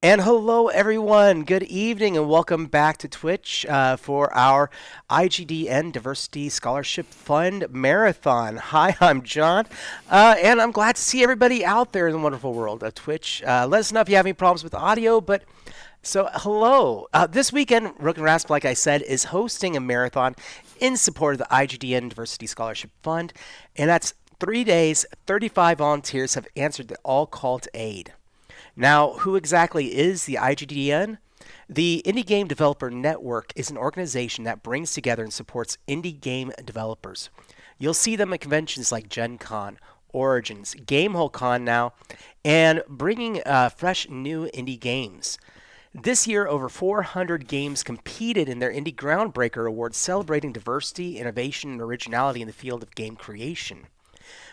And hello, everyone. Good evening, and welcome back to Twitch for our IGDN Diversity Scholarship Fund Marathon. Hi, I'm John, and I'm glad to see everybody out there in the wonderful world of Twitch. Let us know if you have any problems with audio, but so hello. This weekend, Rook and Rasp, like I said, is hosting a marathon in support of the IGDN Diversity Scholarship Fund, and that's 3 days. 35 volunteers have answered the all call to aid. Now, who exactly is the IGDN? The Indie Game Developer Network is an organization that brings together and supports indie game developers. You'll see them at conventions like Gen Con, Origins, GameholeCon now, and bringing fresh new indie games. This year, over 400 games competed in their Indie Groundbreaker Awards celebrating diversity, innovation, and originality in the field of game creation.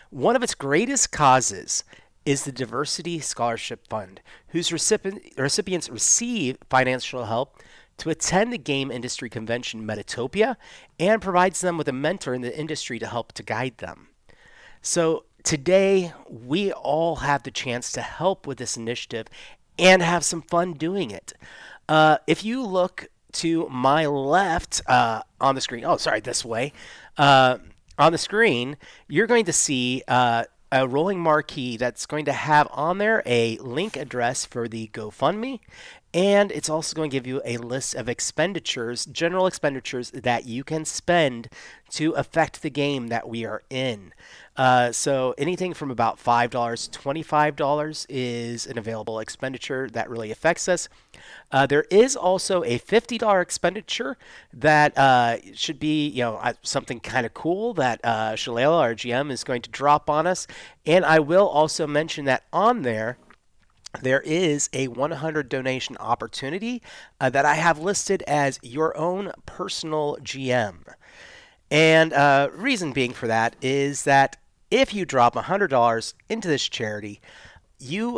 One of its greatest causes is the Diversity Scholarship Fund, whose recipients receive financial help to attend the game industry convention Metatopia and provides them with a mentor in the industry to help to guide them. So today, we all have the chance to help with this initiative and have some fun doing it. If you look to my left on the screen, this way, on the screen, you're going to see a rolling marquee that's going to have on there a link address for the GoFundMe, and it's also going to give you a list of expenditures, general expenditures that you can spend to affect the game that we are in. So anything from about $5 to $25 is an available expenditure that really affects us. There is also a $50 expenditure that should be, something kind of cool that Shoulael, our GM, is going to drop on us. And I will also mention that on there is a 100 donation opportunity that I have listed as your own personal GM. And reason being for that is that if you drop $100 into this charity,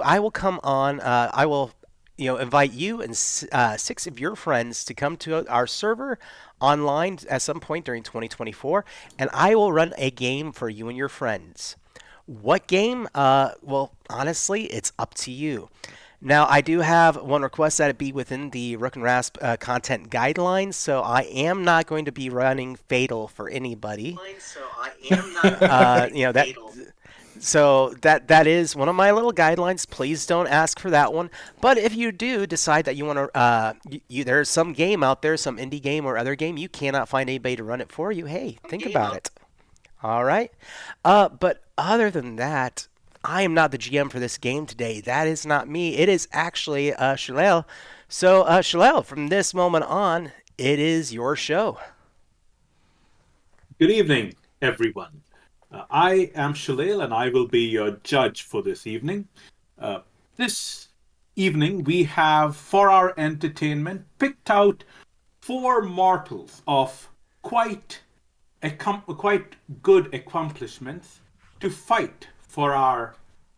I will come on. I will, invite you and 6 of your friends to come to our server online at some point during 2024, and I will run a game for you and your friends. What game? Well, honestly, it's up to you. Now, I do have one request that it be within the Rook and Rasp content guidelines, so I am not going to be running Fatal for anybody. So that is one of my little guidelines. Please don't ask for that one. But if you do decide that you want to, there's some game out there, some indie game or other game, you cannot find anybody to run it for you. Hey, think about it. All right. But other than that, I am not the GM for this game today. That is not me. It is actually Shoulael. So, Shoulael, from this moment on, it is your show. Good evening, everyone. I am Shoulael, and I will be your judge for this evening. This evening, we have, for our entertainment, picked out 4 mortals of quite good accomplishments to fight for our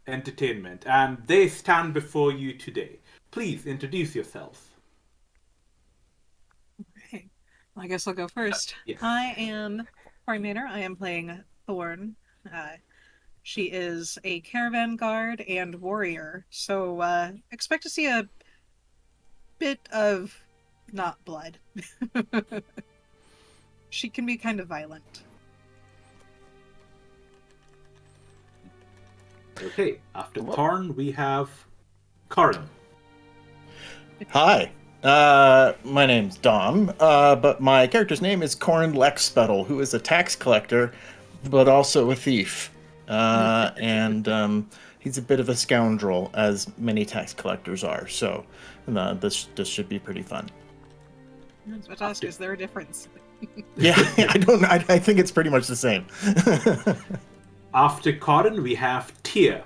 entertainment, and they stand before you today. Please introduce yourselves. Okay, well, I guess I'll go first. Yes. I am Kori. I am playing Thorn. She is a caravan guard and warrior, so expect to see a bit of not blood. She can be kind of violent. Okay, after Thorn, we have Corin. Hi, my name's Dom, but my character's name is Corin Lexspettle, who is a tax collector, but also a thief. And he's a bit of a scoundrel, as many tax collectors are, so this should be pretty fun. I was about to ask, is there a difference? Yeah, I think it's pretty much the same. After Corin, we have Tyr.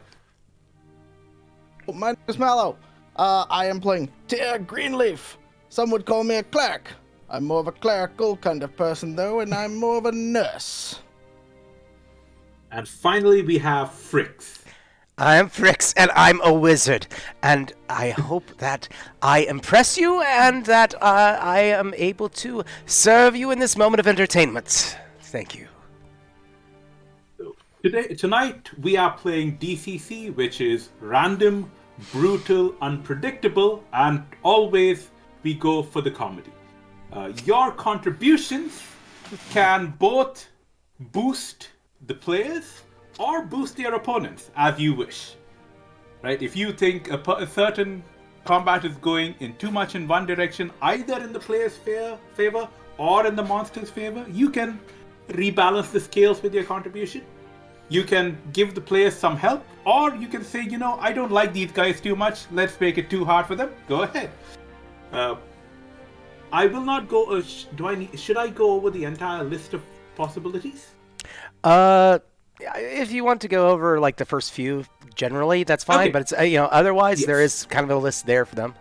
My name is Mallo. I am playing Tyr Greenleaf. Some would call me a cleric. I'm more of a clerical kind of person, though, and I'm more of a nurse. And finally, we have Frix. I'm Frix, and I'm a wizard, and I hope that I impress you and that I am able to serve you in this moment of entertainment. Thank you. Tonight, we are playing DCC, which is Random brutal, unpredictable, and always we go for the comedy. Your contributions can both boost the players or boost their opponents as you wish. Right? If you think a certain combat is going in too much in one direction, either in the player's favor or in the monster's favor, you can rebalance the scales with your contribution. You can give the players some help, or you can say, I don't like these guys too much, let's make it too hard for them. Go ahead. I will not go. Should I go over the entire list of possibilities? If you want to go over like the first few, generally that's fine. Okay. But it's otherwise Yes. there is kind of a list there for them.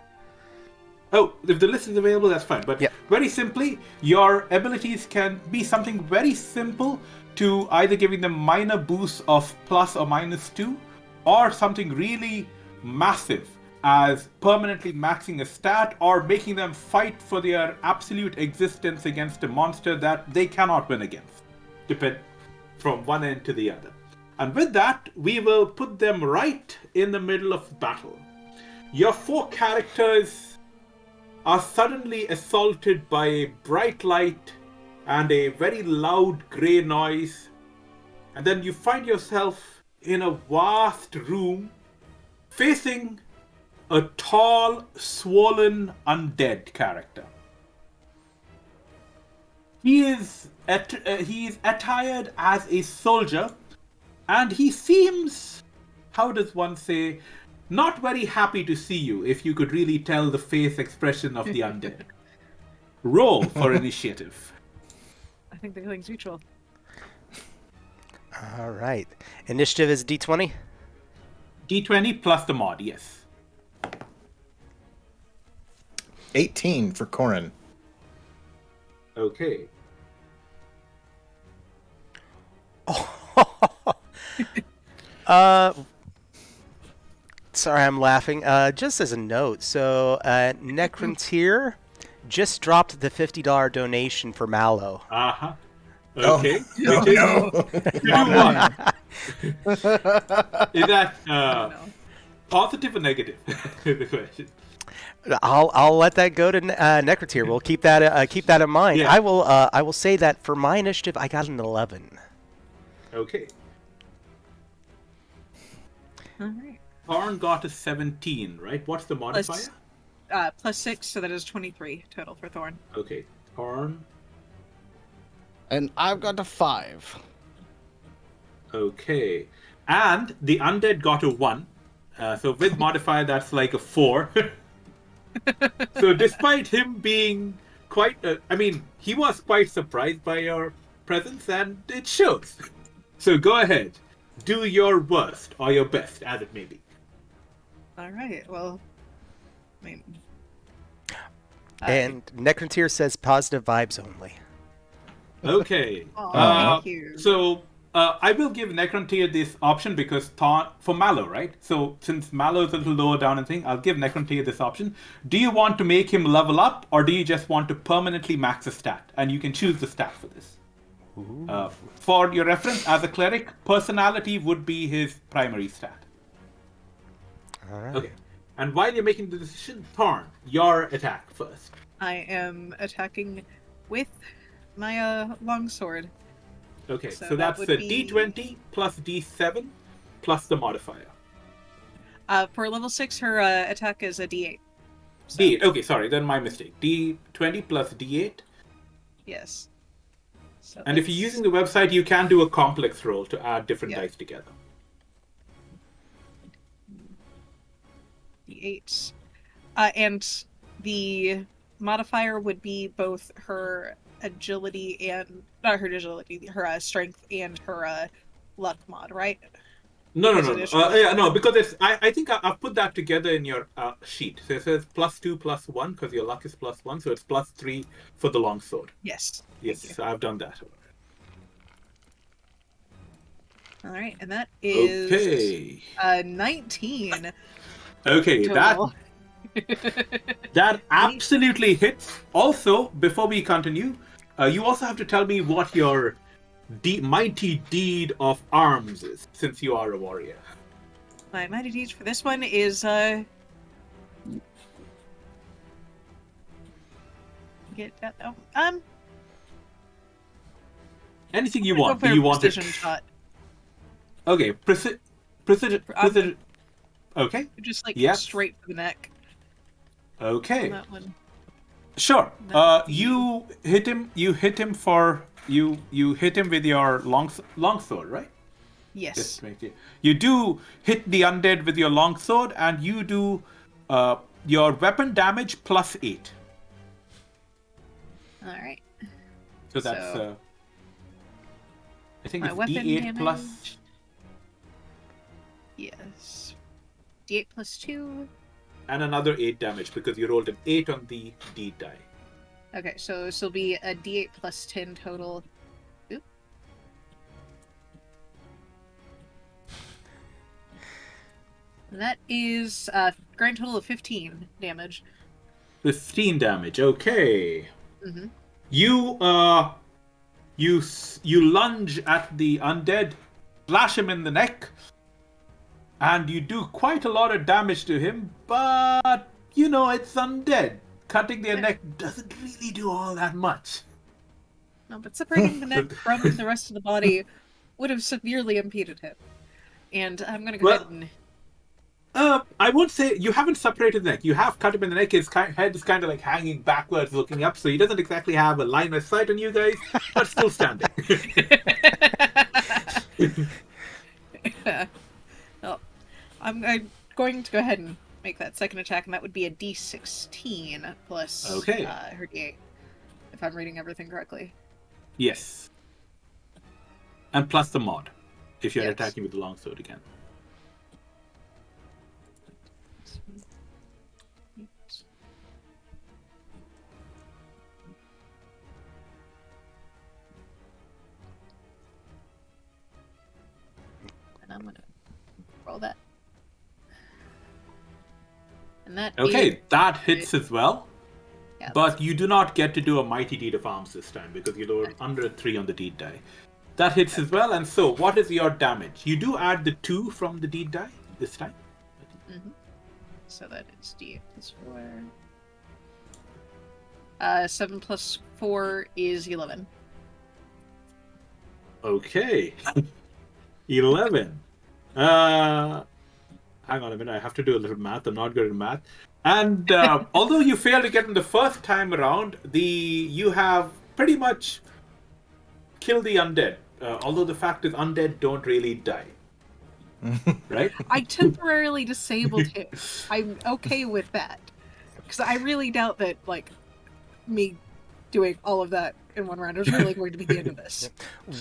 Oh, if the list is available, that's fine. But very simply, your abilities can be something very simple to either giving them minor boosts of plus or -2, or something really massive as permanently maxing a stat or making them fight for their absolute existence against a monster that they cannot win against. Depend from one end to the other. And with that, we will put them right in the middle of battle. Your 4 characters are suddenly assaulted by a bright light and a very loud grey noise. And then you find yourself in a vast room facing a tall, swollen, undead character. He is attired as a soldier, and he seems, how does one say, not very happy to see you, if you could really tell the face expression of the undead. Roll for initiative. I think the feeling's mutual. All right. Initiative is D20. D20 plus the mod, yes. 18 for Corin. Okay. Sorry, I'm laughing. Just as a note, so Necrontier just dropped the $50 donation for Mallo. Uh-huh. Okay. Oh, Which is no. to do what? Is that positive or negative? The question. I'll let that go to Necrotier. We'll keep that in mind. Yeah. I will say that for my initiative, I got an 11. Okay. All right. Thorn got a 17, right? What's the modifier? Plus 6, so that is 23 total for Thorn. Okay. Thorn. And I've got a 5. Okay. And the undead got a 1. So with modifier, that's like a 4. So despite him being quite... he was quite surprised by your presence, and it shows. So go ahead. Do your worst, or your best, as it may be. All right. Well, I mean, And Necrontier says positive vibes only. Okay. thank you. So I will give Necrontier this option because for Mallo, right? So since Mallo is a little lower down and thing, I'll give Necrontier this option. Do you want to make him level up, or do you just want to permanently max a stat? And you can choose the stat for this. For your reference, as a cleric, personality would be his primary stat. All right. Okay. And while you're making the decision, Thorn, your attack first. I am attacking with my longsword. Okay, So so that that's would a be- D20 plus D7 plus the modifier. For level 6, her attack is a D8. So, D8. Okay, sorry, then my mistake. D20 plus D8. Yes. So And if you're that's- using the website, you can do a complex roll to add different Yeah. dice together. D8. And the modifier would be both her agility and... Not her agility, her strength and her luck mod, right? No, Is it issue? no, because it's. I think I've put that together in your sheet. So it says +2 +1 because your luck is +1, so it's +3 for the longsword. Yes. Yes, Thank you. so I've done that. All right, and that is Okay. 19 Okay, total. that absolutely hits. Also, before we continue, you also have to tell me what your mighty deed of arms is, since you are a warrior. My mighty deeds for this one is get that. Anything you go want. for Do a you want it? precision shot. Okay, precision. Okay. Just like Yeah. straight for the neck. Okay. On that one. Sure. That would be- You hit him. You hit him for you. You hit him with your longsword, right? Yes. Just to make it. You do hit the undead with your longsword, and you do your weapon damage plus 8. All right. So that's So, I think my it's weapon D8 damage. plus. Yes. D8 plus 2. And another 8 damage because you rolled an 8 on the D die. Okay, so this will be a D8 plus 10 total. Oop. That is a grand total of 15 damage. 15 damage. Okay. Mm-hmm. You lunge at the undead, slash him in the neck, and you do quite a lot of damage to him, but it's undead. Cutting their neck doesn't really do all that much. No, but separating the neck from the rest of the body would have severely impeded him. And I'm gonna go ahead and... I won't say you haven't separated the neck. You have cut him in the neck. His head is kind of like hanging backwards, looking up, so he doesn't exactly have a line of sight on you guys, but still standing. Well, I'm going to go ahead and make that second attack, and that would be a D16 plus Okay. her D8, if I'm reading everything correctly. Yes. And plus the mod, if you're Yes. attacking with the longsword again. And I'm gonna roll that. And that Okay, is- that hits as well. Yeah, But you do not get to do a mighty deed of arms this time because you lowered under a 3 on the deed die. That hits as well. And so, what is your damage? You do add the 2 from the deed die this time. So that is D8 plus 4. 7 plus 4 is 11. Okay. 11. Hang on a minute. I have to do a little math. I'm not good at math. And although you failed to get him the first time around, you have pretty much killed the undead. Although the fact is, undead don't really die. Right? I temporarily disabled him. I'm okay with that. Because I really doubt that, like, me doing all of that in one round is really going to be the end of this.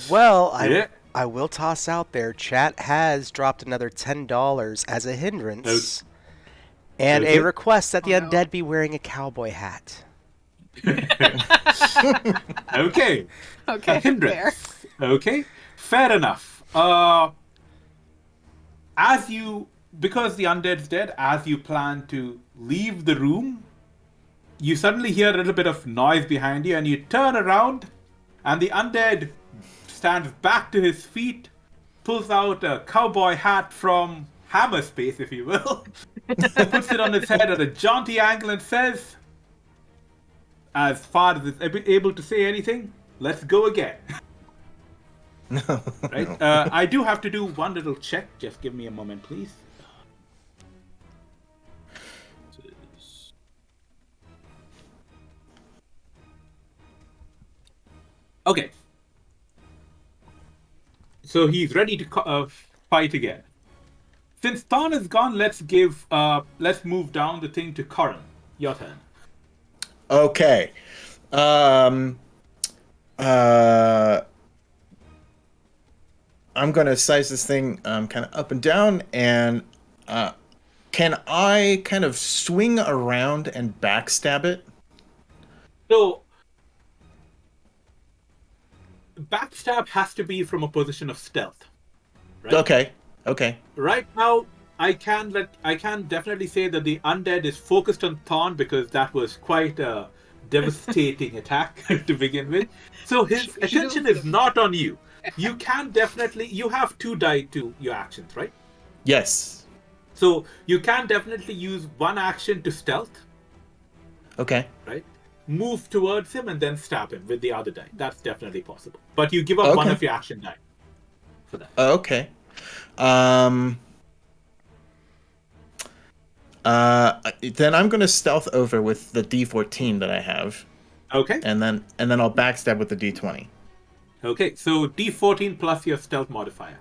Well, Yeah. I will toss out there. Chat has dropped another $10 as a hindrance, and Okay. a request that the Oh, no. undead be wearing a cowboy hat. Okay. Okay, Hindrance. fair. Okay, fair enough. Because the undead's dead, as you plan to leave the room, you suddenly hear a little bit of noise behind you, and you turn around, and the undead stands back to his feet, pulls out a cowboy hat from Hammer Space, if you will, puts it on his head at a jaunty angle, and says, as far as it's able to say anything, let's go again. Right? I do have to do one little check. Just give me a moment, please. Okay. So he's ready to fight again. Since Thorn is gone, let's move down the thing to Corin. Your turn. Okay. I'm gonna size this thing kind of up and down, and can I kind of swing around and backstab it? So, backstab has to be from a position of stealth. Right? Okay. Right now, I can definitely say that the undead is focused on Thorn because that was quite a devastating attack to begin with. So his attention is not on you. You have 2 die to your actions, right? Yes. So you can definitely use one action to stealth, Okay. right? Move towards him and then stab him with the other die. That's definitely possible. But you give up one Okay. of your action die for that. Okay. Then I'm gonna stealth over with the D14 that I have, Okay. and then I'll backstab with the D20. Okay. So D14 plus your stealth modifier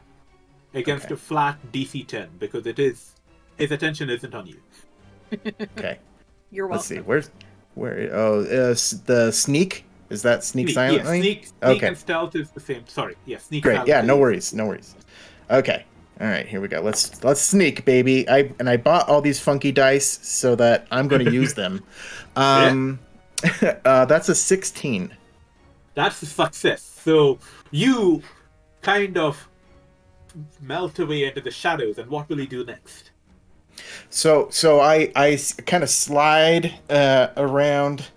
against Okay. a flat DC 10 because his attention isn't on you. Okay. You're welcome. Let's see. The sneak? Is that sneak silently? Yeah, sneak Okay. and stealth is the same. Sorry. Yeah, sneak. Great. Yeah. No silently. worries. Okay. All right. Here we go. Let's sneak, baby. I bought all these funky dice so that I'm going to use them. That's a 16. That's a success. So you kind of melt away into the shadows, and what will you do next? So I kind of slide around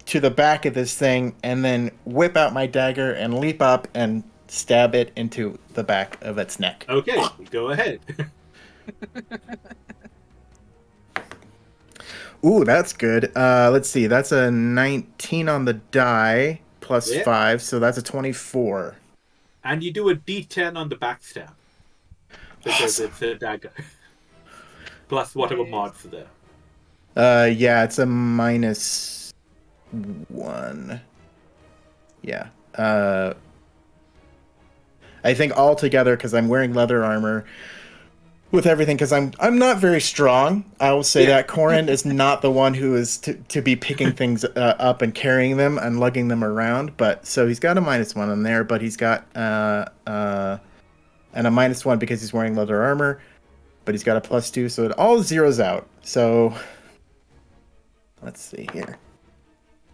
to the back of this thing and then whip out my dagger and leap up and stab it into the back of its neck. Okay, go ahead. Ooh, that's good. Let's see. That's a 19 on the die plus Yeah. 5, so that's a 24. And you do a D10 on the backstab because it's a dagger. Plus whatever mods are there. Yeah, it's a -1. Yeah. I think altogether, because I'm wearing leather armor with everything, because I'm not very strong. I will say that Corin is not the one who is to be picking things up and carrying them and lugging them around. But so he's got a -1 on there, but he's got and a -1 because he's wearing leather armor. But he's got a +2, so it all zeroes out. So let's see here.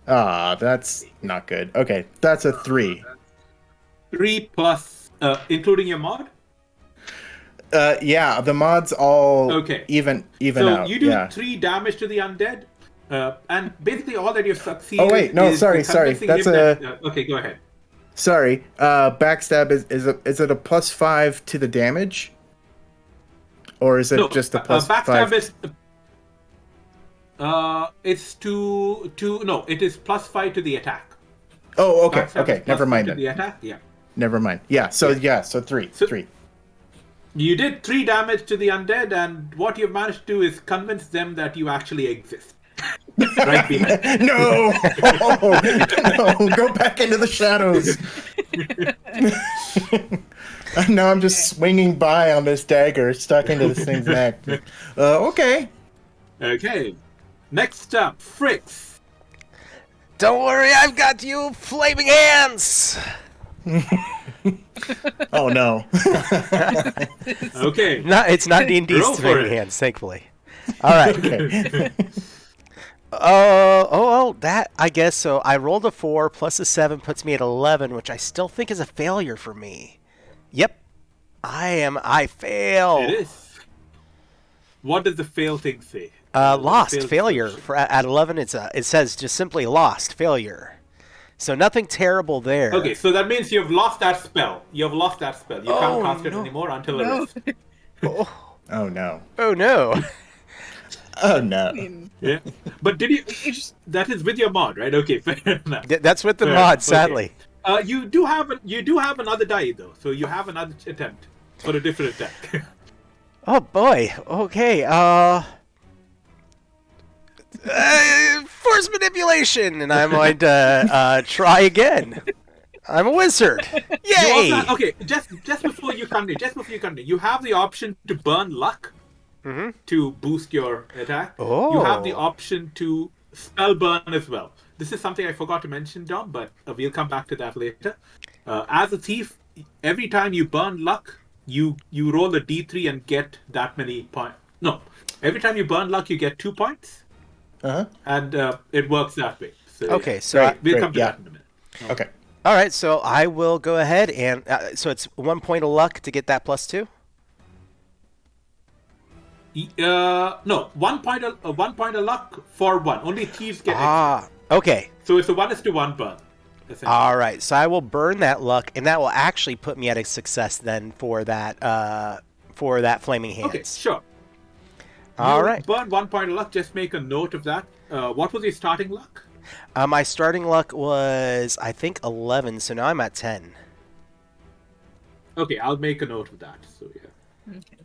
That's not good. Okay, that's a 3. 3 plus, including your mod? Yeah, the mods all Okay. even So out. you do Yeah. 3 damage to the undead, and basically all that you succeed. Oh, wait, no, is sorry. convincing That's him that, okay, go ahead. Sorry. Backstab is it a +5 to the damage? Or is it No, just a backstab +5? is. It's no, it is +5 to the attack. Oh, okay. Backstab Okay, is never +5 mind to then. the attack, yeah. Never mind. Yeah, so 3. So- 3. You did 3 damage to the undead, and what you've managed to do is convince them that you actually exist. Right behind. No! No, go back into the shadows. Now I'm just swinging by on this dagger stuck into this thing's neck. Okay. Okay. Next up, Fricks. Don't worry, I've got you, flaming hands. Oh no. Okay. No, it's not D&D's Roll for flaming it. hands, thankfully. All right. Okay. That I guess so. I rolled a 4 plus a 7 puts me at 11, which I still think is a failure for me. Yep, I fail. It is. What does the fail thing say? Lost, Failed failure. solution. For at 11, it says just simply lost, failure. So nothing terrible there. Okay, so that means you've lost that spell. You've lost that spell. You can't cast it anymore until it No. is. Oh no. Oh no. Oh no. I mean, Yeah. But did you? it just That is with your mod, right? Okay, fair enough. That's with the Fair mod, enough, okay. sadly. You do have another die though, so you have another attempt for a different attack. Oh boy. Okay. Force manipulation, and I'm going to try again. I'm a wizard. You Yay! also, okay, just before you continue, you have the option to burn luck to boost your attack. You have the Oh. option to spell burn as well. This is something I forgot to mention, Dom, but we'll come back to that later. As a thief, every time you burn luck, you roll a d3 and get that many points. No, every time you burn luck, you get 2 points, Uh-huh. and it works that way. So, Okay, yeah. so Great. We'll come to yeah. that in a minute. Okay. all right, so I will go ahead and so it's 1 point of luck to get that +2. No, 1 point of luck for 1. Only thieves get extra. Ah, okay. So it's a 1:1 burn. Essentially. All right, so I will burn that luck, and that will actually put me at a success then for that flaming hands. Okay, sure. All You right. burn 1 point of luck. Just make a note of that. What was your starting luck? My starting luck was, I think, 11, so now I'm at 10. Okay, I'll make a note of that. So yeah. Okay.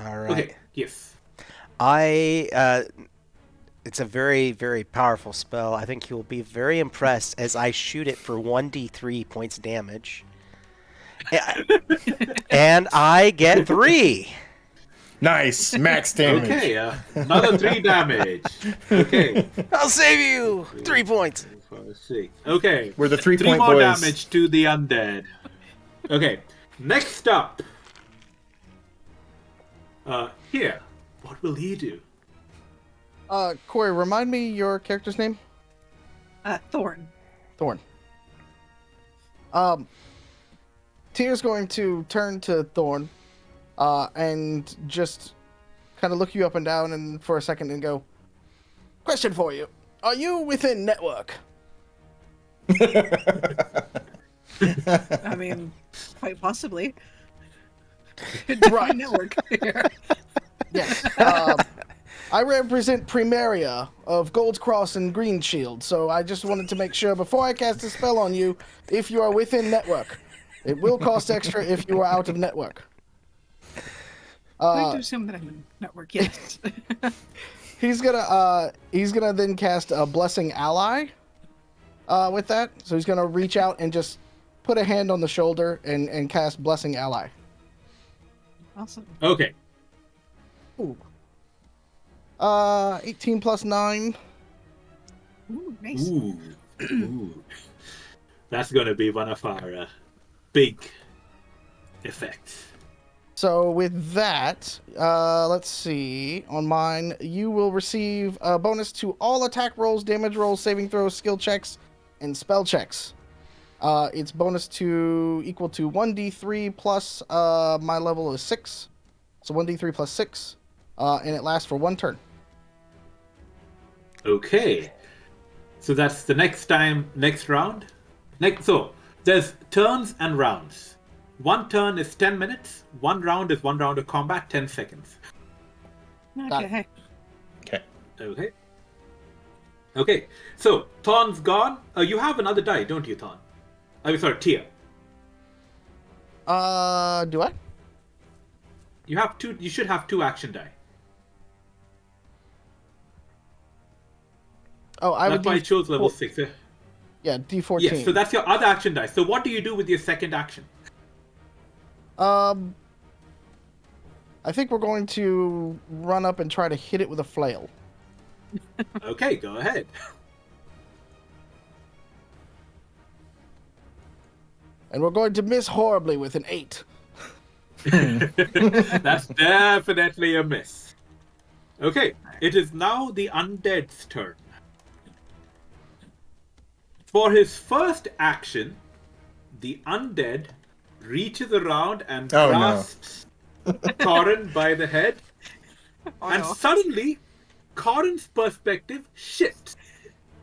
All right. Okay. Yes. It's a very, very powerful spell. I think you'll be very impressed as I shoot it for 1d3 points damage. And I get 3. Nice, max damage. Okay. Another 3 damage. Okay. I'll save you 3 points. 4, 5, 6. Okay. We're the 3 3 point more boys. damage to the undead. Okay. Next up. Here. What will he do? Kori, remind me your character's name? Thorn. Thorn. Tier's going to turn to Thorn, and just kind of look you up and down and for a second and go, question for you. Are you within network? I mean, quite possibly. Right network here. Yes. I represent Primaria of Gold's Cross and Green Shield, so I just wanted to make sure before I cast a spell on you, if you are within network. It will cost extra if you are out of network. I like to assume that I'm in network, yes. He's gonna then cast a Blessing Ally with that. So he's gonna reach out and just put a hand on the shoulder and cast Blessing Ally. Awesome. Okay. Ooh. 18 plus 9. Ooh, nice. Ooh. That's going to be one of our big effects. So with that, let's see. On mine, you will receive a bonus to all attack rolls, damage rolls, saving throws, skill checks, and spell checks. It's bonus to equal to 1d3 plus my level is 6. So 1d3 plus 6. And it lasts for 1 turn. Okay. So that's the next round. So there's turns and rounds. 1 turn is 10 minutes. 1 round is 1 round of combat, 10 seconds. Okay. Okay. Okay. So Thorn's gone. You have another die, don't you, Thorn? I'm sorry, Tia. Do I? You have 2. You should have 2 action die. Oh, I That's would. why I chose level 6. Yeah, D14. Yes. So that's your other action die. So what do you do with your second action? I think we're going to run up and try to hit it with a flail. Okay, go ahead. And we're going to miss horribly with an 8. That's definitely a miss. Okay, it is now the undead's turn. For his first action, the undead reaches around and Oh, no. grasps Corin by the head, and no. suddenly, Corin's perspective shifts.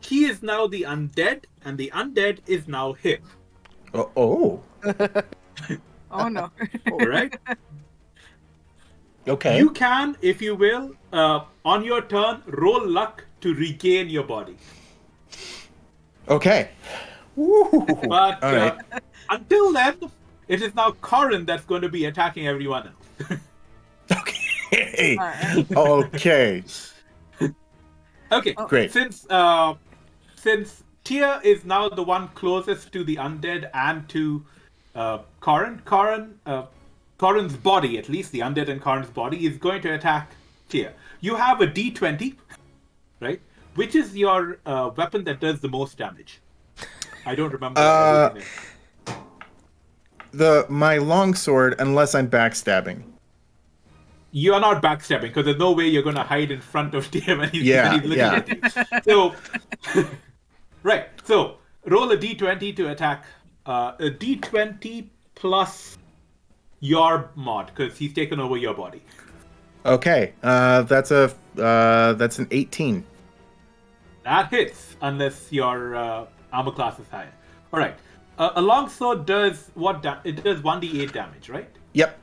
He is now the undead, and the undead is now him. Oh. Oh no. All right? Okay. You can, if you will, on your turn, roll luck to regain your body. Okay. Woo. But All right. until then, it is now Corin that's going to be attacking everyone else. Okay. Alright. Okay. Okay, Great. Since Tia is now the one closest to the undead and to Corin, Corin's body, at least the undead and Corin's body, is going to attack Tia. You have a D20, right? Which is your weapon that does the most damage? I don't remember. Everything. My longsword, unless I'm backstabbing. You are not backstabbing because there's no way you're going to hide in front of Tia when he's looking at you. So, right. So roll a D20 to attack. A D20 plus your mod because he's taken over your body. Okay. That's an 18. That hits unless your armor class is higher. All right. A longsword does what? It does 1d8 damage, right? Yep.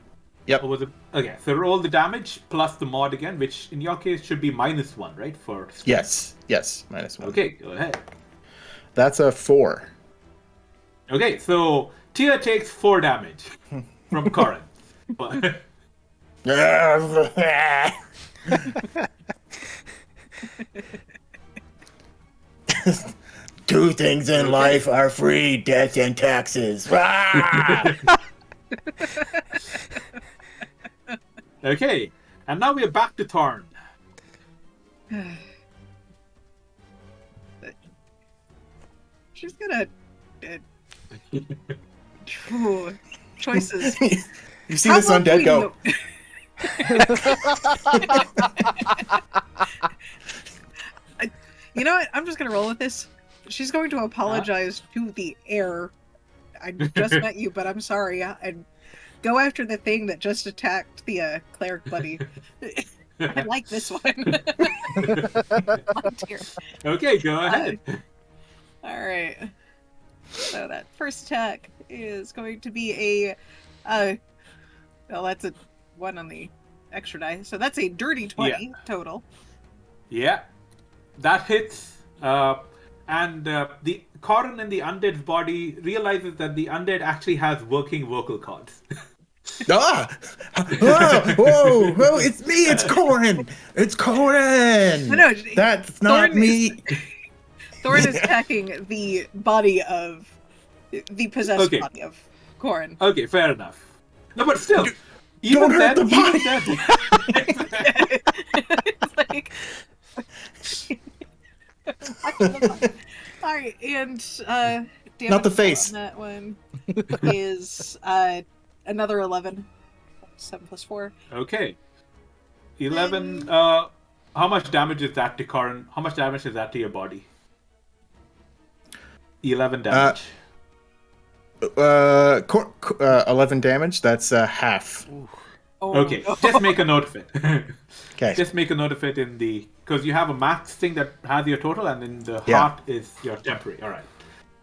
Yep. Or was it? Okay, so roll the damage plus the mod again, which in your case should be -1, right? For strength. Yes, -1. Okay, go ahead. That's a 4. Okay, so Tia takes 4 damage from Corin. But- Two things in life are free: death and taxes. Okay, and now we're back to Thorn. She's gonna. Choices. You see this undead go. You know what? I'm just gonna roll with this. She's going to apologize to the air. I just met you, but I'm sorry. And go after the thing that just attacked the cleric buddy. I like this one. Oh, dear. Okay, go ahead. All right. So that first attack is going to be a. Well, that's a 1 on the extra die. So that's a dirty 20 total. Yeah, that hits. And the Corin in the undead's body realizes that the undead actually has working vocal cords. Ah! Whoa! Whoa! It's me! It's Corin! It's Corin! No, That's not Thorn me! Thorn is attacking the body of the possessed Okay. body of Corin. Okay, fair enough. No, but still, Don't hurt the body! It's like. Alright, and damage Not the face. on that one is another 11. 7 plus 4. Okay. 11. How much damage is that to Corin? How much damage is that to your body? 11 damage. 11 damage. That's half. Oh, Okay, just make a note of it. Okay. Just make a note of it in the... Because you have a max thing that has your total, and then the Yeah. heart is your temporary. All right.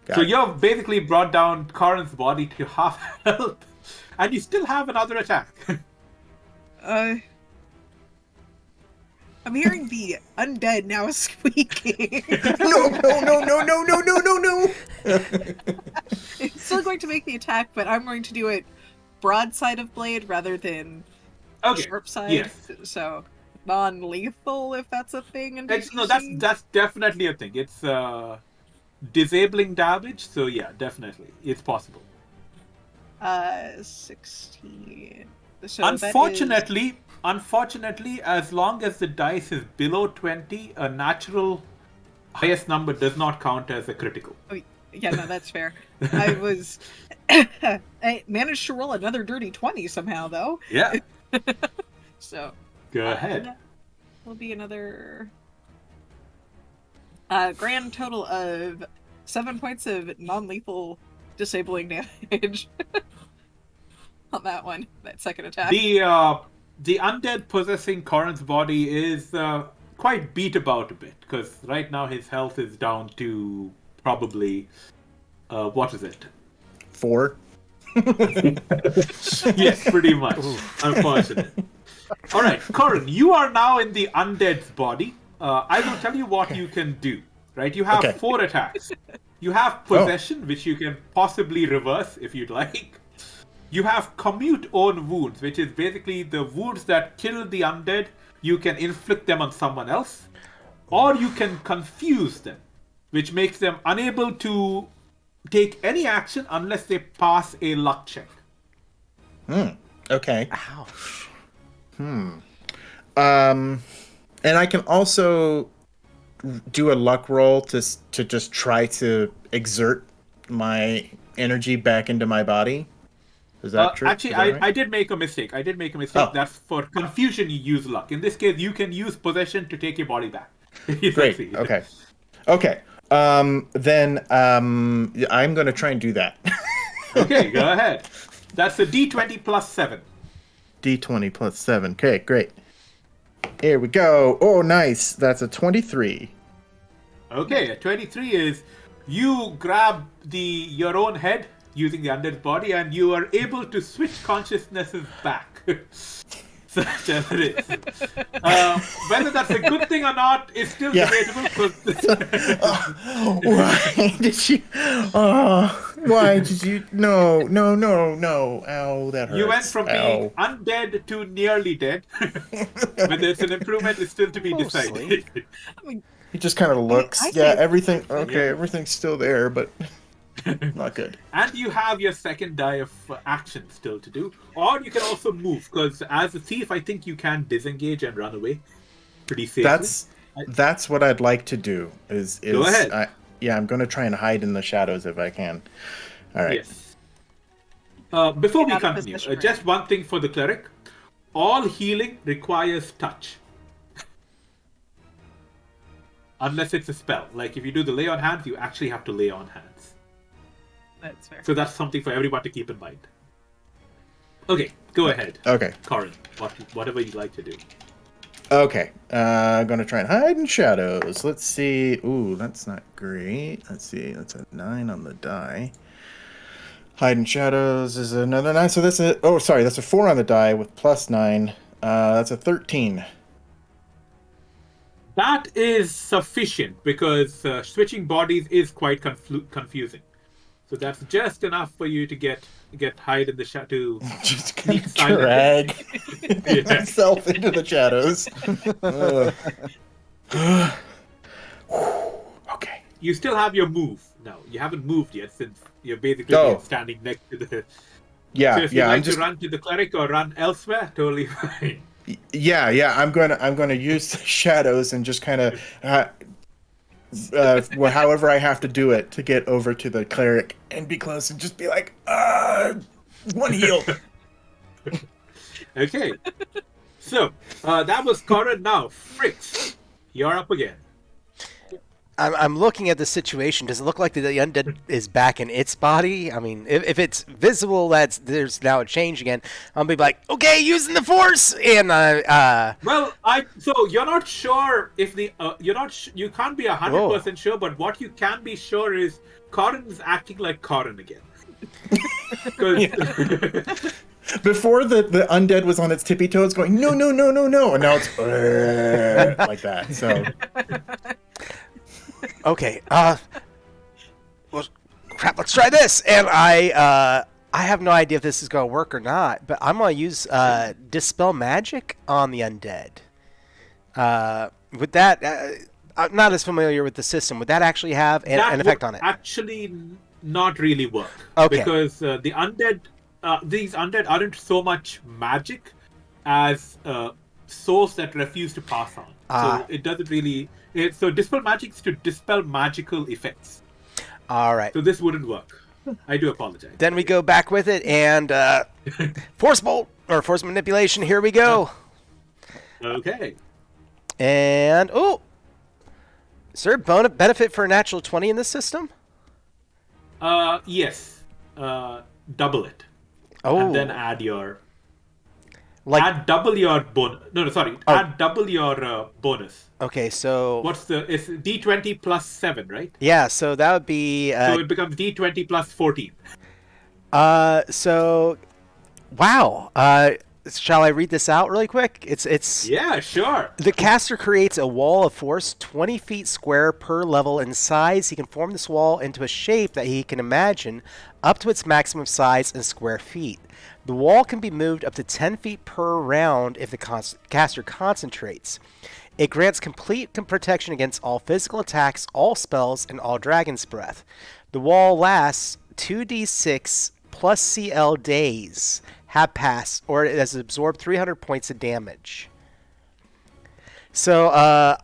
Got So it. you've basically brought down Corin's body to half health, and you still have another attack. I'm hearing the undead now squeaking. No! It's still going to make the attack, but I'm going to do it broadside of blade rather than Okay. sharp side. Yes. So non-lethal, if that's a thing. In No, DCC. that's definitely a thing. It's disabling damage, so yeah, definitely, it's possible. 16. So that Unfortunately, as long as the dice is below 20, a natural highest number does not count as a critical. Yeah, no, that's fair. I managed to roll another dirty 20 somehow, though. Yeah. So Go ahead. that will be another grand total of 7 points of non-lethal disabling damage on that one. That second attack. The undead possessing Corin's body is quite beat about a bit, because right now his health is down to probably what is it? 4. Yes, pretty much. Unfortunate. All right, Corin, you are now in the undead's body. I will tell you what you can do. Right, you have Okay. 4 attacks. You have possession, which you can possibly reverse if you'd like. You have commute own wounds, which is basically the wounds that kill the undead. You can inflict them on someone else, or you can confuse them, which makes them unable to take any action unless they pass a luck check. Okay. Ouch. And I can also do a luck roll to just try to exert my energy back into my body. Is that true? Actually, Is that right? I did make a mistake. Oh. That's for confusion. You use luck. In this case, you can use possession to take your body back. Great. Okay. Then I'm gonna try and do that. Okay, go ahead. That's a D20 plus 7. D20 plus 7. Okay, great. Here we go. Oh, nice. That's a 23. Okay, a 23 is you grab your own head using the undead body, and you are able to switch consciousnesses back. Such as it is. Whether that's a good thing or not is still debatable. Why did you? Why did you? No! Ow, that hurts. You went from being undead to nearly dead. Whether it's an improvement is still to be decided. He just kind of looks. I Yeah, think- everything. Okay, everything's still there, but not good. And you have your second die of action still to do. Or you can also move, because as a thief, I think you can disengage and run away pretty safely. That's what I'd like to do. Is Go ahead. I'm going to try and hide in the shadows if I can. All right. Yes. Before we Get out of continue, position, just one thing for the cleric. All healing requires touch. Unless it's a spell. Like if you do the lay on hands, you actually have to lay on hands. That's fair. So that's something for everyone to keep in mind. Okay, go ahead. Okay. Corin, whatever you'd like to do. Okay. I'm going to try and hide in shadows. Let's see. Ooh, that's not great. Let's see. That's a 9 on the die. Hide in shadows is another 9. So that's that's a 4 on the die with plus 9. That's a 13. That is sufficient because switching bodies is quite confusing. So that's just enough for you to get hide in the shadow. Just kind of Sneak drag Yeah. myself into the shadows. Okay. You still have your move. No, you haven't moved yet since you're basically standing next to the. Yeah, So if you'd like I'm just to run to the cleric or run elsewhere, totally fine. yeah. I'm gonna use the shadows and just kind of. However I have to do it to get over to the cleric and be close and just be like, one heal. Okay. So, that was Corin. Now, Fritz, you're up again. I'm looking at the situation. Does it look like the undead is back in its body? I mean, if it's visible, there's now a change again. I'll be like, okay, using the force, and So you're not sure if the you can't be 100% sure, but what you can be sure is Corin is acting like Corin again. 'Cause- Before the undead was on its tippy toes going, no, and now it's like that. So okay, well, crap, let's try this. And I have no idea if this is gonna work or not, but I'm gonna use dispel magic on the undead. With that, I'm not as familiar with the system. Would that actually have an effect on it? Actually, not really work. Okay. Because the undead, these undead aren't so much magic as souls that refuse to pass on. So it doesn't really. So dispel magic is to dispel magical effects. All right. So this wouldn't work. I do apologize. Then we go back with it and force bolt or force manipulation. Here we go. Okay. And is there a benefit for a natural 20 in this system? Yes. Double it. Oh, And then add your. like double your bonus. No, sorry. Add double your bonus. okay, so It's D20 plus 7, right? yeah, so that would be So it becomes D20 plus 14. so wow. Shall I read this out really quick? It's Yeah, sure. The caster creates a wall of force 20 feet square per level in size. He can form this wall into a shape that he can imagine up to its maximum size in square feet. The wall can be moved up to 10 feet per round if the caster concentrates. It grants complete protection against all physical attacks, all spells, and all dragon's breath. The wall lasts 2d6 plus CL days have passed, or it has absorbed 300 points of damage. So,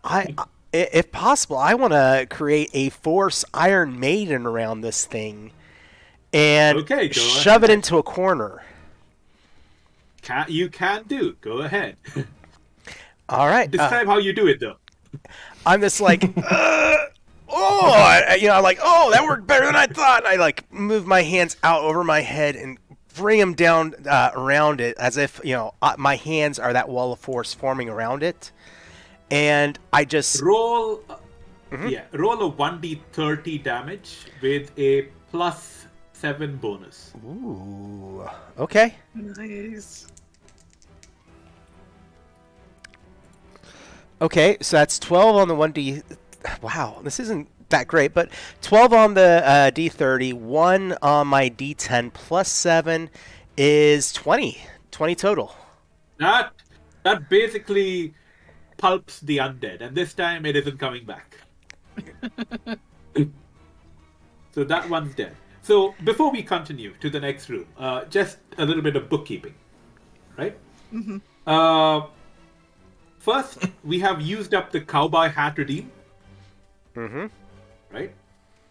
if possible, I want to create a Force Iron Maiden around this thing and Okay, go shove it into a corner. You can do. Go ahead. All right. Describe how you do it, though. I'm just like, I'm like, oh, that worked better than I thought. And I like move my hands out over my head and bring them down around it as if, my hands are that wall of force forming around it. And I just Roll a 1d30 damage with a plus 7 bonus. Ooh. Okay. Nice. Okay, so that's 12 on the 1D. Wow, this isn't that great, but 12 on the D30, 1 on my D10, plus 7 is 20. 20 total. That basically pulps the undead, and this time it isn't coming back. So that one's dead. So before we continue to the next room, just a little bit of bookkeeping, right? First, we have used up the cowboy hat redeem. Right?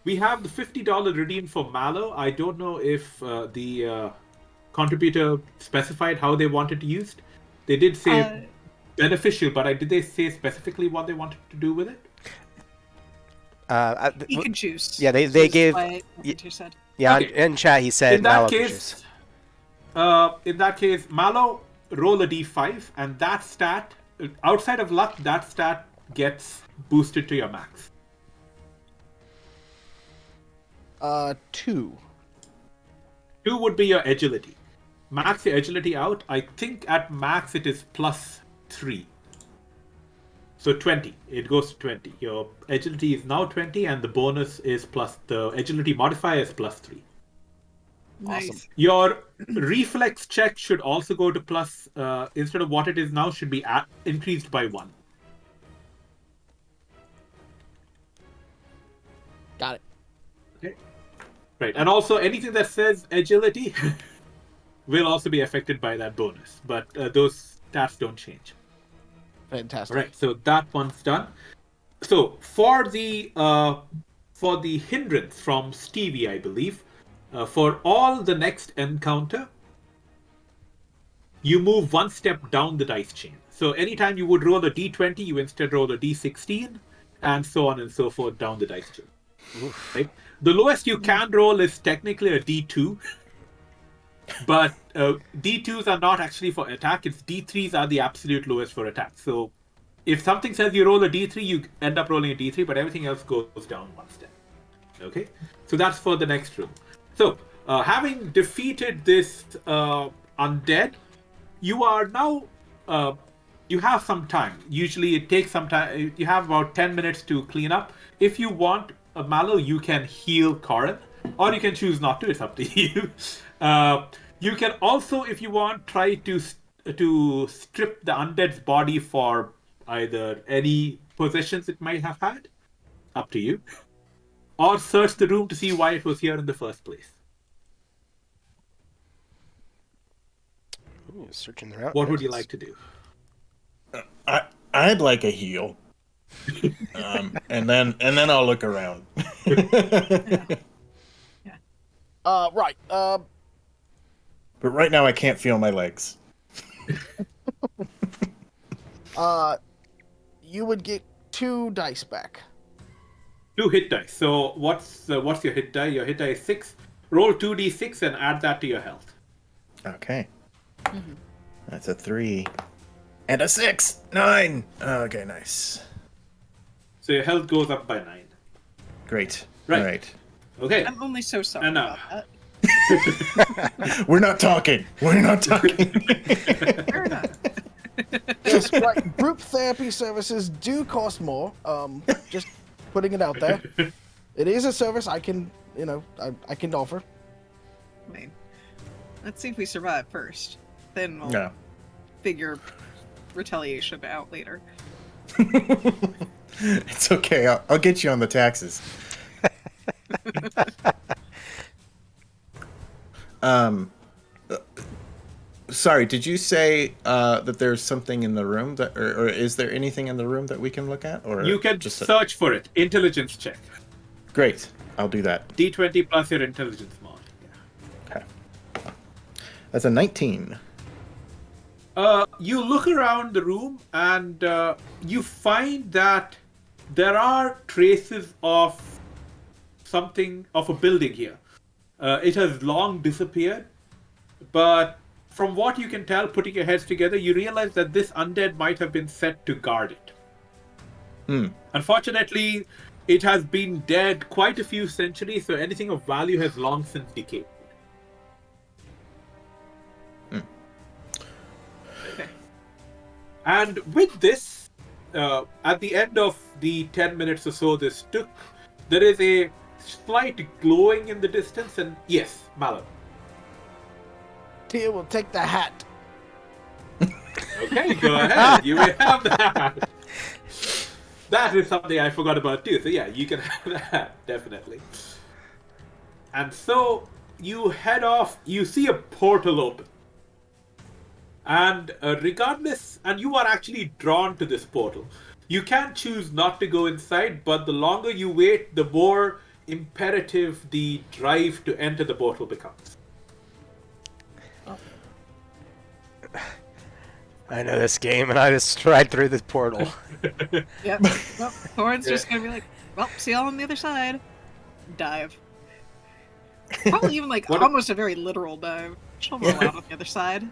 We have the $50 redeem for Mallo. I don't know if the contributor specified how they wanted to use it. They did say beneficial, but did they say specifically what they wanted to do with it? He can choose. Yeah, they gave. What you said. Yeah, Okay. in chat he said In that Mallo case, choose. Mallo roll a d5, and that stat, outside of luck, that stat gets boosted to your max. 2. 2 would be your agility. Max your agility out. I think at max it is plus 3. So 20. It goes to 20. Your agility is now 20, and the bonus is the agility modifier is plus 3. Nice. Awesome. Your reflex check should also go to plus, instead of what it is now, should be increased by 1. Got it. Okay. Right, and also anything that says agility will also be affected by that bonus, but those stats don't change. Fantastic. Right, so that one's done. So for the hindrance from Stevie, I believe, for all the next encounter, you move 1 step down the dice chain. So anytime you would roll a d20, you instead roll a d16, and so on and so forth down the dice chain. Right? The lowest you can roll is technically a d2, but d2s are not actually for attack. It's d3s are the absolute lowest for attack. So if something says you roll a d3, you end up rolling a d3, but everything else goes down 1 step. Okay, so that's for the next room. So having defeated this undead, you are now you have some time. Usually it takes some time. You have about 10 minutes to clean up. If you want, Mallo, you can heal Corin, or you can choose not to. It's up to you. You can also, if you want, try to strip the undead's body for either any possessions it might have had. Up to you. Or search the room to see why it was here in the first place. Ooh, searching around. What would you like to do? I'd like a heal. And then I'll look around. Right. But right now I can't feel my legs. You would get 2 dice back. 2 hit dice. So what's your hit die? Your hit die is 6. Roll 2d6 and add that to your health. Okay. That's a 3. And a 6! 9! Okay, nice. So your health goes up by 9. Great. Right. All right. Okay. I'm only so sorry And now. about that. We're not talking. We're not talking. Fair enough. Yes, right. Group therapy services do cost more. Just putting it out there. It is a service I can, I can offer. I mean, let's see if we survive first. Then we'll Yeah. figure retaliation out later. It's okay. I'll get you on the taxes. Sorry, did you say that there's something in the room that, or is there anything in the room that we can look at, or You can just search for it. Intelligence check. Great, I'll do that. D20 plus your intelligence mod. Okay, that's a 19. You look around the room and you find that there are traces of something, of a building here. It has long disappeared, but from what you can tell, putting your heads together, you realize that this undead might have been set to guard it. Unfortunately, it has been dead quite a few centuries, so anything of value has long since decayed. Okay. And with this, at the end of the 10 minutes or so this took, there is a slight glowing in the distance, and yes, Mallo. Tia will take the hat. Okay, go ahead. You may have that. That is something I forgot about too. So yeah, you can have that, definitely. And so you head off, you see a portal open. And regardless, and you are actually drawn to this portal. You can choose not to go inside, but the longer you wait, the more imperative the drive to enter the portal becomes. I know this game, and I just tried through this portal. Yep. Well, Thorn's just gonna be like, well, see y'all on the other side. Dive. Probably even like almost a very literal dive. She'll roll out on the other side.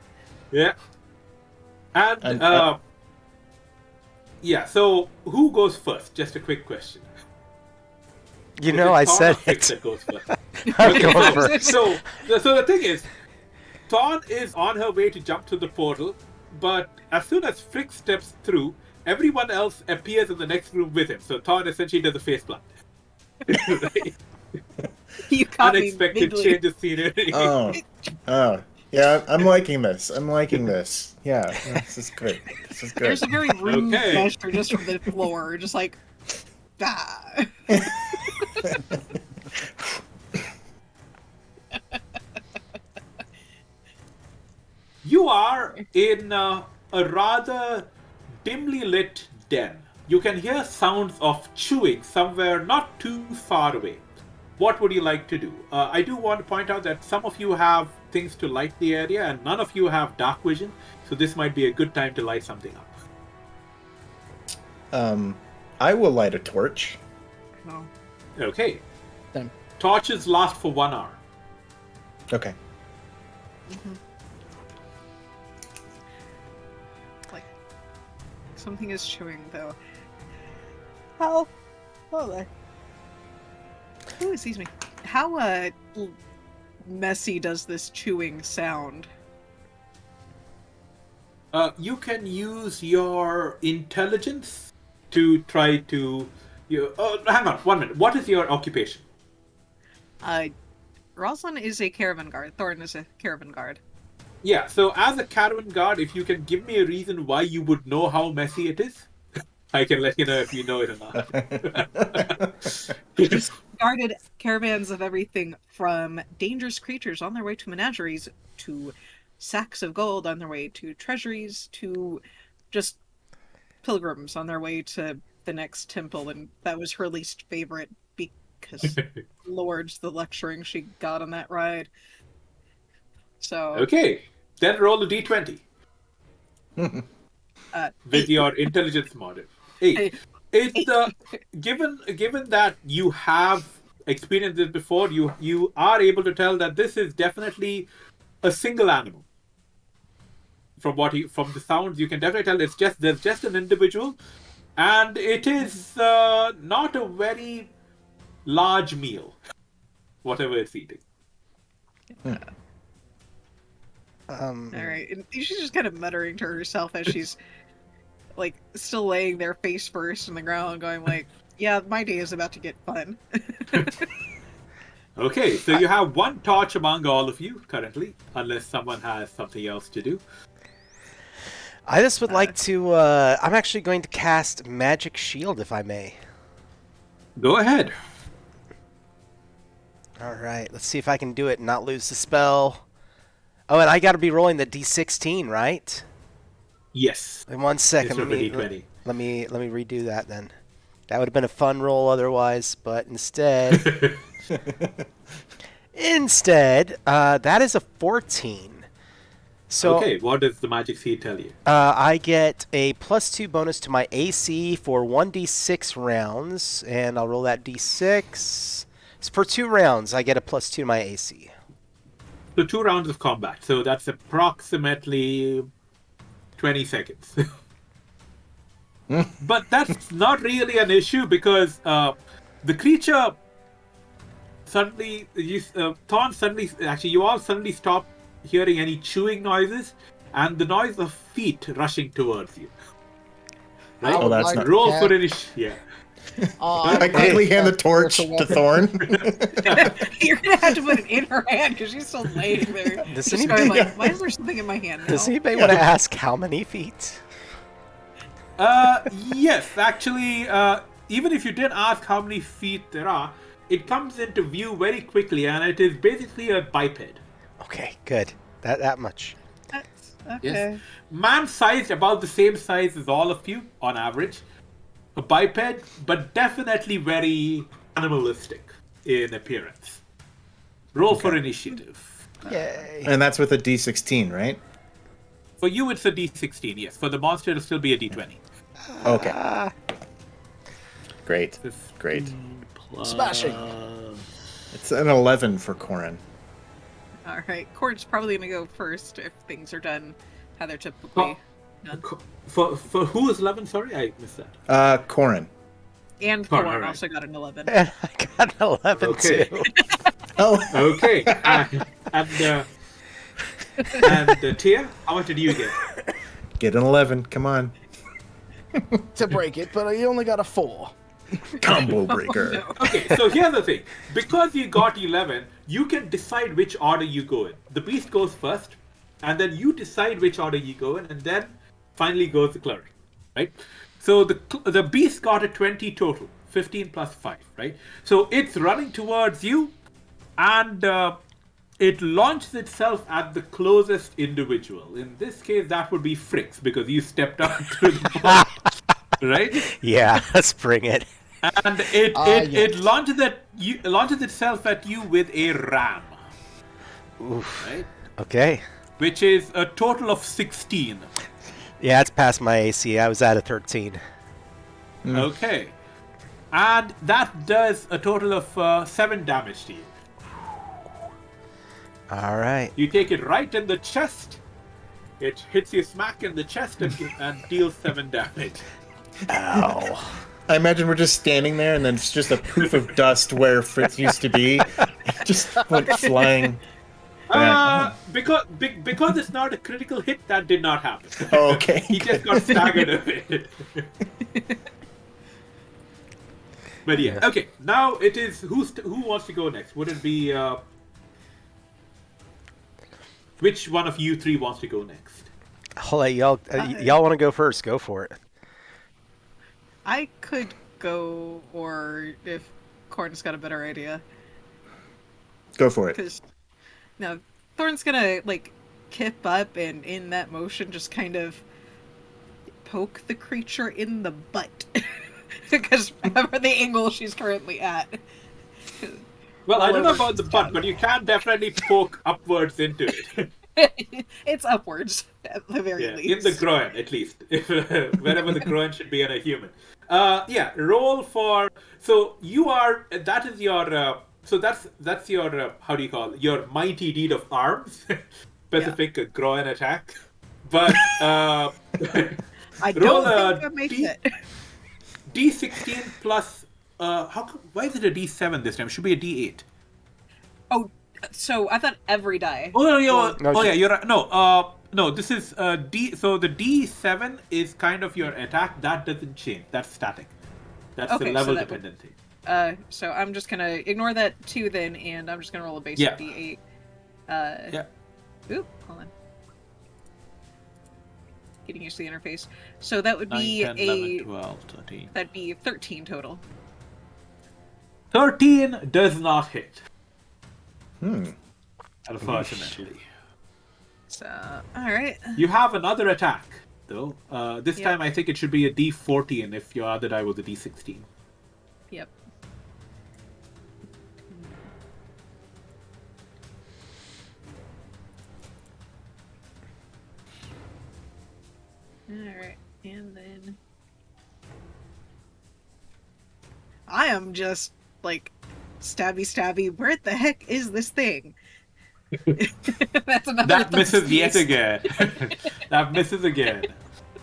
Yeah. And yeah, so who goes first? Just a quick question. You know, I said it. That goes first. I'm going first. So the thing is, Thorn is on her way to jump to the portal, but as soon as Frick steps through, everyone else appears in the next room with him. So Thorn essentially does a face plant. You caught me Unexpected midly. change of scenery. Oh. Yeah, I'm liking this. Yeah, this is great. This is good. There's a very rude Okay. gesture just from the floor, just like, ah. You are in a rather dimly lit den. You can hear sounds of chewing somewhere not too far away. What would you like to do? I do want to point out that some of you have things to light the area and none of you have dark vision, so this might be a good time to light something up. I will light a torch. No. Okay. Same. Torches last for 1 hour. Okay. Like, something is chewing, though. How? Oh, there. Ooh, excuse me. How, messy does this chewing sound? You can use your intelligence to try to... hang on, 1 minute. What is your occupation? Rosalind is a caravan guard. Thorn is a caravan guard. Yeah, so as a caravan guard, if you can give me a reason why you would know how messy it is, I can let you know if you know it or not. Guarded caravans of everything from dangerous creatures on their way to menageries to sacks of gold on their way to treasuries to just pilgrims on their way to the next temple, and that was her least favorite because Lord's the lecturing she got on that ride. So Okay, then roll a d20 with your intelligence motive. 8. It's given that you have experienced this before, you are able to tell that this is definitely a single animal. From the sounds, you can definitely tell there's just an individual, and it is not a very large meal, whatever it's eating. all right, and she's just kind of muttering to herself as she's like still laying there face first in the ground, going like, "Yeah, my day is about to get fun." Okay, so you have 1 torch among all of you currently, unless someone has something else to do. I just would like to. I'm actually going to cast Magic Shield, if I may. Go ahead. All right, let's see if I can do it and not lose the spell. Oh, and I got to be rolling the d16, right? Yes. In 1 second, It's let over me D20. let me redo that then. That would have been a fun roll otherwise, but instead, that is a 14. So Okay, what does the magic seed tell you? I get a +2 bonus to my AC for 1d6 rounds, and I'll roll that d6. So for 2 rounds, I get a +2 to my AC. So 2 rounds of combat. So that's approximately 20 seconds. But that's not really an issue because the creature suddenly, Thorn suddenly, actually, you all suddenly stop hearing any chewing noises and the noise of feet rushing towards you. Right? I would that's like not- to Roll cast- for initiative. Yeah. I quickly hand the torch to Thorn. You're gonna have to put it in her hand because she's still laying there. Does Just anybody- going like, why is there something in my hand now? Does anybody want to ask how many feet? Yes, actually, even if you didn't ask how many feet there are, it comes into view very quickly, and it is basically a biped. Okay, good. That much. That's, okay. Yes. Man-sized, about the same size as all of you, on average. A biped, but definitely very animalistic in appearance. Roll for initiative. Yay. Uh, And that's with a D16, right? For you, it's a D16, yes. For the monster, it'll still be a D20. Okay. Great. Great. Smashing. It's an 11 for Corin. All right. Court's probably gonna go first if things are done how they're typically done. For who is 11? Sorry, I missed that. Corin. And All Thorn right. also got an 11. And I got an 11 Okay. too. Oh. Okay. And Tia, how much did you get? Get an 11. Come on. To break it, but you only got a 4. Combo breaker. Okay, so here's the thing. Because you got 11, you can decide which order you go in. The beast goes first, and then you decide which order you go in, and then finally goes the cleric, right? So the beast got a 20 total, 15 plus 5, right? So it's running towards you, and it launches itself at the closest individual. In this case, that would be Fricks, because you stepped up to the point, right? Yeah, let's bring it. And it yes. launches itself at you with a ram, Oof. right? Okay. Which is a total of 16. Yeah, it's past my AC. I was at a 13. Okay. And that does a total of 7 damage to you. All right. You take it right in the chest. It hits you smack in the chest and deals 7 damage. Ow. I imagine we're just standing there and then it's just a poof of dust where Fritz used to be. Just went flying. Because it's not a critical hit, that did not happen. Oh, okay. He just got staggered a bit. But yeah, okay. Now it is who wants to go next? Would it be which one of you three wants to go next? I'll let y'all want to go first. Go for it. I could go, or if Corn's got a better idea. Go for it. Because now Thorn's gonna like kip up and in that motion just kind of poke the creature in the butt. Because remember the angle she's currently at. Well, I don't know Whoever about the is butt, down. but you can definitely poke upwards into it. It's upwards at the very Yeah, least. in the groin at least, wherever the groin should be in a human. Yeah, roll for. So you are. That is your. So that's your. How do you call it? Your mighty deed of arms, specific groin attack. But I roll don't think a I make D- it. D16 plus. Why is it a D7 this time? It should be a D8. Oh, so I thought every die. Oh no, No, yeah, you're right. No, this is D. So the D7 is kind of your attack. That doesn't change. That's static. That's Okay, the so level that dependent thing. So I'm just gonna ignore that 2 then, and I'm just gonna roll a basic Yeah. D8. Yeah. Oop, hold on. Getting used to the interface. So that would 9, be 10, 11, 12, 13. that'd be 13 total. 13 does not hit, Hmm. unfortunately. So, alright. You have another attack, though. This Yeah. time I think it should be a D14 if your other die was a D16. Yep. Alright, and then I am just like stabby. Where the heck is this thing? That's another That misses yet beast. again. That misses again.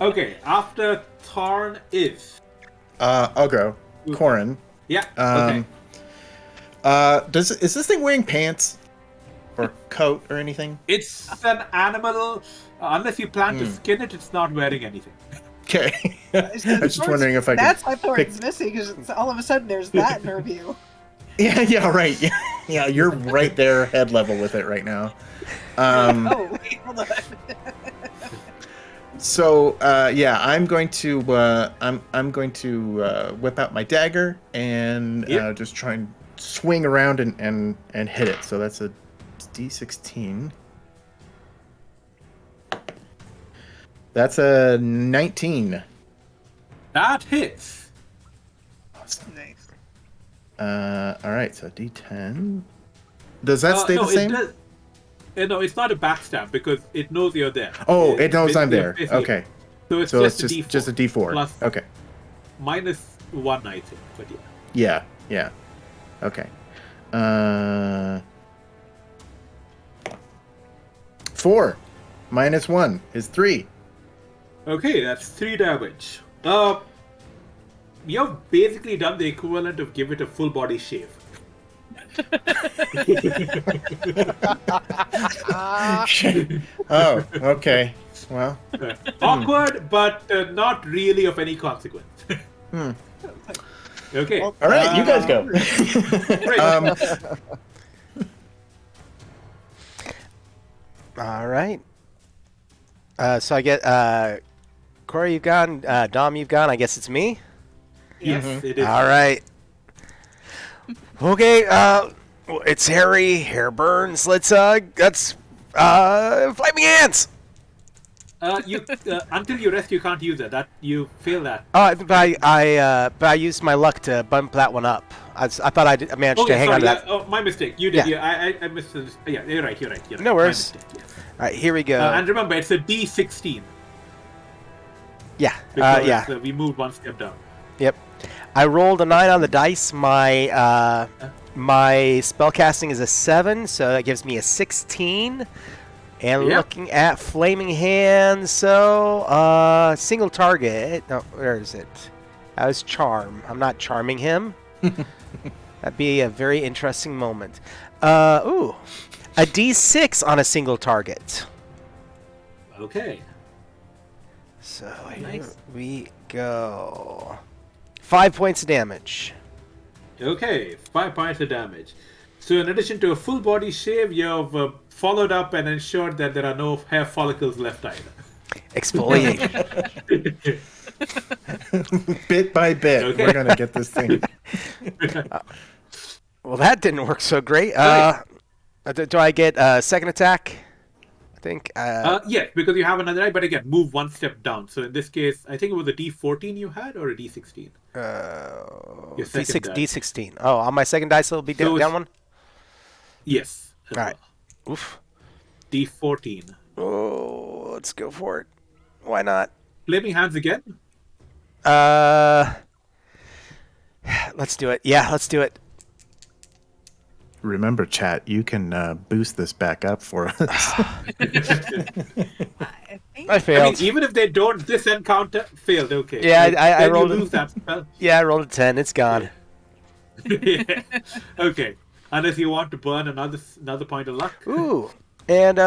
Okay, after Thorn is. I'll go. Corin. Yeah. Okay. Is this thing wearing pants or coat or anything? It's an animal. Unless you plan to skin it, it's not wearing anything. Okay. I was just wondering if I could. That's why Thorn's pick- missing, because all of a sudden there's that in her view. Yeah, right. Yeah, you're right there, head level with it right now. Oh, wait, hold on. So yeah, I'm going to whip out my dagger and just try and swing around and hit it. So that's a D16. That's a 19. That hits. Nice. All right, so D10. Does that stay the same? It does. No, it's not a backstab because it knows you're there. Oh, it knows I'm there. basically- Okay, So it's so just it's a D4. just a D4. Plus Okay. -1, I think. But yeah. Yeah. Okay. 4 minus 1 is 3. Okay, that's 3 damage. You've basically done the equivalent of give it a full body shave. Oh, okay. Well, Awkward, but not really of any consequence. Okay. all right, you guys go. Great. All right. So I get Kori, you've gone. Dom, you've gone. I guess it's me. Yes, it is. All right. Okay. It's Harry. Hair burns. Let's flaming ants. Until you rest, you can't use it. That you fail that. But I used my luck to bump that one up. I thought I managed to hang on to that. Oh, my mistake. You did. Yeah. Yeah, I missed. Yeah, you're right. You're right. No worries. My mistake, yes. All right, here we go. And remember, it's a D16. Yeah. Because, Yeah. we moved one step down. Yep. I rolled a 9 on the dice. My spellcasting is a 7, so that gives me a 16. And Yep. looking at flaming hands, so single target. No, where is it? That was charm. I'm not charming him. That'd be a very interesting moment. Ooh, a D6 on a single target. Okay. So here Nice. we go. 5 points of damage. Okay, 5 points of damage. So in addition to a full body shave, you've followed up and ensured that there are no hair follicles left either. Exfoliate. Bit by bit, Okay. we're gonna get this thing. Well, that didn't work so great. Do I get a second attack? I think. Yes, because you have another eye, but again, move one step down. So in this case, I think it was a D14 you had or a D16? Your second die. D16. Oh, on my second dice, it'll be So down one? Yes. as All right. well. Oof. D14. Oh, let's go for it. Why not? Flaming hands again? Let's do it. Yeah, let's do it. Remember, chat, you can boost this back up for us. I think I I failed. mean, even if they don't, this encounter failed. Okay. Yeah, Like, I then rolled you it. lose that spell. Yeah, I rolled a 10. It's gone. Yeah. Okay. Unless you want to burn another point of luck. Ooh. And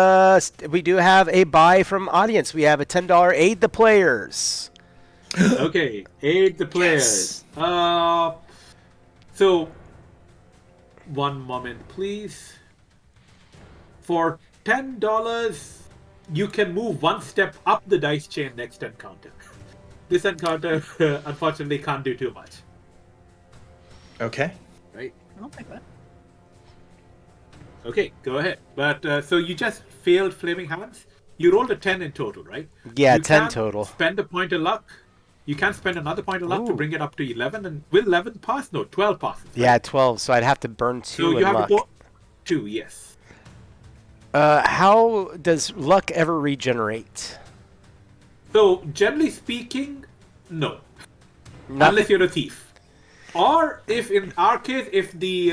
we do have a buy from audience. We have a $10 aid the players. Okay. Aid the players. So, one moment, please. For $10, you can move one step up the dice chain next encounter. This encounter, unfortunately, can't do too much. Okay. Right? I'll take that. Okay, go ahead. But so you just failed Flaming Hands. You rolled a 10 in total, right? Yeah, You 10 can total. Spend a point of luck. You can spend another point of luck to Ooh. bring it up to 11. And will 11 pass? No, 12 passes. right? Yeah, 12. So I'd have to burn 2 So you in have luck. to go 2, yes. How does luck ever regenerate? So generally speaking, no. Nothing? Unless you're a thief. Or if in our case, if the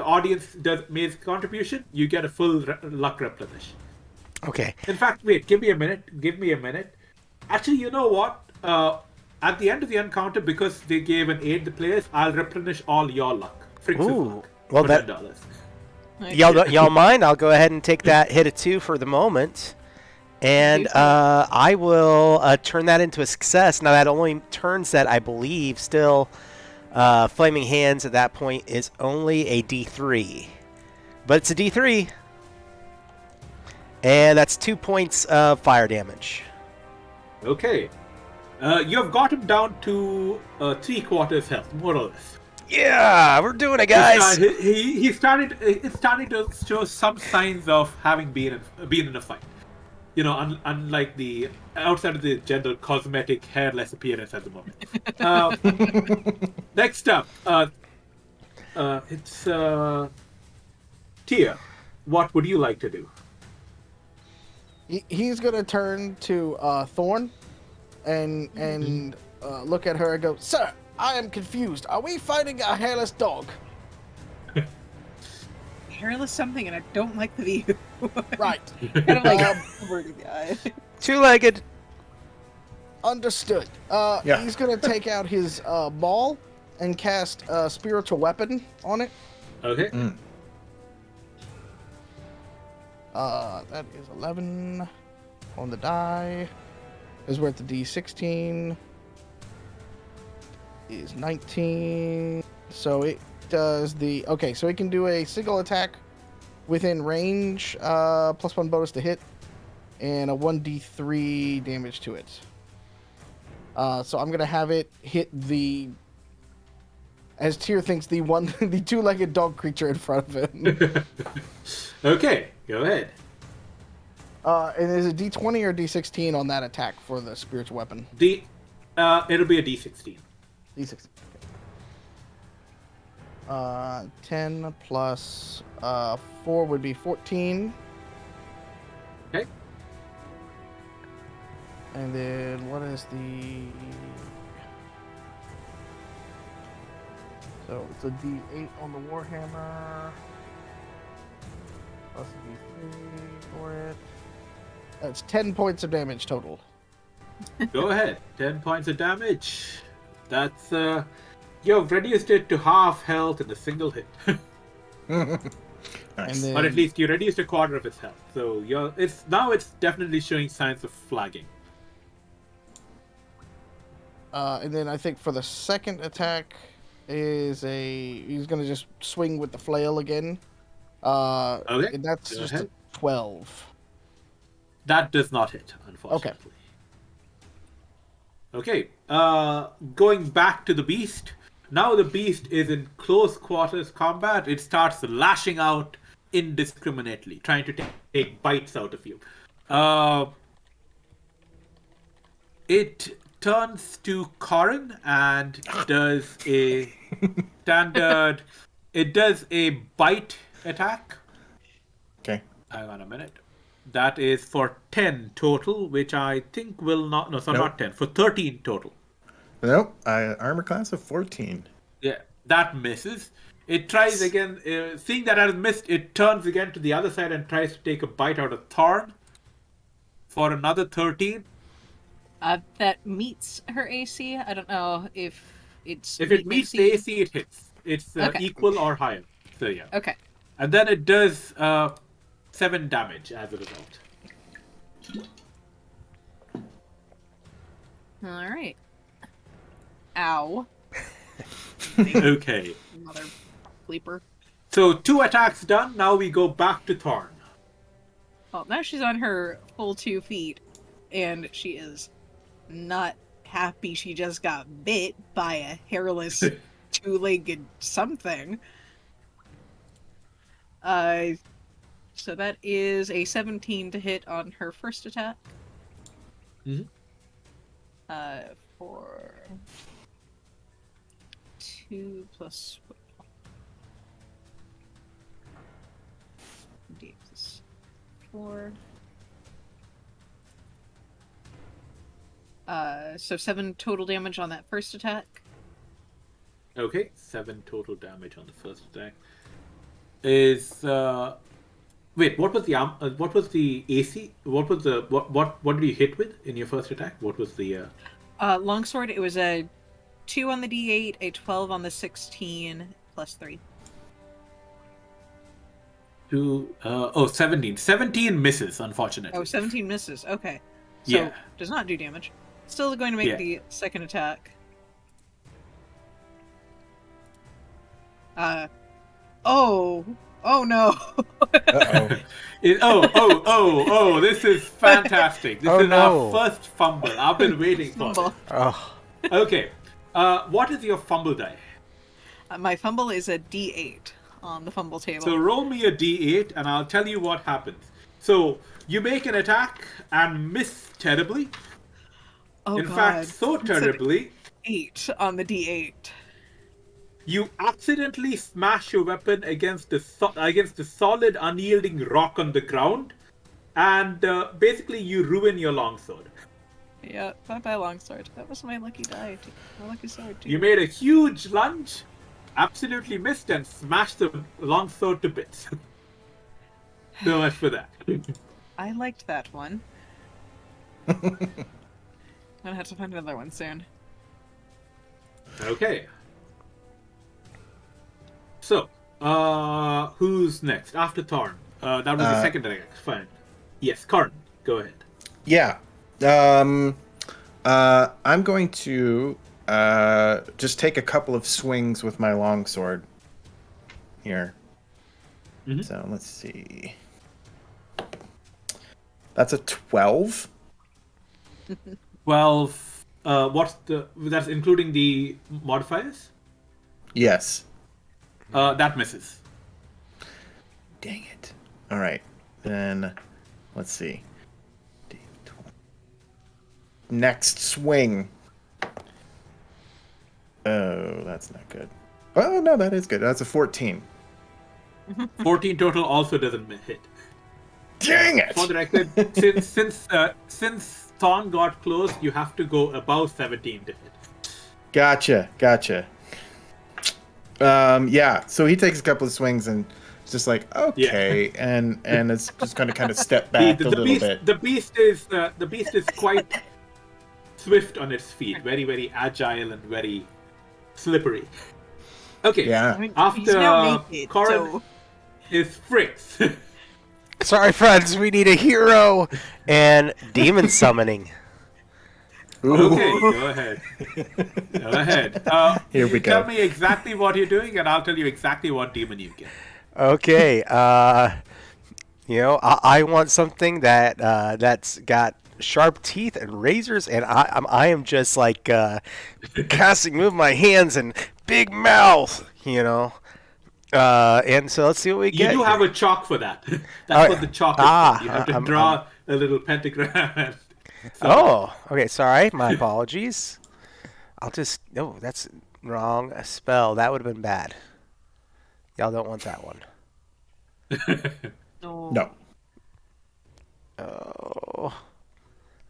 audience makes contribution, you get a full luck replenish. Okay. In fact, wait, give me a minute. Actually, you know what? at the end of the encounter, because they gave an aid to the players, I'll replenish all your luck. Frick's Ooh, luck. well, For that- $10. Y'all mind? I'll go ahead and take that hit of 2 for the moment. And I will turn that into a success. Now, that only turns that, I believe, still Flaming Hands at that point is only a D3. But it's a D3. And that's 2 points of fire damage. Okay. You have got him down to 3/4 health, more or less. Yeah, we're doing it, guys. He's starting to show some signs of having been in a fight. You know, unlike the outside of the general cosmetic hairless appearance at the moment. Next up, it's Tia. What would you like to do? He's gonna turn to Thorn and look at her and go, "Sir, I am confused. Are we fighting a hairless dog?" Hairless something, and I don't like the view. Right. Kind of like averting the eye. 2-legged. Understood. Yeah. He's gonna take out his ball and cast a spiritual weapon on it. Okay. That is 11 on the die. Is we're at the D16. Is 19. So it does the... Okay, so it can do a single attack within range, +1 bonus to hit, and a 1d3 damage to it. So I'm going to have it hit the... As Tyr thinks, the 2-legged dog creature in front of him. Okay, go ahead. And is it D20 or D16 on that attack for the spiritual weapon? It'll be a D16. D16. 10 plus 4 would be 14. Okay. And then what is the... So it's a D8 on the Warhammer. Plus a D3 for it. That's 10 points of damage total. Go ahead. 10 points of damage. That's you've reduced it to half health in a single hit. Nice. And then, Or at least you reduced a quarter of its health. So it's definitely showing signs of flagging. and then I think for the second attack he's gonna just swing with the flail again. Okay. And that's Go just ahead. a 12. That does not hit, unfortunately. Okay. Going back to the beast. Now the beast is in close quarters combat. It starts lashing out indiscriminately, trying to take bites out of you. It turns to Corin and does a standard... It does a bite attack. Okay. Hang on a minute. That is for 10 total, which I think will not... No, sorry, Nope. not 10. For 13 total. Nope. Armor class of 14. Yeah, that misses. It tries again. Seeing that it has missed, it turns again to the other side and tries to take a bite out of Thorn for another 13. That meets her AC. I don't know if it's... If it meets the AC, it hits. It's Okay. equal or higher. So yeah. Okay. And then it does 7 damage as a result. All right. Ow. Okay. Mother bleeper. So 2 attacks done. Now we go back to Thorn. Well, now she's on her full 2 feet, and she is not happy she just got bit by a hairless, 2-legged something. So that is a 17 to hit on her first attack. Mhm. For 2 plus... D plus 4. So 7 total damage on that first attack. Okay, 7 total damage on the first attack. Is wait, what was the AC? What did you hit with in your first attack? What was the Longsword, it was a 2 on the D8, a 12 on the 16, plus 3. 17. 17 misses, unfortunately. Oh, 17 misses. Okay. So, Yeah. does not do damage. Still going to make the second attack. Oh no. Uh-oh. This is fantastic. This is our first fumble. I've been waiting for this. Oh. Okay. What is your fumble die? My fumble is a D8 on the fumble table. So roll me a d8 and I'll tell you what happens. So you make an attack and miss terribly. Oh, In God. fact, so It's an terribly, 8 on the D8. you accidentally smash your weapon against the solid, unyielding rock on the ground, and basically you ruin your longsword. Yeah, bye-bye longsword. That was my lucky die. My lucky sword, too. You made a huge lunge, absolutely missed, and smashed the longsword to bits. So much for that. I liked that one. I'm gonna have to find another one soon. Okay. So, who's next? After Thorn. That was the second attack. Fine. Yes, Karn, go ahead. Yeah. I'm going to just take a couple of swings with my longsword here. Mhm. So let's see. That's a 12. 12. That's including the modifiers? Yes. That misses. Dang it. All right. Then let's see. Next swing. Oh, that's not good. Oh, no, that is good. That's a 14. 14 total also doesn't hit. Dang it! For the record, since Thorn got close, you have to go above 17 to hit. Gotcha. Yeah, so he takes a couple of swings and it's just like, okay, and it's just going to kind of step back a little bit. The beast is quite swift on its feet, very, very agile and very slippery. Okay, Yeah. I mean, he's now naked, Corin so... is Fritz. Sorry, friends. We need a hero and demon summoning. Ooh. Okay, go ahead. Here we go. Tell me exactly what you're doing, and I'll tell you exactly what demon you get. Okay. I want something that's got sharp teeth and razors, and I am just like casting, move my hands and big mouth, and so let's see what we get. You do have a chalk for that. That's what the chalk is for. You have to draw a little pentagram. Okay, sorry, my apologies. That's wrong. A spell, that would have been bad. Y'all don't want that one. No. Oh,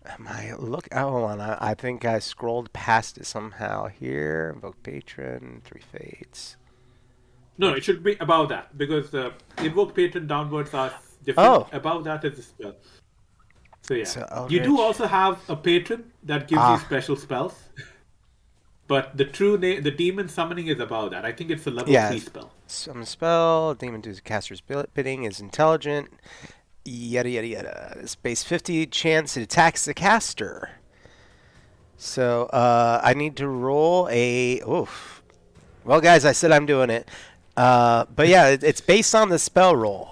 hold on. I think I scrolled past it somehow here. Invoke patron, 3 fates. No, it should be above that, because invoke patron downwards are different. Oh. Above that is a spell. So yeah, So, you do also have a patron that gives you special spells, but the demon summoning is above that. I think it's a level 3 spell. Summon spell, demon does caster's bidding, is intelligent, yada yada yada. It's base 50 chance it attacks the caster. So I need to roll a. Oof. Well, guys, I said I'm doing it, but yeah, it's based on the spell roll.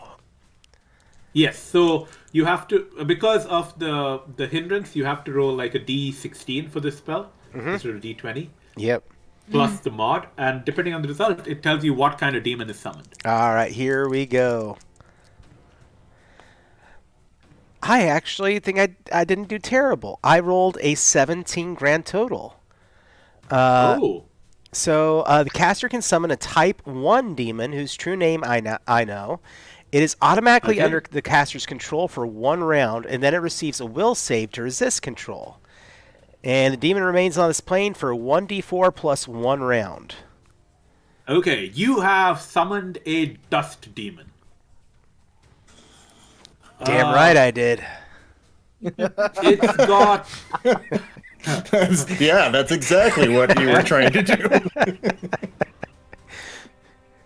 Yes, so you have to, because of the hindrance, you have to roll like a d16 for this spell instead of d20. Yep. Plus the mod, and depending on the result, it tells you what kind of demon is summoned. All right, here we go. I actually think I didn't do terrible. I rolled a 17 grand total. So the caster can summon a Type 1 demon whose true name I know. It is automatically under the caster's control for 1 round, and then it receives a will save to resist control. And the demon remains on this plane for 1d4 plus 1 round. Okay, you have summoned a dust demon. Damn right I did. It's got That's exactly what you were trying to do.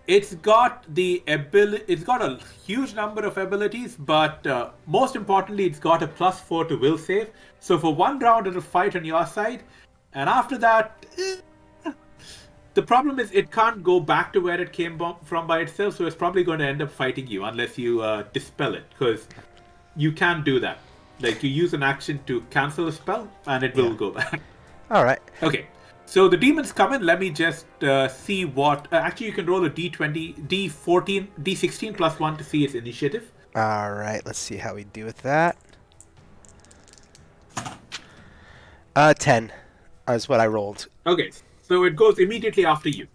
It's got the ability. It's got a huge number of abilities, but most importantly, it's got a +4 to will save. So for one round, it'll fight on your side, and after that, the problem is it can't go back to where it came from by itself. So it's probably going to end up fighting you unless you dispel it, because you can't do that. Like you use an action to cancel a spell, and it will go back. All right. Okay. So the demons come in. Let me just see what. Actually, you can roll a d20, d14, d16 +1 to see its initiative. All right. Let's see how we do with that. 10 is what I rolled. Okay. So it goes immediately after you.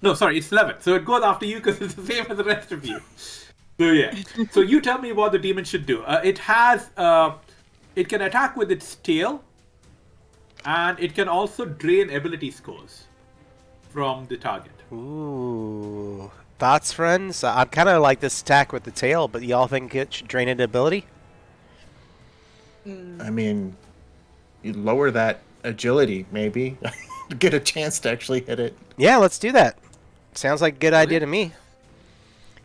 No, sorry, it's 11. So it goes after you because it's the same as the rest of you. So yeah. So you tell me what the demon should do. It has. It can attack with its tail. And it can also drain ability scores from the target. Ooh. Thoughts, friends? I'm kind of like this attack with the tail, but y'all think it should drain an ability? I mean, you lower that agility, maybe. Get a chance to actually hit it. Yeah, let's do that. Sounds like a good idea to me.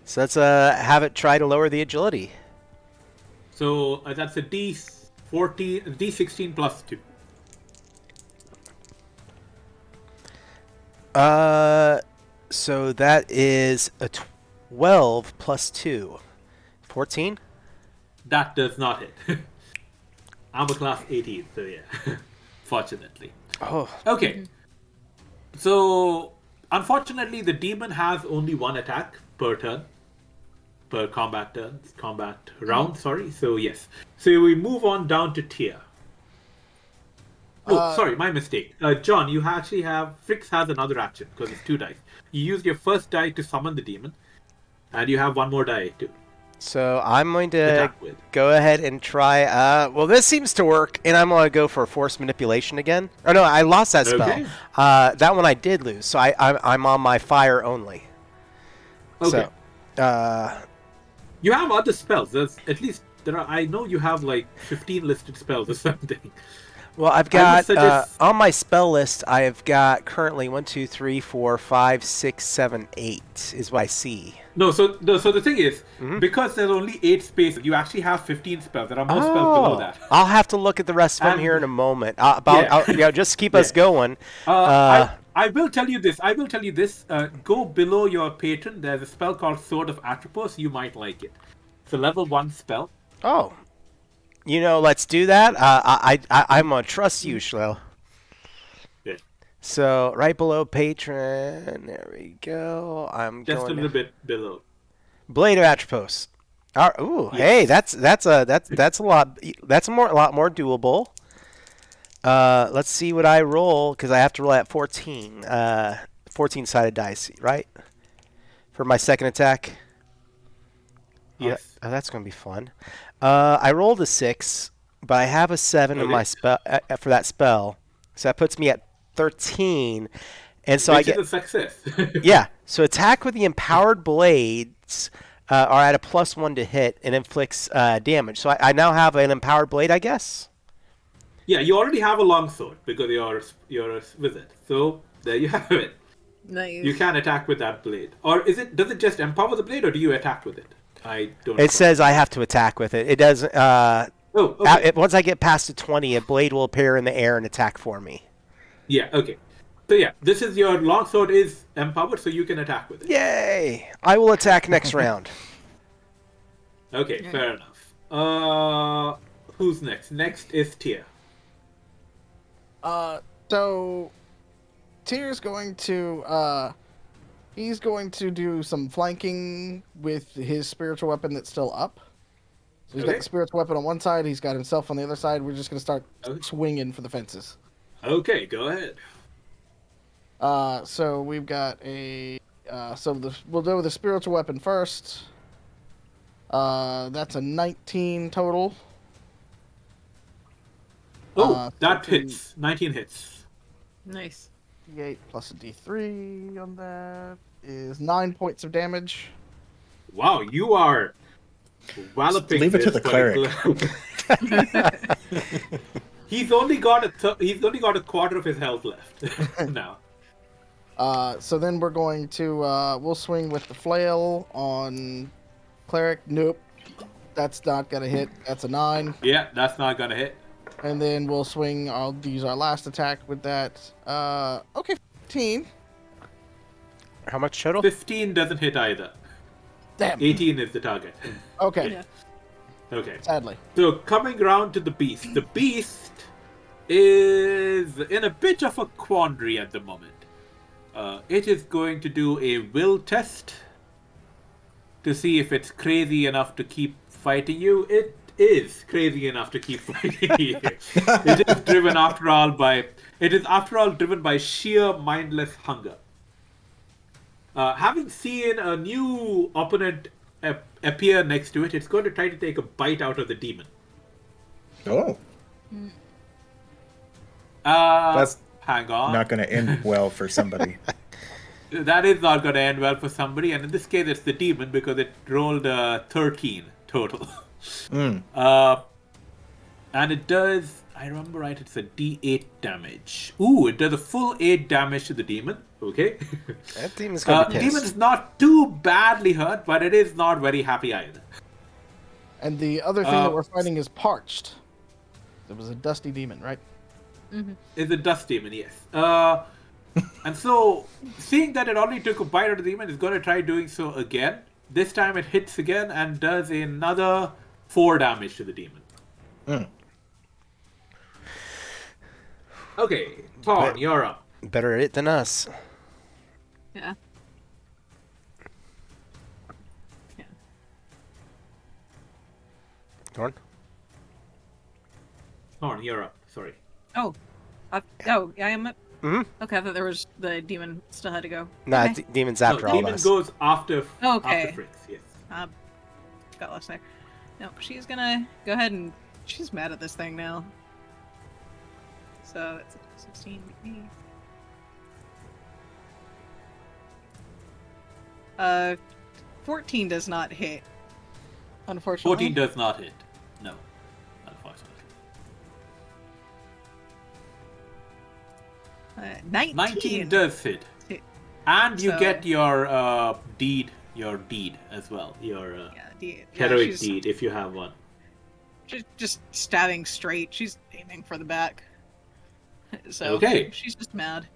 So let's have it try to lower the agility. So that's a d14, d16 +2. So that is a 12 plus 2. 14? That does not hit. I'm a class 18, so yeah. Fortunately. Oh. Okay. So, unfortunately, the demon has only one attack per turn. Per combat round, sorry. So, yes. So, we move on down to Tia. Oh, sorry, my mistake. John, you actually have... Frix has another action, because it's 2 dice. You used your first die to summon the demon, and you have one more die too. So I'm going to Attack with. go ahead and try... well, this seems to work, and I'm going to go for force manipulation again. Oh, no, I lost that spell. Okay. That one I did lose, so I'm on my fire only. Okay. So, You have other spells. There's at least... I know you have like 15 listed spells or something. well, I've got... on my spell list, I've got currently 1, 2, 3, 4, 5, 6, 7, 8 is what I see. No, so the thing is, because there's only 8 spaces, you actually have 15 spells. There are more spells below that. I'll have to look at the rest of them here in a moment. Just keep us going. I will tell you this. Go below your patron. There's a spell called Sword of Atropos. You might like it. It's a level 1 spell. Oh. Let's do that. I'm going to trust you, Shoulael. Yeah. So, right below patron. There we go. Just a little bit below. Blade of Atropos. Ooh, yes. Hey, that's a lot. That's a lot more doable. Let's see what I roll, because I have to roll at 14. 14-sided dice, right? For my second attack. Yeah, Yes. oh, that's going to be fun. I rolled a 6, but I have a 7 in my spell for that spell, so that puts me at 13. And so Which I get is a success. yeah. So attack with the empowered blades are at a +1 to hit and inflicts damage. So I now have an empowered blade, I guess. Yeah, you already have a longsword because you're a wizard. So there you have it. Nice. You can attack with that blade, or does it just empower the blade, or do you attack with it? I don't. It says I have to attack with it. It doesn't. Okay. Once I get past the 20, a blade will appear in the air and attack for me. Yeah. Okay. So yeah, this is your longsword is empowered, so you can attack with it. Yay! I will attack next round. Okay, Yeah. fair enough. Who's next? Next is Tia. So Tyr's going to he's going to do some flanking with his spiritual weapon that's still up. So he's got Okay. the spiritual weapon on one side, he's got himself on the other side. We're just going to start Okay. swinging for the fences. Okay, go ahead. So we've got we'll go with the spiritual weapon first. That's a 19 total. Oh, that 13. hits. 19 hits. Nice. D8 plus a D3 on that is 9 points of damage. Wow, you are walloping. Leave it to this the cleric. particular- He's only got a quarter of his health left now. So then we're going to we'll swing with the flail on cleric. Nope, that's not gonna hit. That's a 9. Yeah, that's not gonna hit. And then we'll swing. I'll use our last attack with that. Okay, 15. How much total? 15 doesn't hit either. Damn. 18 is the target. Okay. Yeah. Okay. Sadly. So coming round to the beast. The beast is in a bit of a quandary at the moment. It is going to do a will test to see if it's crazy enough to keep fighting you. It is crazy enough to keep fighting you. It is driven after all driven by sheer mindless hunger. Having seen a new opponent appear next to it, it's going to try to take a bite out of the demon. Oh, That's hang on. not going to end well for somebody. That is not going to end well for somebody, and in this case, it's the demon because it rolled 13 total. And it does. I remember right. It's a D8 damage. Ooh, it does a full 8 damage to the demon. Okay. That demon's gonna be The pissed. demon is not too badly hurt, but it is not very happy either. And the other thing that we're fighting is parched. It was a dusty demon, right? It's a dust demon, yes. And so, seeing that it already took a bite out of the demon, it's going to try doing so again. This time it hits again and does another 4 damage to the demon. Okay, Thorn, you're up. Better it than us. Yeah. Yeah. Thorn? Thorn, you're up. Sorry. Oh. Yeah, I am up. Mhm. Okay, I thought there was the demon still had to go. Nah, Okay. demon's No, after all of demon us. goes after Okay. Fritz, yes. Got lost there. No, she's gonna go ahead and she's mad at this thing now. So that's 16. 14 does not hit. Unfortunately. 14 does not hit. No, unfortunately. 19. 19 does hit. Hit. And you So- get your deed as well. Your heroic she's deed, if you have one. just stabbing straight. She's aiming for the back. So Okay. she's just mad.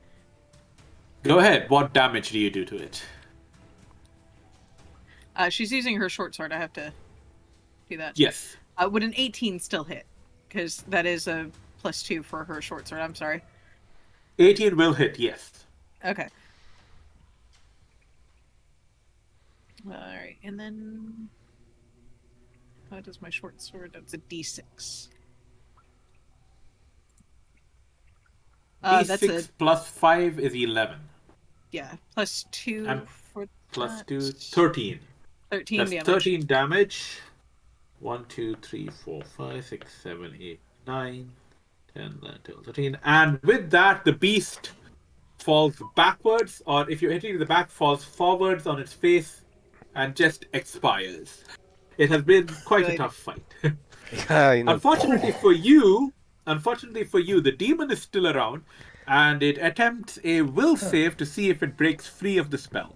Go ahead. What damage do you do to it? She's using her short sword. I have to do that. Yes. Would an 18 still hit? Because that is a +2 for her short sword. I'm sorry. 18 will hit, yes. Okay. Alright, and then... How does my short sword? That's a D6. That's D6 a... plus 5 is 11. Yeah, +2 And for Plus that. 2, 13. 13 That's damage. 13 damage. 1, 2, 3, 4, 5, 6, 7, 8, 9, 10, 11, 12, 13. And with that, the beast falls backwards, or if you're hitting the back, falls forwards on its face and just expires. It has been quite a Good. tough fight. Yeah, you know, Unfortunately for you, the demon is still around, and it attempts a will save to see if it breaks free of the spell.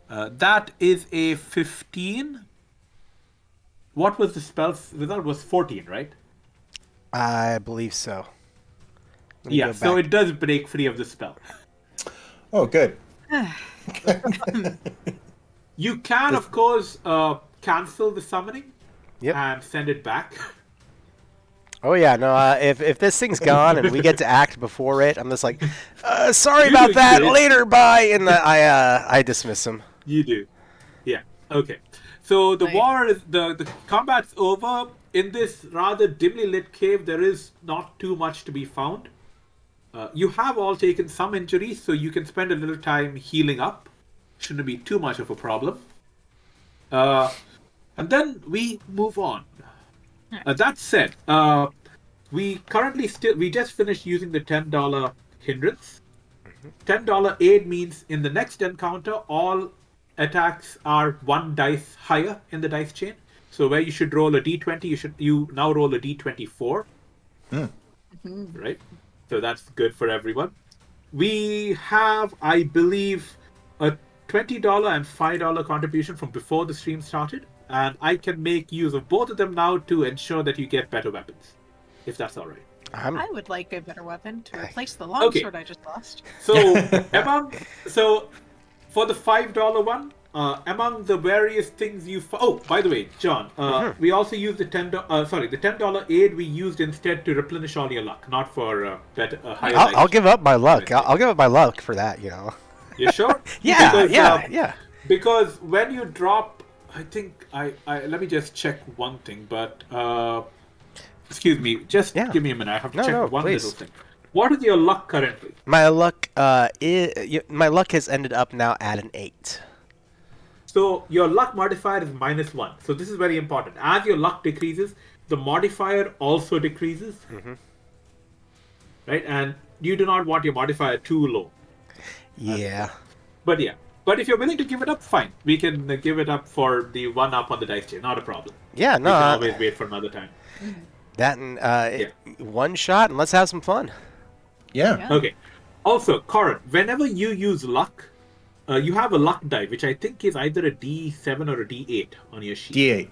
That is a 15. What was the spell's result? Was 14, right? I believe so. Let me Yeah, go so back. it does break free of the spell. Oh, good. You can, of course, cancel the summoning Yep. and send it back. Oh yeah, no. If this thing's gone and we get to act before it, I'm just like, sorry You about do, that. you do. Later, bye. And I dismiss him. You do. Yeah. Okay. So the Right. war is the combat's over. In this rather dimly lit cave, there is not too much to be found. You have all taken some injuries, so you can spend a little time healing up. Shouldn't be too much of a problem. And then we move on. That said, we just finished using the $10 hindrance. $10 aid means in the next encounter, all attacks are 1 dice higher in the dice chain. So where you should roll a d20, you now roll a d24. right? So that's good for everyone. We have, I believe, a $20 and $5 contribution from before the stream started, and I can make use of both of them now to ensure that you get better weapons, if that's all right. I would like a better weapon to replace the Okay. longsword I just lost. So for the $5 one, among the various things by the way, John, we also used the $10 aid we used instead to replenish all your luck, not for higher. I'll give up my luck. I'll give up my luck for that. You sure? Yeah. Because when you drop, I think I let me just check one thing, but excuse me, just give me a minute. I have to check one little thing. What is your luck currently? My luck has ended up now at an 8. So your luck modifier is -1. So this is very important. As your luck decreases, the modifier also decreases. Right? And you do not want your modifier too low. Yeah. But if you're willing to give it up, fine. We can give it up for the 1 up on the dice chain. Not a problem. Yeah, no. We can always wait for another time. That and one shot, and let's have some fun. Yeah. Okay. Also, Corin, whenever you use luck, you have a luck die, which I think is either a D7 or a D8 on your sheet.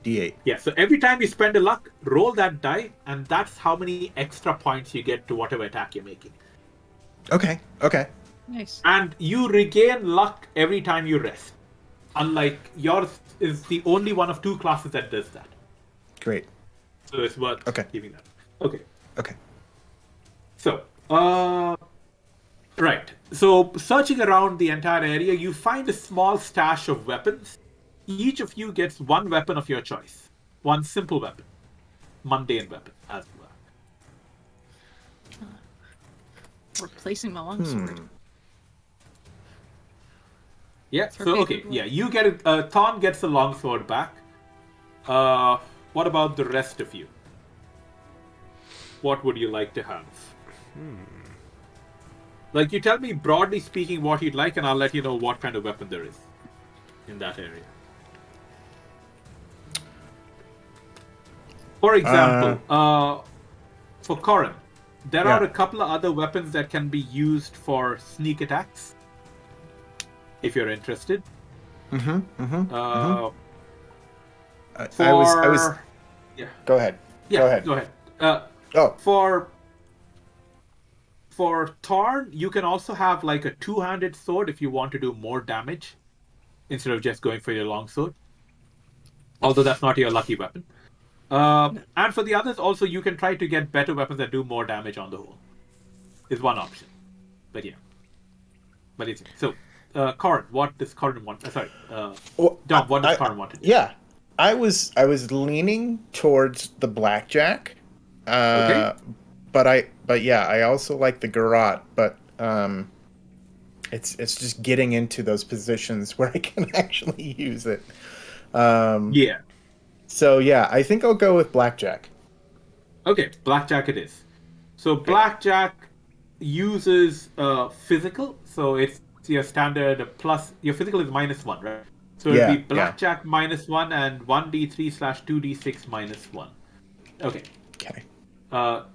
D8. Yeah, so every time you spend a luck, roll that die, and that's how many extra points you get to whatever attack you're making. Okay. Nice. And you regain luck every time you rest. Unlike yours is the only one of 2 classes that does that. Great. So it's worth keeping that. Okay. So, right. So, searching around the entire area, you find a small stash of weapons. Each of you gets 1 weapon of your choice. 1 simple weapon. Mundane weapon, as it were. Replacing my longsword. Yeah, so, okay. Yeah, you get it. Thorn gets the longsword back. What about the rest of you? What would you like to have? Like, you tell me broadly speaking what you'd like, and I'll let you know what kind of weapon there is in that area. For example, for Corin, there are a couple of other weapons that can be used for sneak attacks. If you're interested. I was. Yeah. Go ahead. Yeah. Go ahead. For Thorn, you can also have like a 2-handed sword if you want to do more damage instead of just going for your longsword. Although that's not your lucky weapon. And for the others, also you can try to get better weapons that do more damage on the whole. Is one option. But yeah. But it's so. Corin, what does Corin want? Dom, what does Corin want to do? Yeah, I was leaning towards the blackjack. Okay. But I also like the garrote, but it's just getting into those positions where I can actually use it. Yeah. So yeah, I think I'll go with blackjack. Okay, blackjack it is. So blackjack uses physical, so it's your standard plus. Your physical is -1, right? So it'll be blackjack -1 and 1d3/2d6 -1. Okay.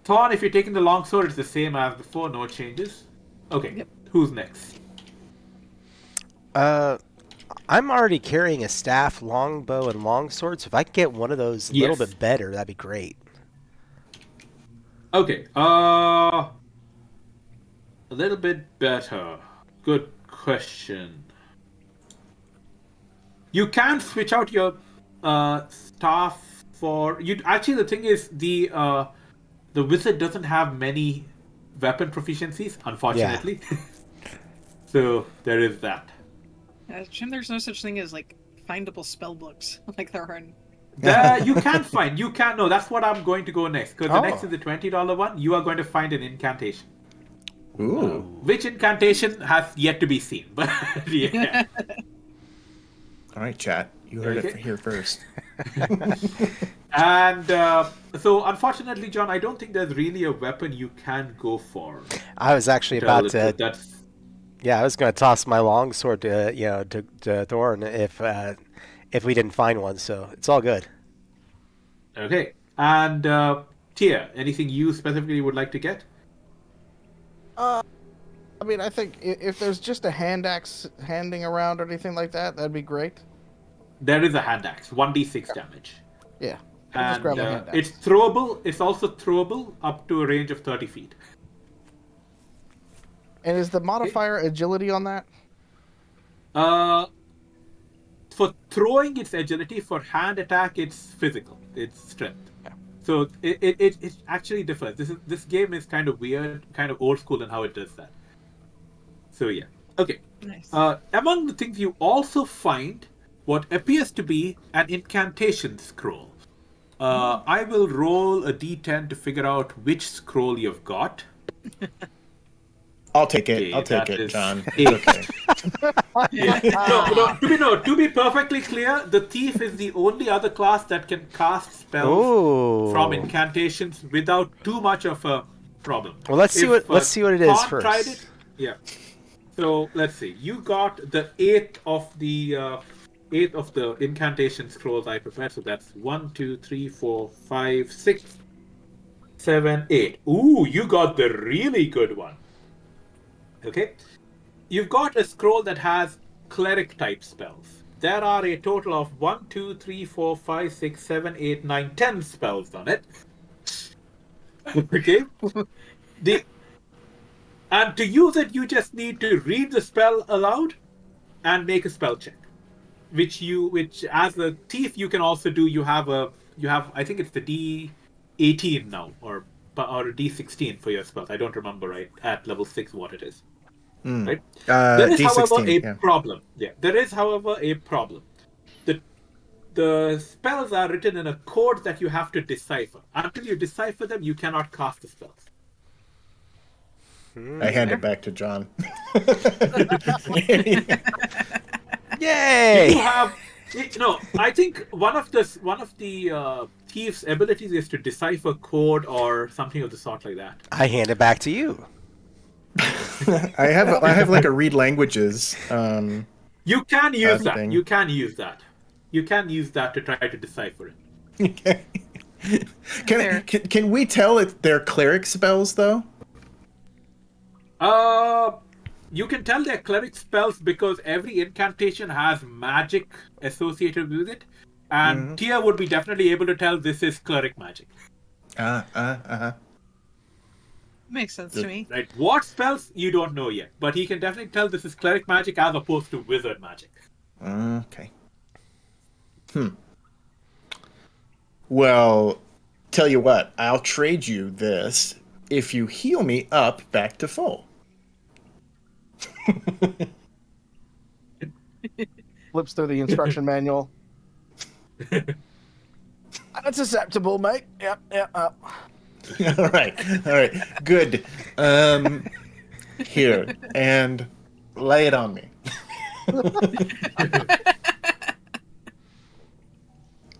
Thorn, if you're taking the longsword, it's the same as before, no changes. Okay. Yep. Who's next? I'm already carrying a staff, longbow, and longsword, so if I could get one of those a little bit better, that'd be great. Okay. A little bit better. Good question. You can switch out your staff for you. Actually, the thing is, the wizard doesn't have many weapon proficiencies, unfortunately. Yeah. So there is that. Jim, there's no such thing as like findable spell books like there are in. You can find. You can. No, that's what I'm going to go next. Because the next is the $20 one. You are going to find an incantation. Ooh. Which incantation has yet to be seen, but yeah. All right, chat. You heard it here first. And so, unfortunately, John, I don't think there's really a weapon you can go for. I was actually about to. Yeah, I was going to toss my longsword to Thorn if we didn't find one. So it's all good. Okay, and Tia, anything you specifically would like to get? I mean, I think if there's just a hand axe handing around or anything like that, that'd be great. There is a hand axe, 1d6 damage. Yeah. I'll just And grab a hand axe. it's throwable. It's also throwable up to a range of 30 feet. And is the modifier agility on that? For throwing, it's agility. For hand attack, it's physical. It's strength. Yeah. So it actually differs. This game is kind of weird, kind of old school in how it does that. So yeah. Okay. Nice. Among the things you also find what appears to be an incantation scroll. I will roll a d10 to figure out which scroll you've got. I'll take it. Okay, I'll take that it, is John. 8. Okay. To be perfectly clear, the thief is the only other class that can cast spells Ooh. from incantations without too much of a problem. Well, let's see what it is Khan first. tried it. Yeah. So let's see. You got the 8th of the incantation scrolls I prepared. So that's 1, 2, 3, 4, 5, 6, 7, 8. Ooh, you got the really good one. Okay. You've got a scroll that has cleric type spells. There are a total of 1, 2, 3, 4, 5, 6, 7, 8, 9, 10 spells on it. Okay. And to use it, you just need to read the spell aloud and make a spell check. Which as a thief you can also do. You have I think it's the D18 now or a D16 for your spells. I don't remember right at level 6 what it is. Right? There is, D16, however, a yeah. problem. Yeah, there is, however, a problem. The spells are written in a code that you have to decipher. Until you decipher them, you cannot cast the spells. I hand it back to John. Yay! You have I think one of the thief's abilities is to decipher code or something of the sort like that. I hand it back to you. I have like a read languages. You can use that. thing. You can use that. You can use that to try to decipher it. Can we tell if they're cleric spells though? You can tell they're cleric spells because every incantation has magic associated with it, and Tia would be definitely able to tell this is cleric magic. Makes sense to me. Right? What spells you don't know yet, but he can definitely tell this is cleric magic as opposed to wizard magic. Okay. Well, tell you what, I'll trade you this if you heal me up back to full. Flips through the instruction manual. That's acceptable, mate. Yep. All right, good. Here, and lay it on me.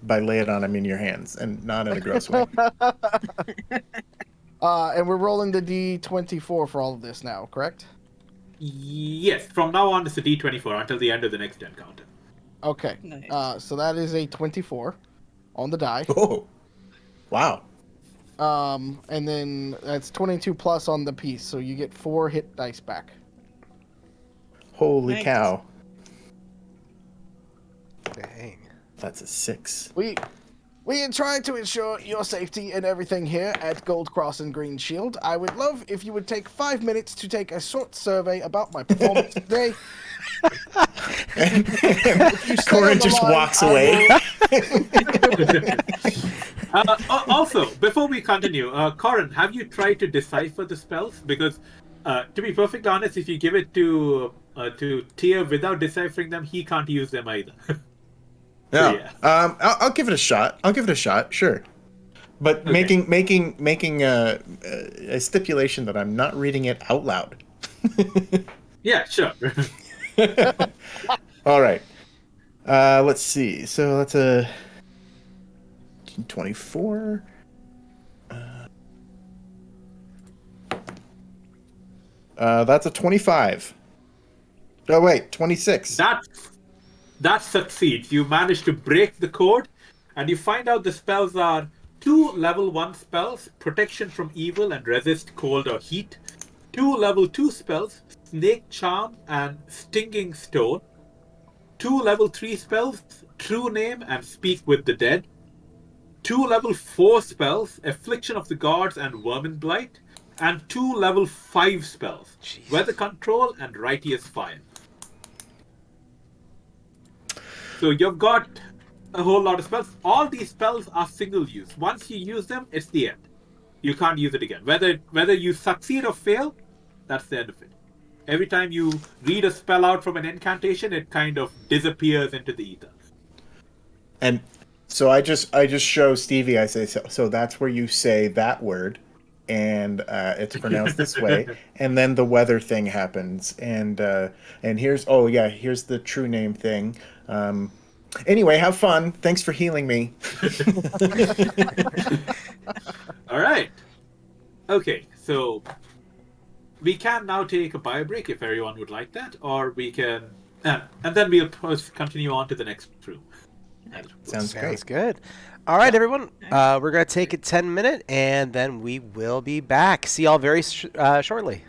By lay it on, I mean your hands, and not in a gross way. And we're rolling the D24 for all of this now, correct? Yes, from now on it's a D24 until the end of the next encounter. Okay. Nice. So that is a 24 on the die. Oh, wow. And then that's 22 plus on the piece, so you get 4 hit dice back. Holy Nice. cow. Dang. That's a 6. We try to ensure your safety and everything here at Gold Cross and Green Shield. I would love if you would take 5 minutes to take a short survey about my performance today. Corin just walks away. Also, before we continue, Corin, have you tried to decipher the spells? Because, to be perfectly honest, if you give it to Tia without deciphering them, he can't use them either. No. Yeah. I'll give it a shot. Sure. But Okay. making a stipulation that I'm not reading it out loud. Yeah, sure. All right. Let's see. So that's a 24. That's a 25. Oh wait, 26. That succeeds. You manage to break the code, and you find out the spells are 2 level 1 spells, Protection from Evil and Resist Cold or Heat. 2 level 2 spells, Snake Charm and Stinging Stone. 2 level 3 spells, True Name and Speak with the Dead. 2 level 4 spells, Affliction of the Gods and Vermin Blight. And 2 level 5 spells, Jeez. Weather Control and Righteous Fire. So you've got a whole lot of spells. All these spells are single use. Once you use them, it's the end. You can't use it again. Whether you succeed or fail, that's the end of it. Every time you read a spell out from an incantation, it kind of disappears into the ether. And so I just show Stevie. I say, so that's where you say that word, and it's pronounced this way. And then the weather thing happens, and here's here's the true name thing. Anyway, have fun. Thanks for healing me. All right. Okay, so we can now take a bio break if everyone would like that, or we can, and then we'll continue on to the next room. Sounds great. Sounds good. All right, everyone. We're going to take a 10-minute, and then we will be back. See y'all very shortly.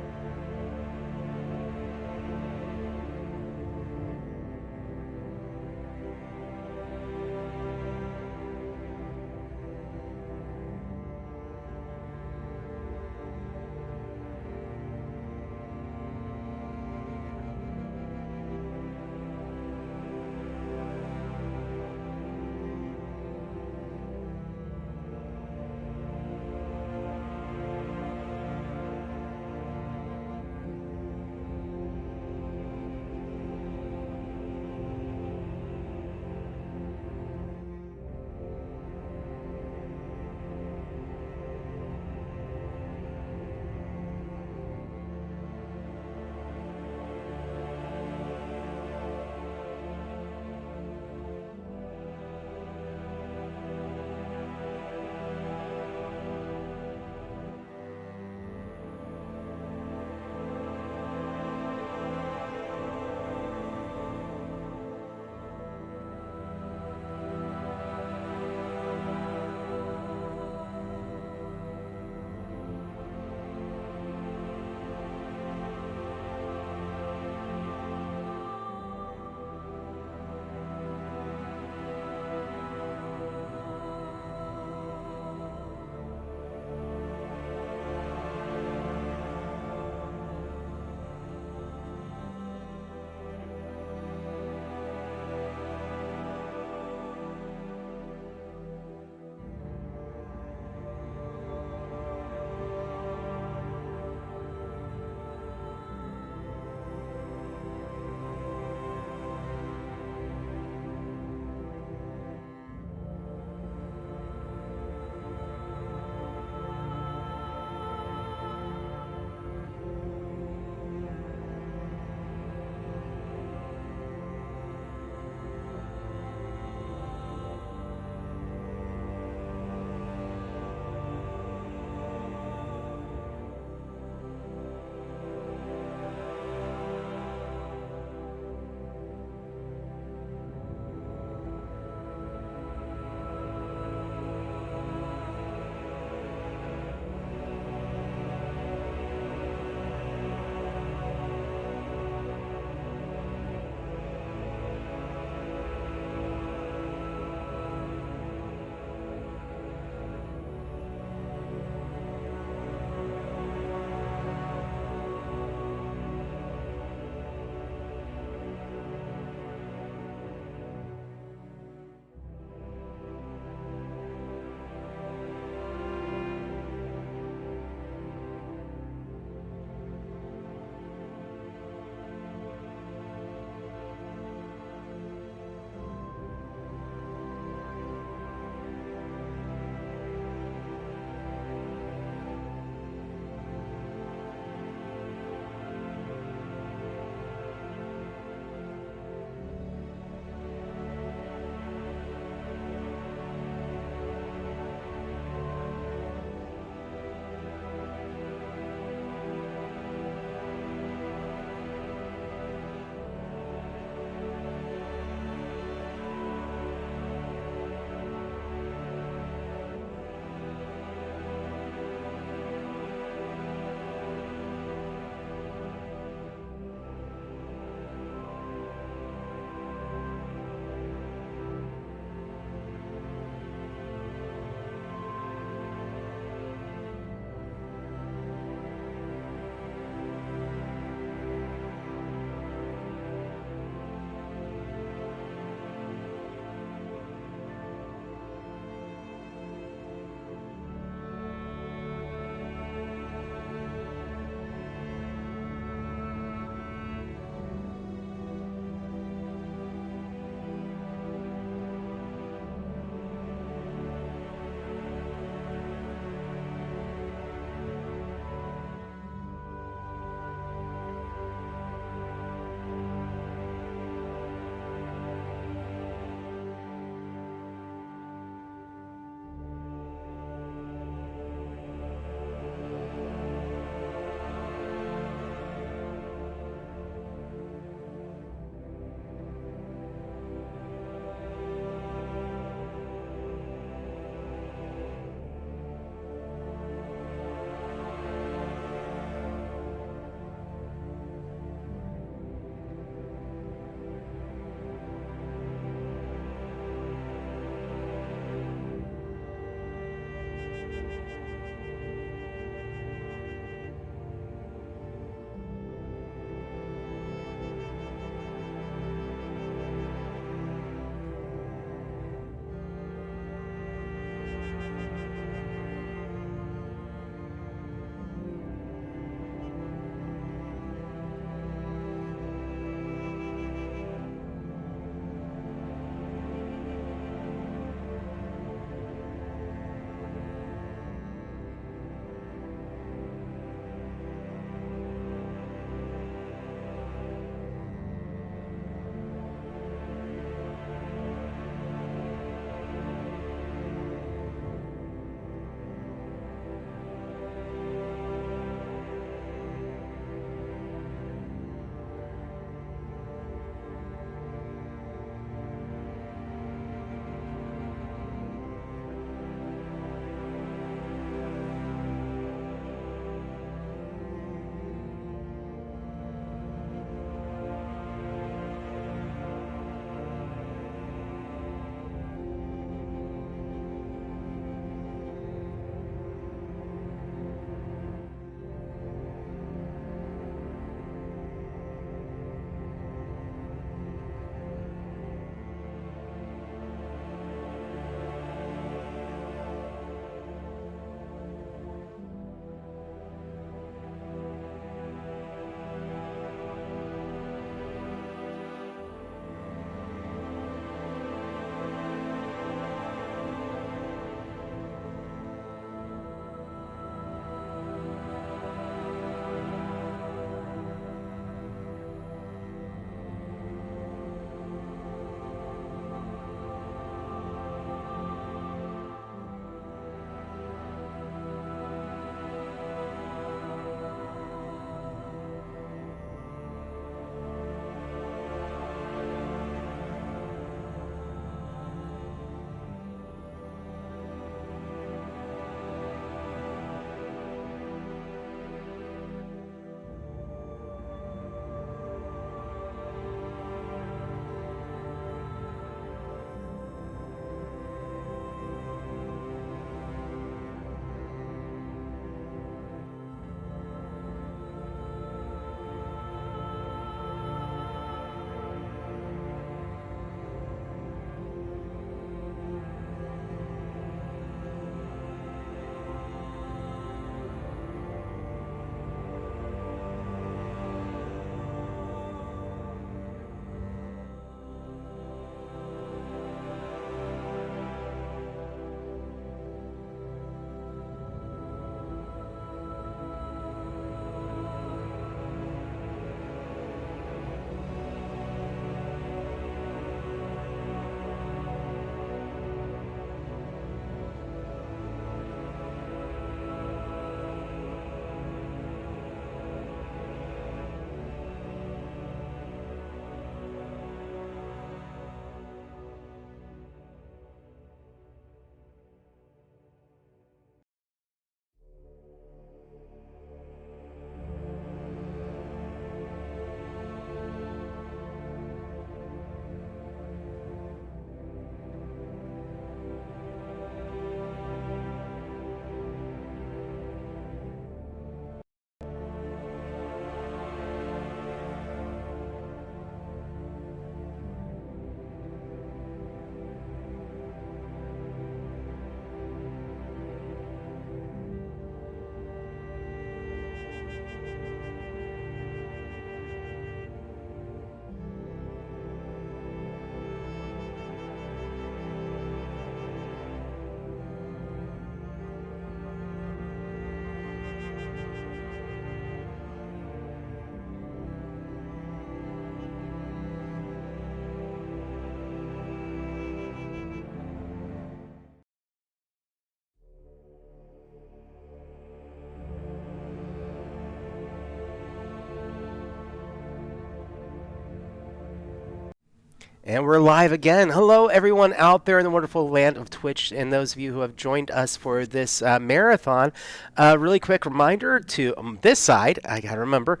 And we're live again. Hello, everyone out there in the wonderful land of Twitch, and those of you who have joined us for this marathon. Really quick reminder to this side, I got to remember,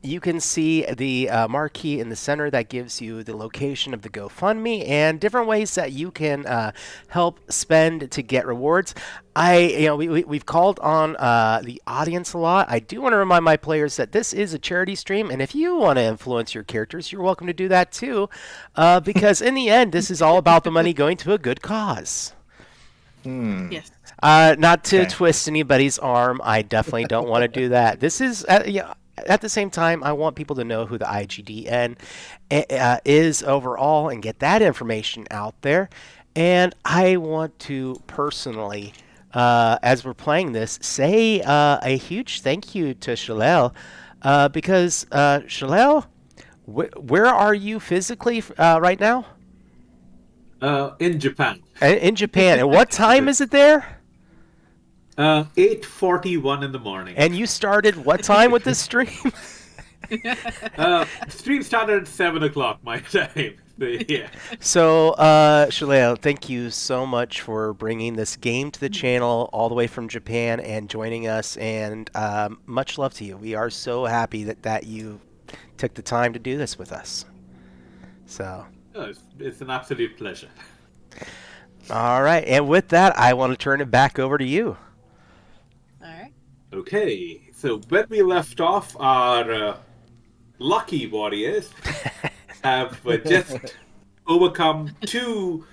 you can see the marquee in the center that gives you the location of the GoFundMe and different ways that you can help spend to get rewards. We've called on the audience a lot. I do want to remind my players that this is a charity stream, and if you want to influence your characters, you're welcome to do that too, because in the end, this is all about the money going to a good cause. Yes. Not to Okay. twist anybody's arm. I definitely don't want to do that. This is, at the same time, I want people to know who the IGDN is overall and get that information out there. And I want to personally, as we're playing this, say a huge thank you to Shoulael, because Shoulael, where are you physically right now? In Japan. In Japan. And what time is it there? 8:41 in the morning. And you started what time with this stream? Stream started at 7 o'clock my time. So, yeah. So, Shoulael, thank you so much for bringing this game to the channel all the way from Japan and joining us. And much love to you. We are so happy that you took the time to do this with us. So, Oh, it's an absolute pleasure. all right. And with that, I want to turn it back over to you. All right. Okay, so when we left off, our lucky warriors have just overcome two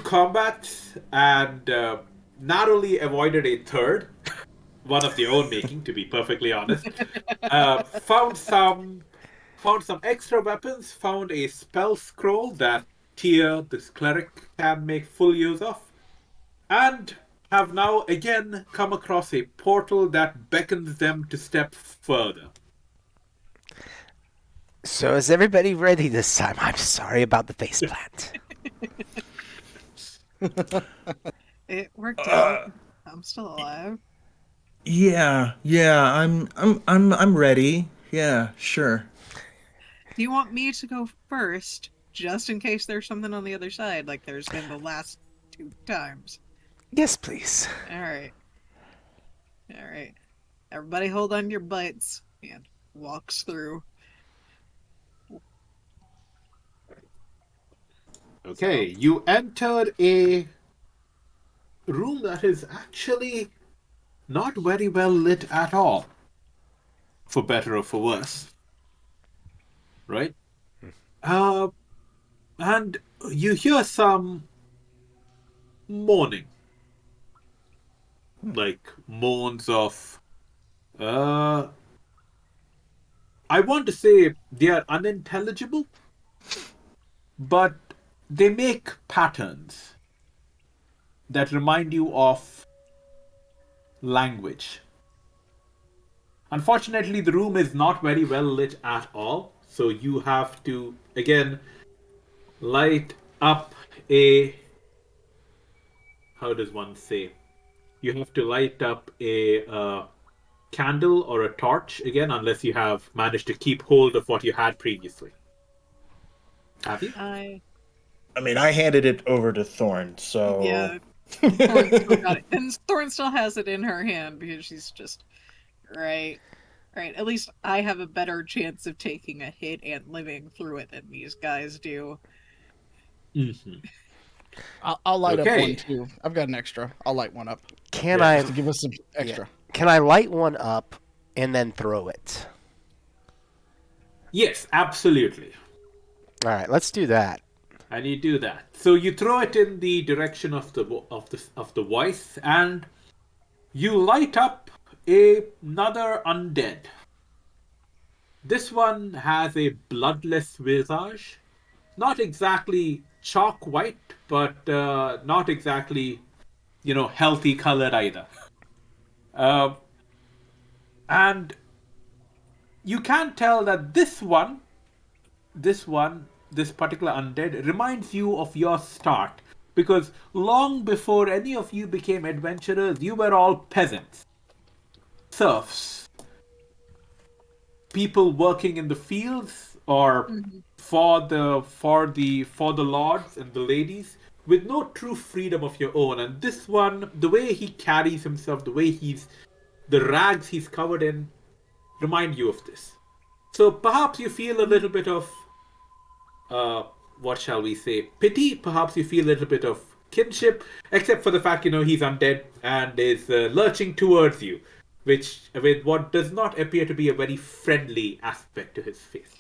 combats and narrowly avoided a third, one of their own making, to be perfectly honest. Found some extra weapons, found a spell scroll that Tyr, this cleric, can make full use of, and have now again come across a portal that beckons them to step further. So, is everybody ready this time? I'm sorry about the faceplant. It worked out. I'm still alive. Yeah, I'm ready. Yeah, sure. Do you want me to go first, just in case there's something on the other side, like there's been the last 2 times? Yes, please. All right. All right. Everybody hold on your butts and walks through. Okay, you entered a room that is actually not very well lit at all. For better or for worse. Right? And you hear some moaning. Like moans of I want to say they are unintelligible, but they make patterns that remind you of language. Unfortunately, the room is not very well lit at all, so you have to, again, light up a... How does one say? You have to light up a candle or a torch, again, unless you have managed to keep hold of what you had previously. Have you? I I mean, I handed it over to Thorn, so Yeah. Thorn still got it. And Thorn still has it in her hand because she's just right. Right. At least I have a better chance of taking a hit and living through it than these guys do. Mm-hmm. I'll light up Okay. one too. I've got an extra. I'll light one up Can Yeah, I just to give us some extra. can I light one up and then throw it? Yes, absolutely. All right, let's do that. And you do that. So you throw it in the direction of the voice, and you light up another undead. This one has a bloodless visage, not exactly chalk white, but not exactly, healthy colored either. And you can tell that this particular undead reminds you of your start. Because long before any of you became adventurers, you were all peasants, serfs, people working in the fields or for the lords and the ladies with no true freedom of your own. And this one, the way he carries himself, the rags he's covered in, remind you of this. So perhaps you feel a little bit of, what shall we say, pity. Perhaps you feel a little bit of kinship, except for the fact, he's undead and is lurching towards you, with what does not appear to be a very friendly aspect to his face.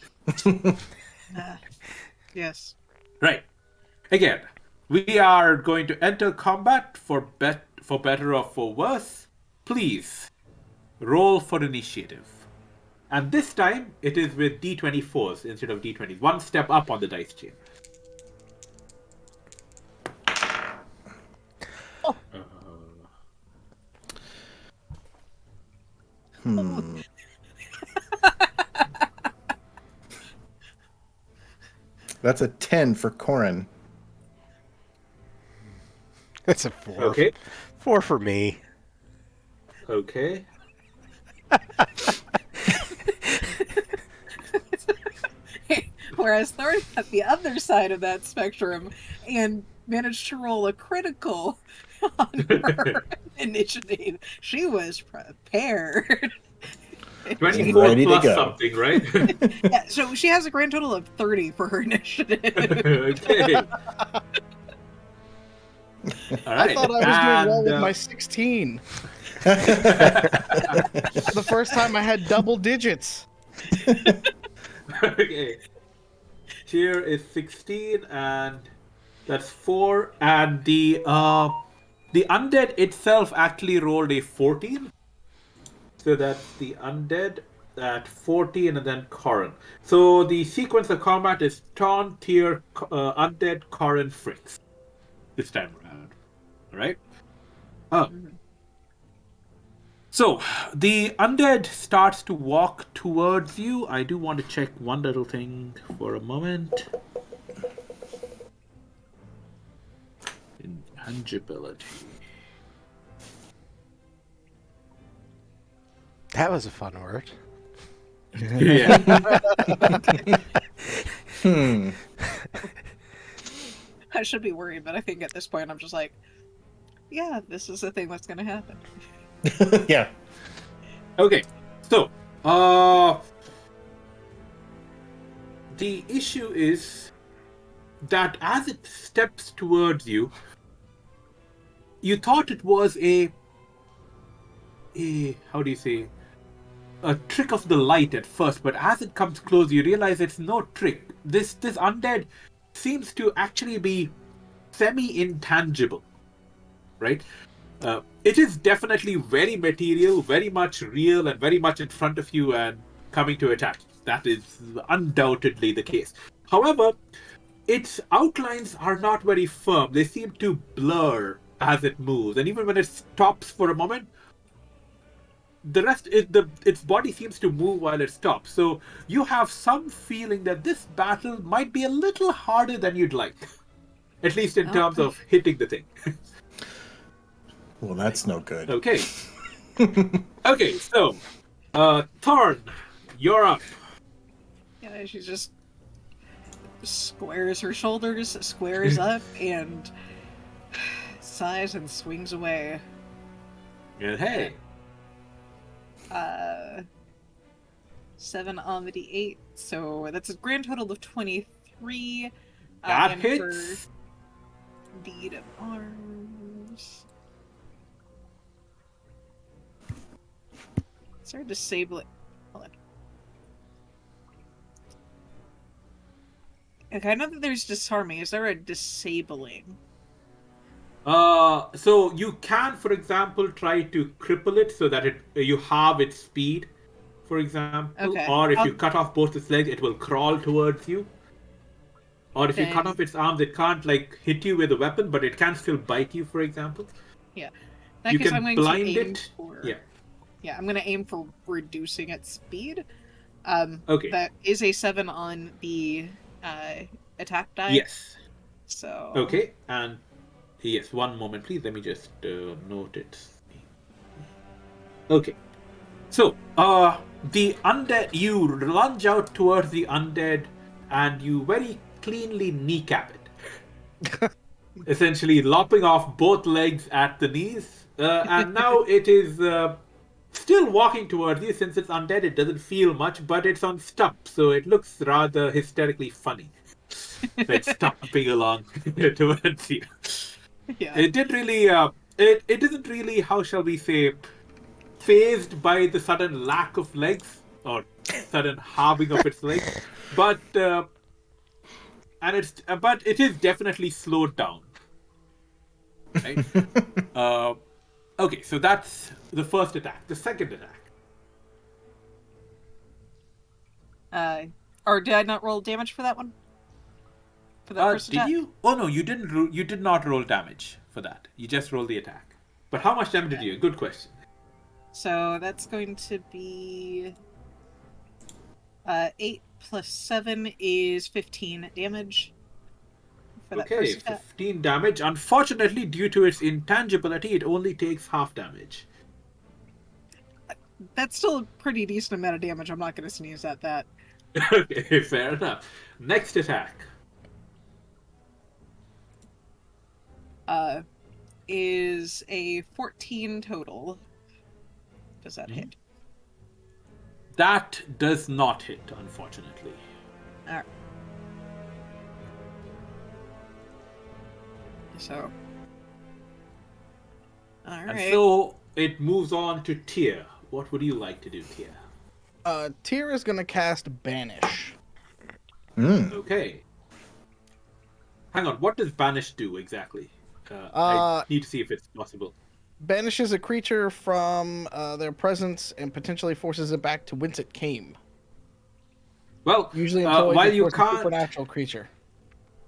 Yes. Right. Again, we are going to enter combat for better or for worse. Please roll for initiative. And this time, it is with D24s instead of D20s. One step up on the dice chain. That's a 10 for Corin. That's a 4. Okay. 4 for me. Okay. Whereas Thorn at the other side of that spectrum and managed to roll a critical on her initiative. She was prepared. 24 Ready to plus go. something, right? Yeah, so she has a grand total of 30 for her initiative. Okay. All right. I thought I was doing well with my 16. The first time I had double digits. Okay. Here is 16, and that's 4. And the undead itself actually rolled a 14. So that's the undead at 14, and then Corin. So the sequence of combat is Taun, Tyr, undead, Corin, Fricks. This time around. All right. So, the undead starts to walk towards you. I do want to check one little thing for a moment. Intangibility. That was a fun word. Yeah. I should be worried, but I think at this point I'm just like, yeah, this is the thing that's going to happen. Yeah. Okay. So, the issue is that as it steps towards you, you thought it was a how do you say, a trick of the light at first, but as it comes close, you realize it's no trick. This undead seems to actually be semi-intangible, right? It is definitely very material, very much real, and very much in front of you and coming to attack. That is undoubtedly the case. However, its outlines are not very firm. They seem to blur as it moves, and even when it stops for a moment, its body seems to move while it stops. So you have some feeling that this battle might be a little harder than you'd like, at least in terms of hitting the thing. Well, that's no good. Okay. Okay, so, Thorn, you're up. Yeah, she just squares her shoulders, squares up, and sighs and swings away. And hey, 7 on the D8, so that's a grand total of 23. that and hits. for deed of arms. Is there a disabling? Hold on. Okay, I know that there's disarming. Is there a disabling? So you can, for example, try to cripple it so that you halve its speed, for example. Okay. Or if you cut off both its legs, it will crawl towards you. Or if you cut Then- off its arms, it can't hit you with a weapon, but it can still bite you, for example. Yeah. In that You case, can I'm going blind to aim it. for... Yeah. Yeah, I'm going to aim for reducing its speed. Okay. That is a 7 on the attack die. Yes. So... Okay, and yes, one moment, please. Let me just note it. Okay. So, the undead, you lunge out towards the undead, and you very cleanly kneecap it. Essentially lopping off both legs at the knees. And now it is still walking towards you. Since it's undead, it doesn't feel much, but it's on stumps, so it looks rather hysterically funny. It's stomping along towards you. Yeah. It didn't really, it isn't really, how shall we say, phased by the sudden lack of legs, or sudden halving of its legs, but it is definitely slowed down. Right? Okay, so that's the first attack. The second attack. Or did I not roll damage for that one? For that first attack? Did you? Oh no, you didn't. You did not roll damage for that. You just rolled the attack. But how much damage did you? Good question. So that's going to be 8 plus 7 is 15 damage. For that Okay, first attack. 15 damage. Unfortunately, due to its intangibility, it only takes half damage. That's still a pretty decent amount of damage. I'm not going to sneeze at that. Okay, fair enough. Next attack. Is a 14 total. Does that hit? That does not hit, unfortunately. Alright. So. And Alright. so it moves on to Tyr. What would you like to do, Tyr? Tyr is gonna cast Banish. Okay. Hang on, what does Banish do exactly? I need to see if it's possible. Banishes a creature from their presence and potentially forces it back to whence it came. Well, Usually until while it you forces a can't... supernatural creature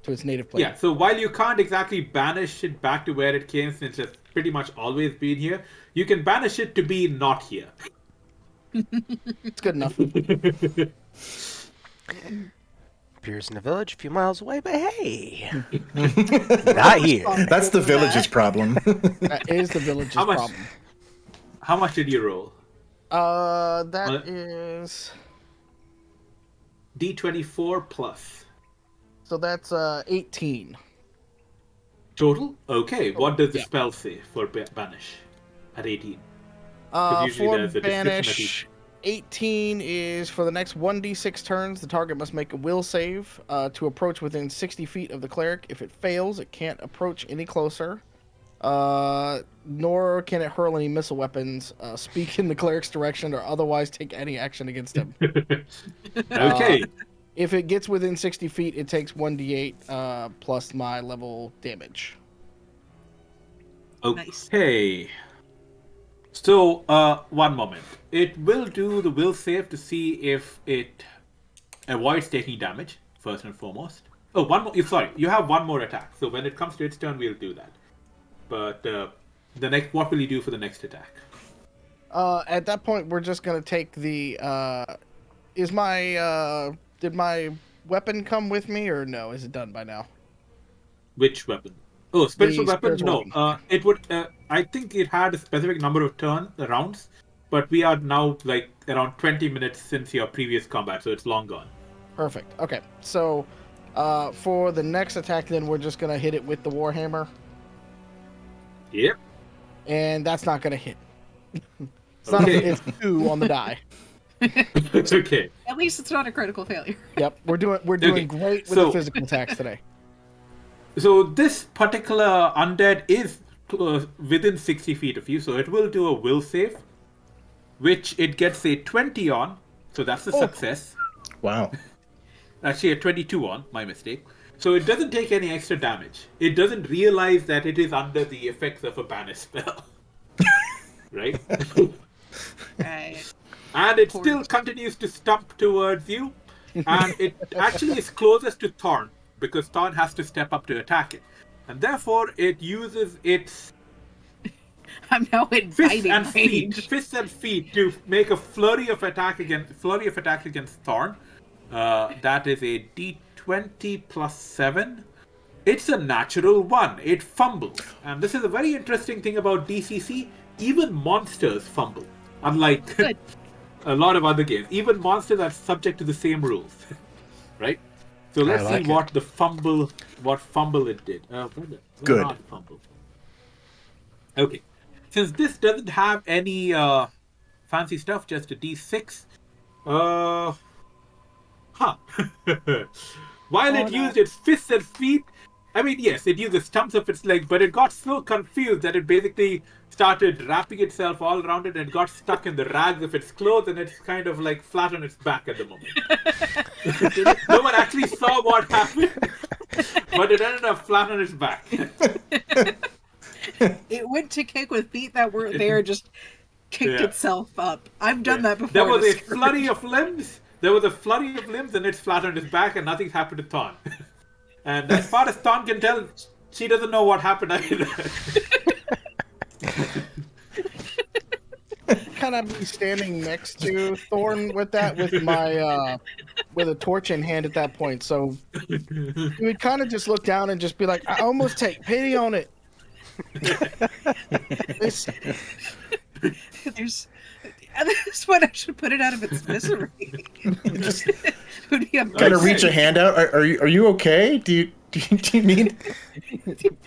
to its native plane. Yeah, so while you can't exactly banish it back to where it came, since it's pretty much always been here, you can banish it to be not here. It's good enough. Appears in a village a few miles away, but hey, not here. That's the village's problem. That is the village's How much- problem. How much did you roll? That is... D24 plus. So that's 18. Total? Okay, what does the Yeah. spell say for banish at 18? usually For there's a description at Banish, each. 18 is for the next 1d6 turns, the target must make a will save to approach within 60 feet of the cleric. If it fails, it can't approach any closer. Nor can it hurl any missile weapons, speak in the cleric's direction, or otherwise take any action against him. Okay. If it gets within 60 feet, it takes 1d8 plus my level damage. Nice. Okay. So, one moment. It will do the will save to see if it avoids taking damage, first and foremost. Oh, one more. Sorry, you have one more attack. So when it comes to its turn, we'll do that. But the next, what will you do for the next attack? At that point, we're just gonna take the. Did my weapon come with me, or no? Is it done by now? Which weapon? Oh, spiritual The weapon? spiritual No. It would. I think it had a specific number of rounds, but we are now like around 20 minutes since your previous combat, so it's long gone. Perfect. Okay, so for the next attack, then we're just gonna hit it with the warhammer, Yep. and that's not gonna hit. It's not. Okay. It's 2 on the die. It's okay. At least it's not a critical failure. Yep, we're doing Okay, great with so- the physical attacks today. So this particular undead is within 60 feet of you, so it will do a will save, which it gets a 20 on, so that's a Oh. success. Wow. Actually, a 22 on, my mistake. So it doesn't take any extra damage. It doesn't realize that it is under the effects of a banish spell. Right? Right. And it still continues to stump towards you, and it actually is closest to Thorn, because Thorn has to step up to attack it. And therefore, it uses its I'm now in fists biting and range. feet to make a flurry of attacks against Thorn. That is a D20 plus 7. It's a natural 1. It fumbles. And this is a very interesting thing about DCC. Even monsters fumble. Unlike Good. a lot of other games. Even monsters are subject to the same rules. Right? So let's like see what fumble it did. Good. Not fumble. Okay. Since this doesn't have any fancy stuff, just a D6. Huh. While it used its fists and feet, I mean, yes, it used the stumps of its legs, but it got so confused that it basically started wrapping itself all around it and got stuck in the rags of its clothes, and it's kind of like flat on its back at the moment. No one actually saw what happened, but it ended up flat on its back. It went to kick with feet that weren't there, just kicked itself up. I've done that before. There was a flurry of limbs. And it's flat on its back, and nothing's happened to Thorn. And as far as Thorn can tell, she doesn't know what happened either. Kind of be standing next to Thorn with my with a torch in hand at that point. So you would kind of just look down and just be like, I almost take pity on it. This one I should put it out of its misery. Just kind of reach a hand out. Are you okay? Do you need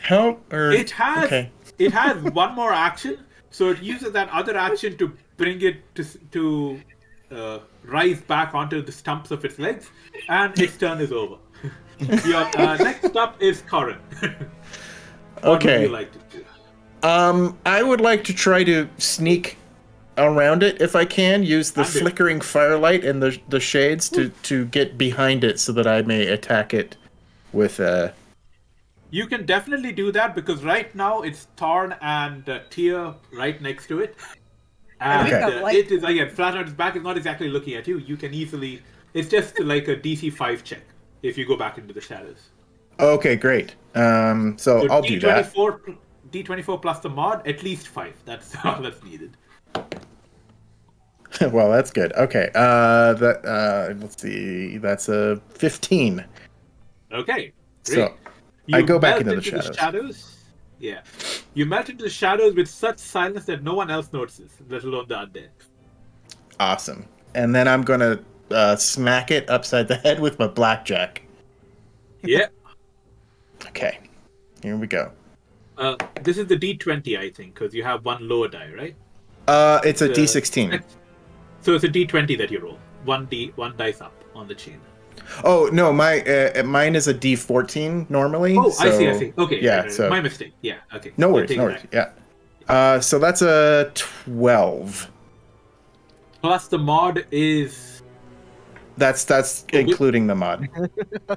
help? Or it has one more action, so it uses that other action to bring it to rise back onto the stumps of its legs, and its turn is over. Your next up is Corin. What would you like to do? I would like to try to sneak around it if I can. Use the flickering firelight and the shades to get behind it so that I may attack it with You can definitely do that because right now it's Thorn and Tyr right next to it. And it is again flat on its back. It's not exactly looking at you. You can easily. It's just like a DC 5 check if you go back into the shadows. Okay, great. So I'll do that. D24 plus the mod, at least 5. That's all that's needed. Well, that's good. Okay. Let's see. That's a 15. Okay. Great. So I go back into the shadows. Yeah. You melt into the shadows with such silence that no one else notices, let alone the undead. Awesome. And then I'm gonna smack it upside the head with my blackjack. Yeah. Okay. Here we go. This is the D20, I think, because you have one lower die, right? It's a D16. So it's a D20 that you roll. One dice up on the chain. Oh no, mine is a D14 normally. Oh, so, I see. Okay, yeah. Right. So my mistake. Yeah. Okay. No worries. Yeah. So that's a 12. Plus the mod is. That's including the mod.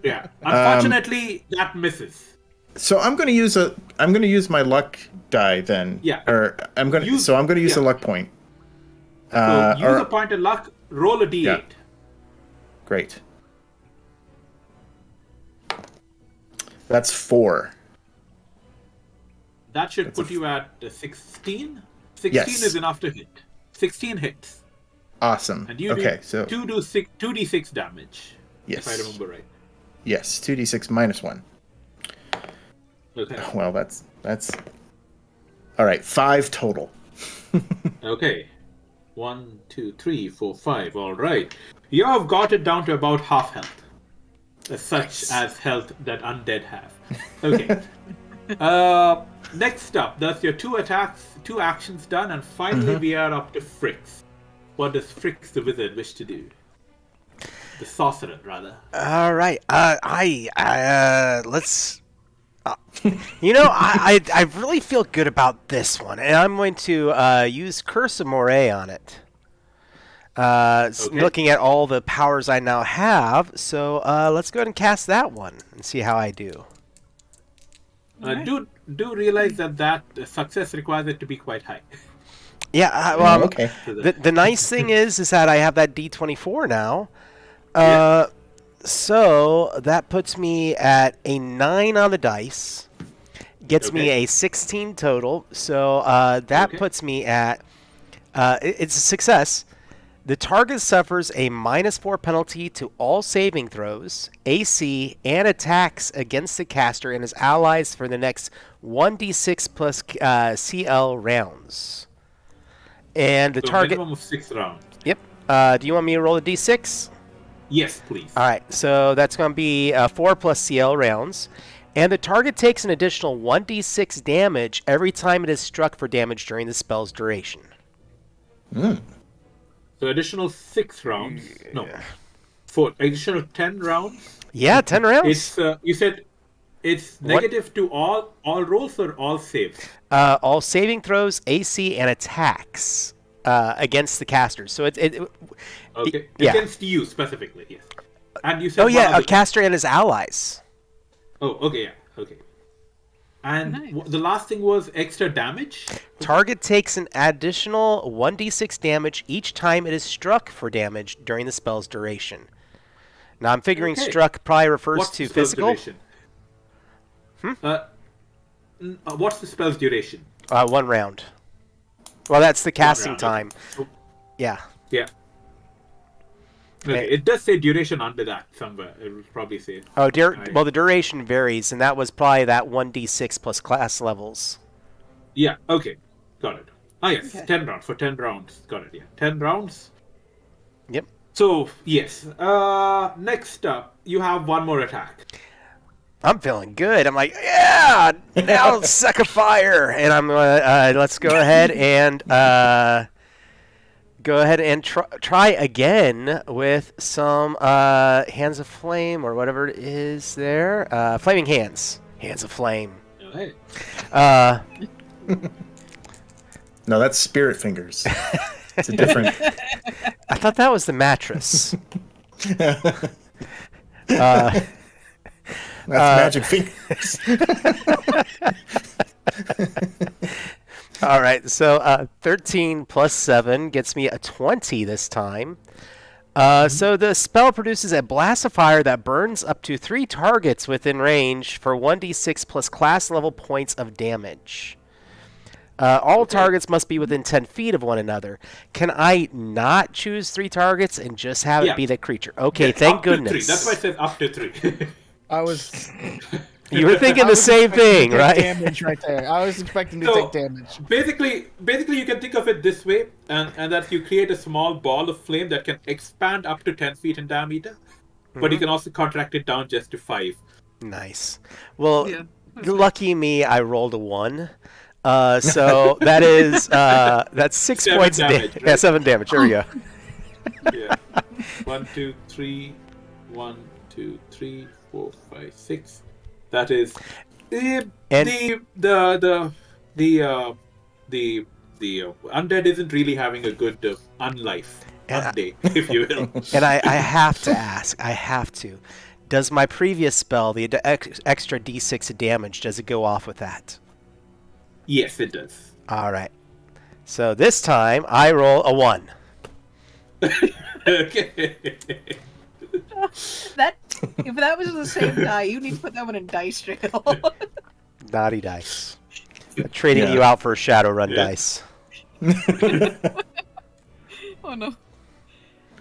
Yeah. Unfortunately, that misses. So I'm gonna use my luck die then. Yeah. Or I'm gonna use a luck point. So use a point of luck. Roll a D8. Yeah. Great. That's 4. That should put you at 16. 16 Yes. is enough to hit. 16 hits. Awesome. And you okay, do so 2d6 damage. Yes. If I remember right. Yes, 2d6 minus 1. Okay. Well, that's all right. 5 total. Okay. 1, 2, 3, 4, 5. All right. You have got it down to about half health. Such as health that undead have. Okay. Next up, that's your 2 actions done, and finally we are up to Fricks. What does Fricks the wizard wish to do? The sorcerer, rather. All right. Let's. I really feel good about this one, and I'm going to use Curse of Moray on it. Looking at all the powers I now have, so let's go ahead and cast that one and see how I do. Do realize that success requires it to be quite high. Yeah. Okay. The nice thing is that I have that D24 now. So that puts me at a 9 on the dice. Gets me a 16 total. So that puts me at it's a success. The target suffers a -4 penalty to all saving throws, AC, and attacks against the caster and his allies for the next 1d6 plus CL rounds. And the target. Minimum of 6 rounds. Yep. Do you want me to roll a d6? Yes, please. All right, so that's going to be 4 plus CL rounds. And the target takes an additional 1d6 damage every time it is struck for damage during the spell's duration. So additional 6 rounds. No. For additional 10 rounds. Yeah, 10 rounds. It's you said it's negative to all rolls or all saves? All saving throws, AC, and attacks against the casters. So Okay. yeah. Against you specifically, yes. And you said a caster and his allies. Oh, okay, yeah, okay. And Nice. the last thing was extra damage? Target takes an additional 1d6 damage each time it is struck for damage during the spell's duration. Now, I'm figuring Okay. struck probably refers What's to the spell's physical. duration? What's the spell's duration? 1 round. Well, that's the casting round, time. okay. Yeah. Yeah. Okay, Okay. it does say duration under that somewhere. It will probably say. Oh, well, the duration varies, and that was probably that 1d6 plus class levels. Yeah, okay. Got it. Ah, yes, Okay. 10 rounds. For 10 rounds. Got it, yeah. 10 rounds. Yep. So, yes. Next up, you have one more attack. I'm feeling good. I'm like, yeah, now suck a fire, and I'm let's go ahead and try again with some hands of flame or whatever it is there. Flaming hands of flame. Hey. No, that's spirit fingers. It's a different. I thought that was the mattress. That's magic fingers. All right, so 13 plus 7 gets me a 20 this time. So the spell produces a blast of fire that burns up to 3 targets within range for 1d6 plus class level points of damage. All targets must be within 10 feet of one another. Can I not choose 3 targets and just have it be the creature? Okay, Yeah, thank up to goodness. 3. That's why I said up to 3. I was. You were thinking I the was same expecting thing, to take right? Damage right there. I was expecting to So- take damage. Basically, you can think of it this way, and that you create a small ball of flame that can expand up to 10 feet in diameter, but you can also contract it down just to 5. Nice. Well, Yeah. lucky me, I rolled a 1. So that is that's 6 7 points of damage, damage. Yeah, right? 7 damage. There we go. Yeah. 1, 2, 3, 1, 2, 3, 4, 5, 6. That is the undead isn't really having a good unlife day, if you will. And I have to ask. I have to. Does my previous spell, the extra d6 of damage, does it go off with that? Yes, it does. All right. So this time I roll a 1. Okay. That if that was the same die, you need to put that one in dice jail. Naughty dice. Trading Yeah. you out for Shadowrun Yeah. dice. Oh no.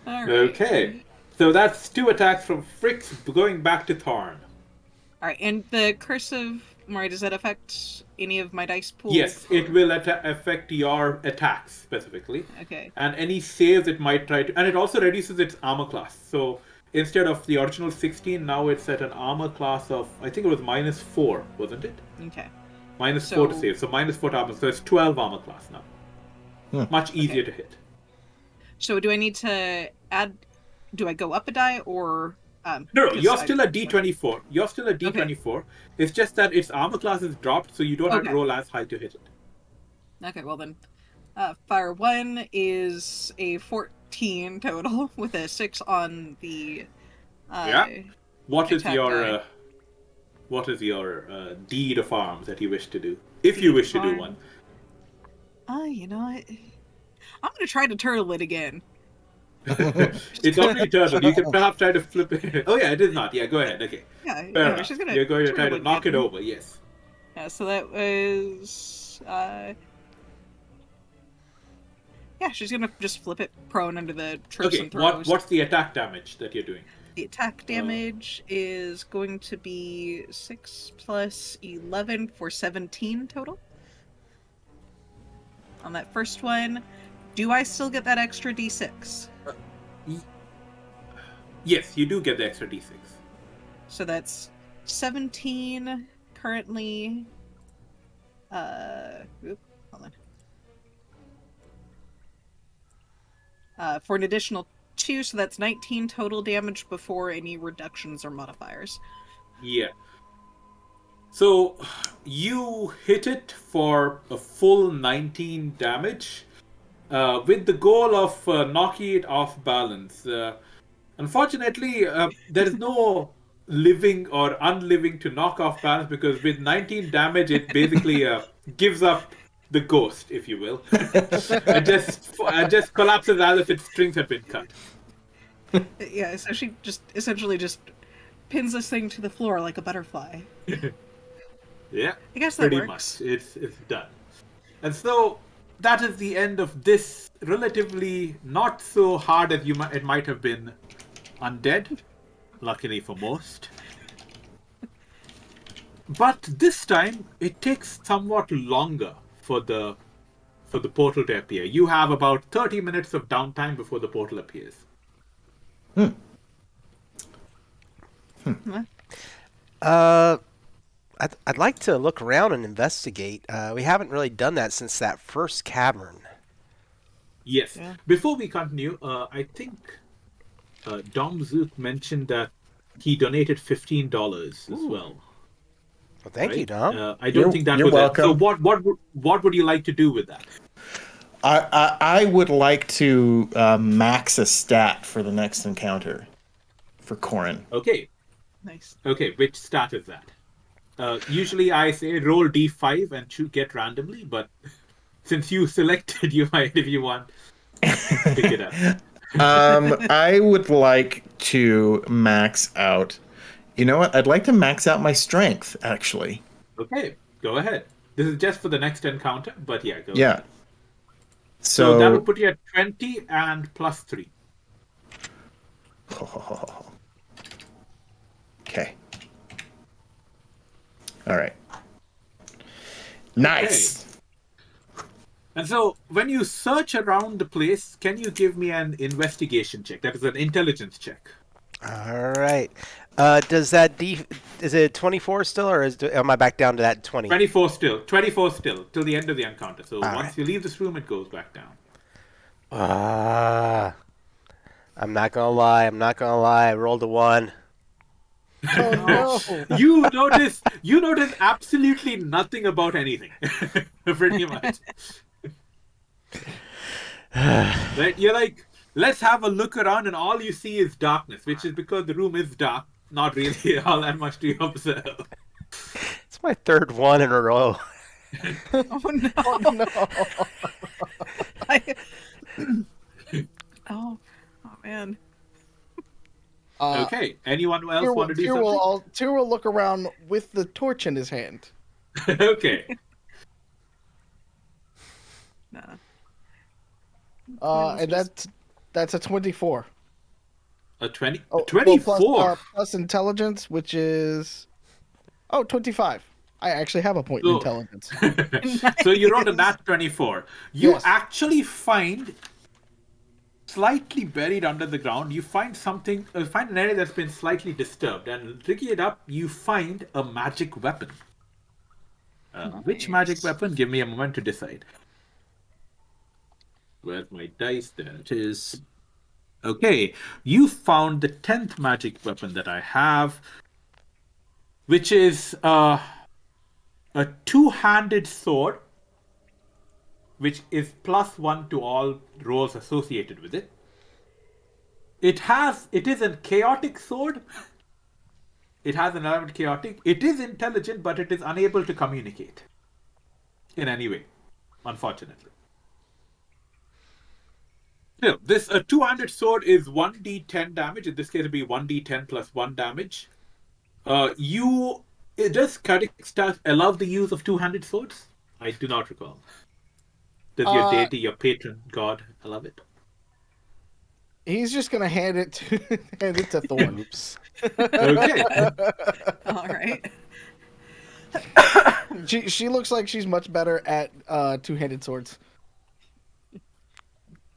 All right. Okay. So that's 2 attacks from Fricks going back to Thorn. All right, and the cursive, Mari, does that affect any of my dice pool? Yes, it will affect your attacks specifically. Okay. And any saves it might try to. And it also reduces its armor class. So instead of the original 16, now it's at an armor class of, I think it was -4, wasn't it? Okay. -4 to So- save. So -4 to armor. So it's 12 armor class now. Much easier to hit. So do I need to add? Do I go up a die or? No, 'cause you're I- still a D24. You're still a D24. It's just that its armor class is dropped, so you don't have to Okay. roll as high to hit it. Okay, well then, fire 1 is a 14 total with a 6 on the. Yeah. What is attack your die. deed of arms that you wish to do, if you wish to do one? You know, I'm gonna try to turtle it again. It's already turned. You can perhaps try to flip it. Oh yeah, it is not. Yeah, go ahead. Okay. Yeah, Fair yeah, enough. she's gonna. You're going to try to turtle knock it again. over. Yes. Yeah, so that was. Yeah, she's gonna just flip it prone under the trips Okay. and throws. What's the attack damage that you're doing? The attack damage is going to be 6 plus 11 for 17 total. On that first one, do I still get that extra d6? Yes, you do get the extra d6. So that's 17 currently. Hold on. For an additional 2, so that's 19 total damage before any reductions or modifiers. Yeah. So you hit it for a full 19 damage, with the goal of knocking it off balance. Unfortunately, there is no living or unliving to knock off balance, because with 19 damage, it basically gives up the ghost, if you will, and just collapses as if its strings had been cut. Yeah, so she just essentially just pins this thing to the floor like a butterfly. Yeah, I guess that pretty works. much. It's done. And so that is the end of this relatively not so hard as it might have been undead, luckily for most. But this time it takes somewhat longer for the portal to appear. You have about 30 minutes of downtime before the portal appears. I'd like to look around and investigate. We haven't really done that since that first cavern. Yes. Yeah. Before we continue, I think Dom Zook mentioned that he donated $15 as well. Well, thank you, Right? Dom. I don't think that You're was it. So welcome. what would you like to do with that? I would like to max a stat for the next encounter for Corin. Okay. Nice. Okay, which stat is that? Usually I say roll d5 and get randomly, but since you selected, you might, if you want, pick it up. I would like to max out. You know what? I'd like to max out my strength, actually. Okay, go ahead. This is just for the next encounter, but yeah, go Yeah. ahead. So So that would put you at 20 and plus 3. Okay. All right. Nice. Okay. And so when you search around the place, can you give me an investigation check? That is an intelligence check. All right. Does that is it 24 still, or am I back down to that 20? 24 still. 24 still, till the end of the encounter. So All once right. you leave this room, it goes back down. I'm not gonna lie. I rolled a 1. Oh no! You notice absolutely nothing about anything. Pretty much. Right? You're like, let's have a look around, and all you see is darkness, which is because the room is dark. Not really all that much to observe. It's my third 1 in a row. Oh no! Oh no! Oh man. Okay. Anyone else want to do something? Tyr will look around with the torch in his hand. Okay. Nah. And that's a 24. A 20? Oh, 24? Well, plus intelligence, which is 25. I actually have a point in intelligence. So you rolled a nat 24. You Yes. actually find, slightly buried under the ground, you find something, find an area that's been slightly disturbed, and digging it up, you find a magic weapon. Which magic weapon? Give me a moment to decide. Where's my dice? There it is. Okay, you found the 10th magic weapon that I have, which is a two-handed sword, which is +1 to all rolls associated with it. It is a chaotic sword. It has an element chaotic. It is intelligent, but it is unable to communicate in any way, unfortunately. Still, this two-handed sword is 1d10 damage. In this case, it'll be 1d10 plus 1 damage. Does Kadic stuff allow the use of two-handed swords? I do not recall. Does your deity, your patron god, allow it? He's just gonna hand it to Thorn. Oops. Okay. All right. She looks like she's much better at two-handed swords.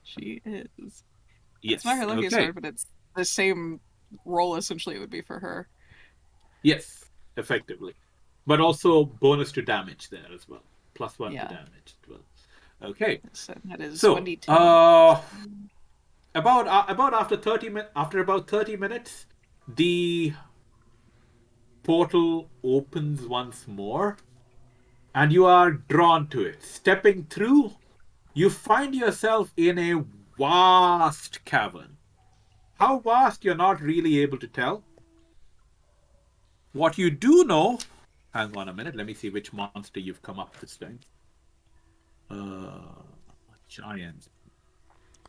She is. Yes. It's not her lucky Okay. sword, but it's the same roll essentially would be for her. Yes, effectively. But also bonus to damage there as well. +1 Yeah. to damage as well. Okay. So that is So, 1d10. about after about 30 minutes, the portal opens once more, and you are drawn to it. Stepping through, you find yourself in a vast cavern. How vast, you're not really able to tell. What you do know, hang on a minute, let me see which monster you've come up this time. Giant.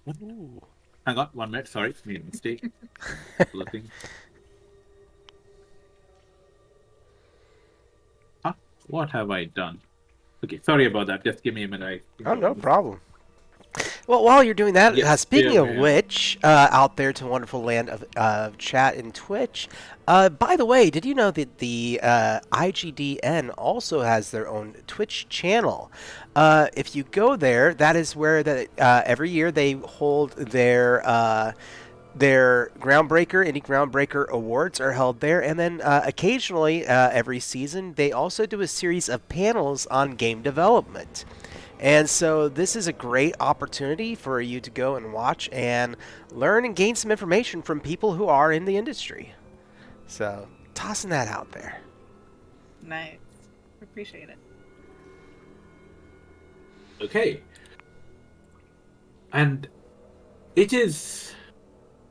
Ooh. Hang on, 1 minute, sorry, made a mistake. Looking. Huh? What have I done? Okay, sorry about that. Just give me a minute. Oh, no problem. Well, while you're doing that, Yes, speaking there of we are. which, out there to wonderful land of chat and Twitch, by the way, did you know that the IGDN also has their own Twitch channel? If you go there, that is where every year they hold their Indie Groundbreaker awards are held there, and then occasionally, every season, they also do a series of panels on game development. And so this is a great opportunity for you to go and watch and learn and gain some information from people who are in the industry. So, tossing that out there. Nice. Appreciate it. Okay. And it is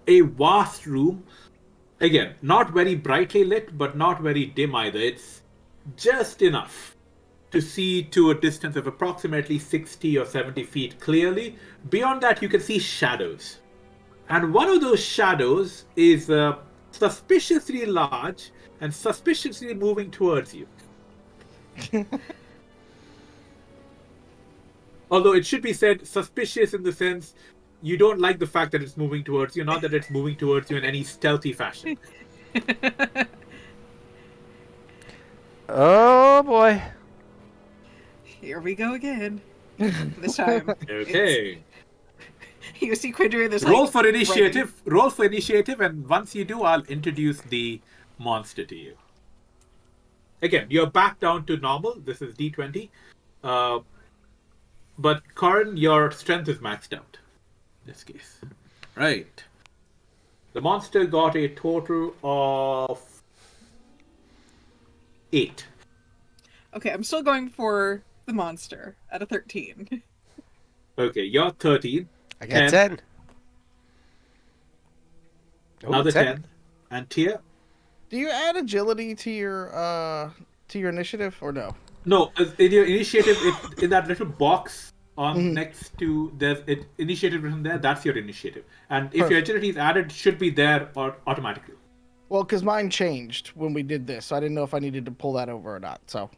a vast room. Again, not very brightly lit, but not very dim either. It's just enough to see to a distance of approximately 60 or 70 feet clearly. Beyond that, you can see shadows. And one of those shadows is suspiciously large and suspiciously moving towards you. Although it should be said, suspicious in the sense you don't like the fact that it's moving towards you, not that it's moving towards you in any stealthy fashion. Oh boy. Here we go again. This time. Okay. You see Quinn doing this Roll like, for initiative. Roll for initiative, and once you do, I'll introduce the monster to you. Again, you're back down to normal. This is D20. But Karin, your strength is maxed out in this case. Right. The monster got a total of 8. Okay, I'm still going for the monster at a 13. Okay, you're 13. I got 10. Oh, Another 10. And Tia? Do you add agility to your initiative or no? No, in your initiative, in that little box on Mhm. next to there's initiative written there. That's your initiative, and if your agility is added, it should be there or automatically. Well, because mine changed when we did this, so I didn't know if I needed to pull that over or not. So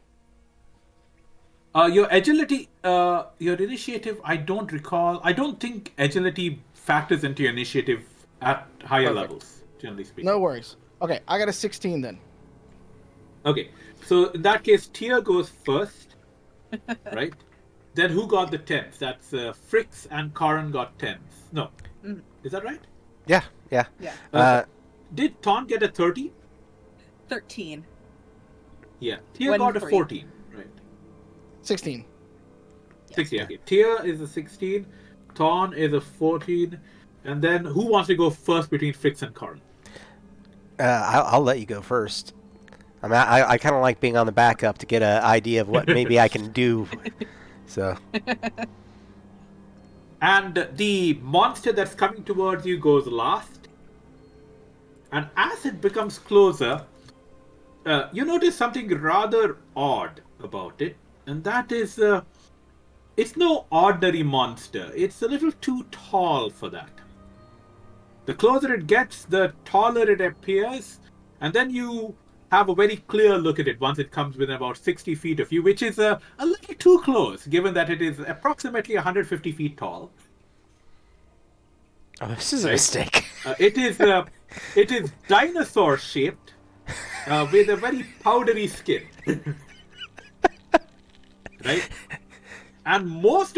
Your agility, your initiative, I don't recall. I don't think agility factors into your initiative at higher Perfect. levels, generally speaking. no worries. Okay, I got a 16 then. Okay, so in that case, Tia goes first, right? Then who got the 10s? That's Fricks and Karin got 10s. No, is that right? Yeah, yeah. Yeah. Did Ton get a 30? 13. Yeah, Tia One got a for you. 14, right? 16. 16, okay. Tia is a 16, Ton is a 14, and then who wants to go first between Fricks and Karin? I'll let you go first. I mean, I kind of like being on the backup to get an idea of what maybe I can do. So, And the monster that's coming towards you goes last. And as it becomes closer, you notice something rather odd about it. And that is, it's no ordinary monster. It's a little too tall for that. The closer it gets, the taller it appears. And then you have a very clear look at it once it comes within about 60 feet of you, which is a little too close, given that it is approximately 150 feet tall. oh, this is a mistake. It is dinosaur shaped, with a very powdery skin, right? And most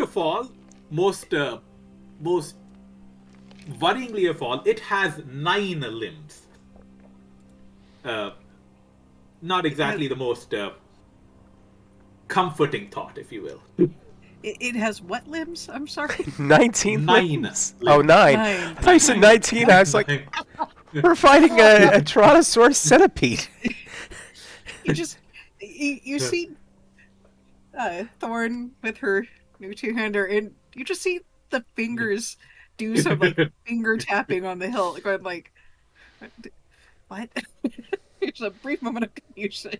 worryingly of all, it has 9 limbs. not exactly the most comforting thought, if you will. It has what limbs? I'm sorry. 19 9 limbs? limbs. Oh, 9. Nine. I thought you said 19. I was like, we're fighting a Tyrannosaurus centipede. You see Thorn with her new two-hander, and you just see the fingers do some like finger tapping on the hilt, going like, what? There's a brief moment of confusion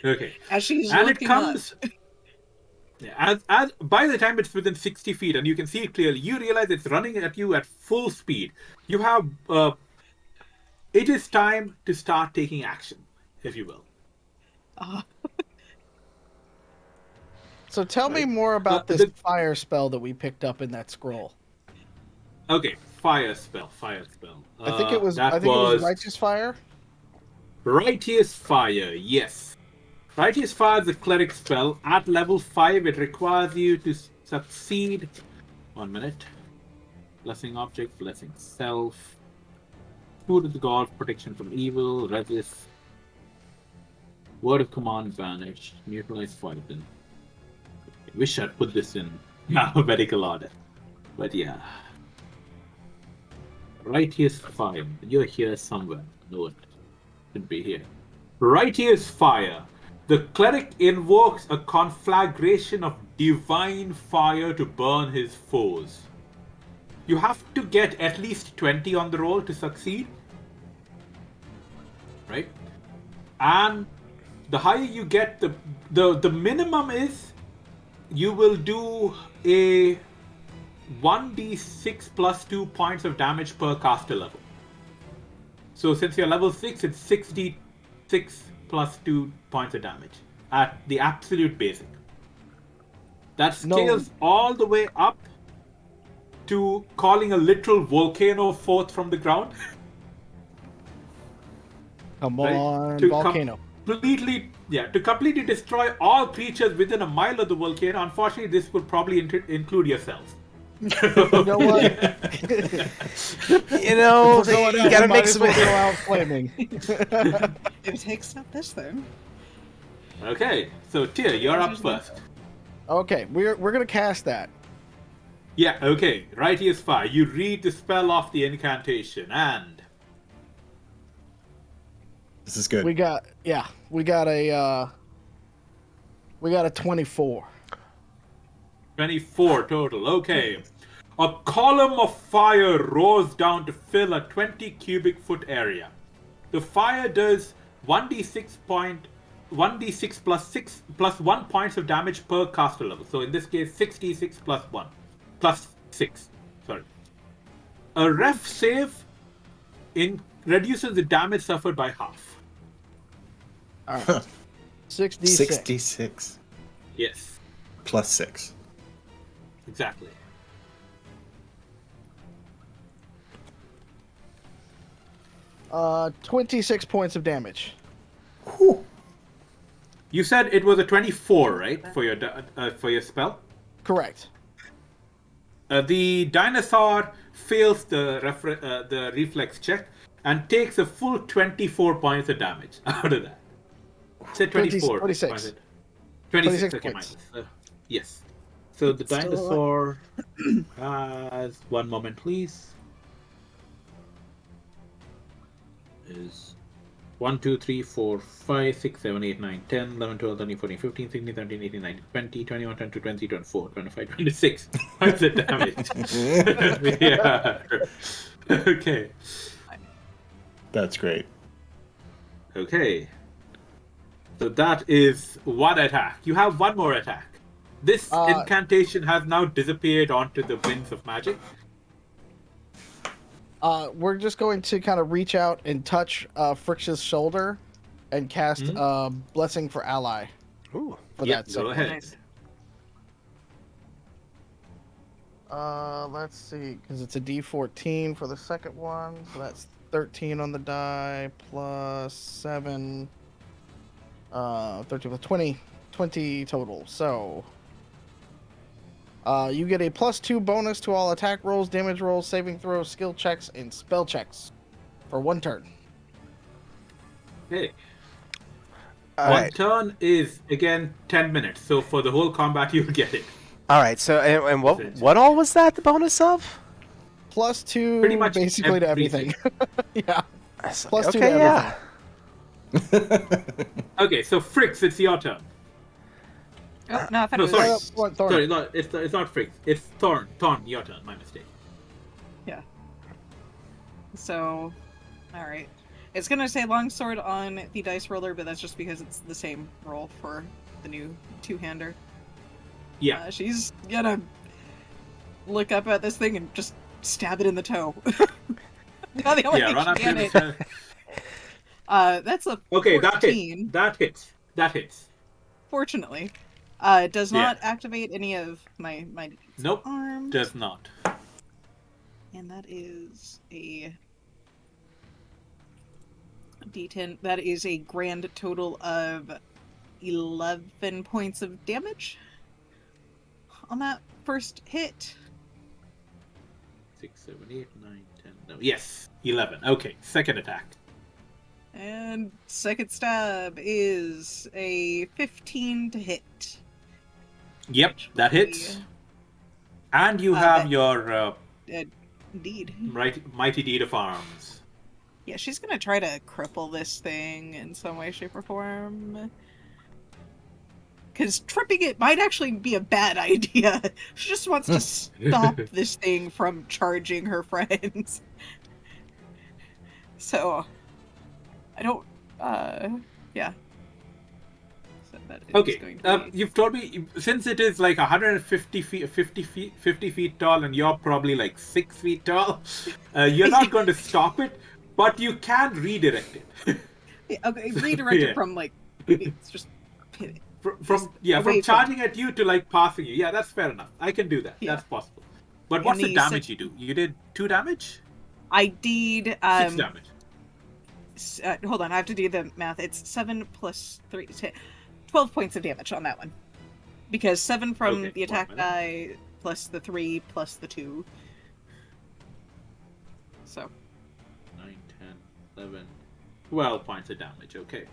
Okay. as she's And it looking comes. up. As by the time it's within 60 feet and you can see it clearly, you realize it's running at you at full speed. You have. It is time to start taking action, if you will. So tell me Right. more about this fire spell that we picked up in that scroll. Okay, fire spell. I think it was. That I think it was was righteous fire. Righteous Fire. Yes, Righteous Fire is a cleric spell. At level 5, it requires you to succeed. 1 minute. Blessing object, blessing self. Food of the god, protection from evil, resist. Word of command, vanish. Neutralize poison. I wish I'd put this in alphabetical order. But yeah. Righteous Fire. You're here somewhere. No, it should be here. Righteous Fire. The cleric invokes a conflagration of divine fire to burn his foes. You have to get at least 20 on the roll to succeed. Right? And the higher you get, the minimum is you will do a 1d6 plus 2 points of damage per caster level. So since you're level 6, it's 6d6 plus 2 points of damage at the absolute basic. That scales all the way up to calling a literal volcano forth from the ground. Come Right? on, To volcano. to completely destroy all creatures within a mile of the volcano. Unfortunately, this will probably include yourselves. You know what? You know, We're going you out. gotta We make might as some. well go out flaming. It takes up this thing. Okay, so Tyr, you're up first. Okay, we're gonna cast that. Yeah, okay. Righteous Fire. You read the spell off the incantation, and This is good. We got a 24. 24 total. Okay. A column of fire rose down to fill a 20 cubic foot area. The fire does 1d6 plus 6 plus 1 points of damage per caster level. So in this case, 6d6 plus 1. Plus 6. Sorry. A ref save reduces the damage suffered by half. All right. 6d6. 66 Yes, plus 6. exactly. Uh, 26 points of damage. Whew. You said it was a 24, right, for your spell? Correct. The dinosaur fails the reflex check and takes a full 24 points of damage out of that. Say 24. 26. 26 okay, points. minus. Yes. So the Still dinosaur has 1 moment, please. Is 1, 2, 3, 4, 5, 6, 7, 8, 9, 10, 11, 12, 13, 14, 15, 16, 17, 18, 19, 20, 21, 22, 23, 24, 25, 26 points of damage. Yeah. Okay. That's great. Okay. So that is one attack. You have one more attack. This incantation has now disappeared onto the winds of magic. We're just going to kind of reach out and touch Friction's shoulder and cast Blessing for Ally. Ooh. For Yeah, that go second. ahead. Nice. Let's see, because it's a D14 for the second one, so that's 13 on the die plus 7. 13 plus 20 total. So, you get a +2 bonus to all attack rolls, damage rolls, saving throws, skill checks, and spell checks for 1 turn. Hey, All one right. turn is again 10 minutes. So for the whole combat, you'll get it. All right. So, and what Essentially. what all was that? The bonus of? +2 Pretty much basically to everything. Yeah. +2 to Okay. everything. Yeah. Okay, so Fricks, it's your turn. Oh, no, I thought No, it was. sorry. Thorn. Sorry, no, it's not Fricks. It's Thorn. Thorn, your turn. My mistake. Yeah. So, all right. It's gonna say longsword on the dice roller, but that's just because it's the same roll for the new two-hander. Yeah. She's gonna look up at this thing and just stab it in the toe. Not the only Yeah, thing run up she to can the hit. turn. That's a Okay, 14. that hits. That hits. Fortunately, it does Yeah. not activate any of my Nope, arms. does not. And that is a D10. That is a grand total of 11 points of damage on that first hit. 6, 7, 8, 9, 10. No. Yes, 11. Okay, second attack. And second stab is a 15 to hit. Yep, Which that will hits. be, And you have that- your Indeed. mighty deed of arms. Yeah, she's gonna try to cripple this thing in some way, shape, or form. Because tripping it might actually be a bad idea. She just wants to stop this thing from charging her friends. So, I don't, yeah. So that is Okay, going to be... you've told me, since it is like 150 feet, 50 feet tall, and you're probably like 6 feet tall, you're not going to stop it, but you can redirect it. Yeah, okay, redirect Yeah. it from, like, it's just pivot. From away charging at you to like passing you. Yeah, that's fair enough. I can do that. Yeah. That's possible. But And what's the the damage you do? You did 2 damage? I did, 6 damage. hold on, I have to do the math. It's 7 plus 3, 12 points of damage on that one. Because 7 from Okay, the attack 1 minute. die, plus the 3, plus the 2. So, 9, 10, 11, 12 points of damage. Okay.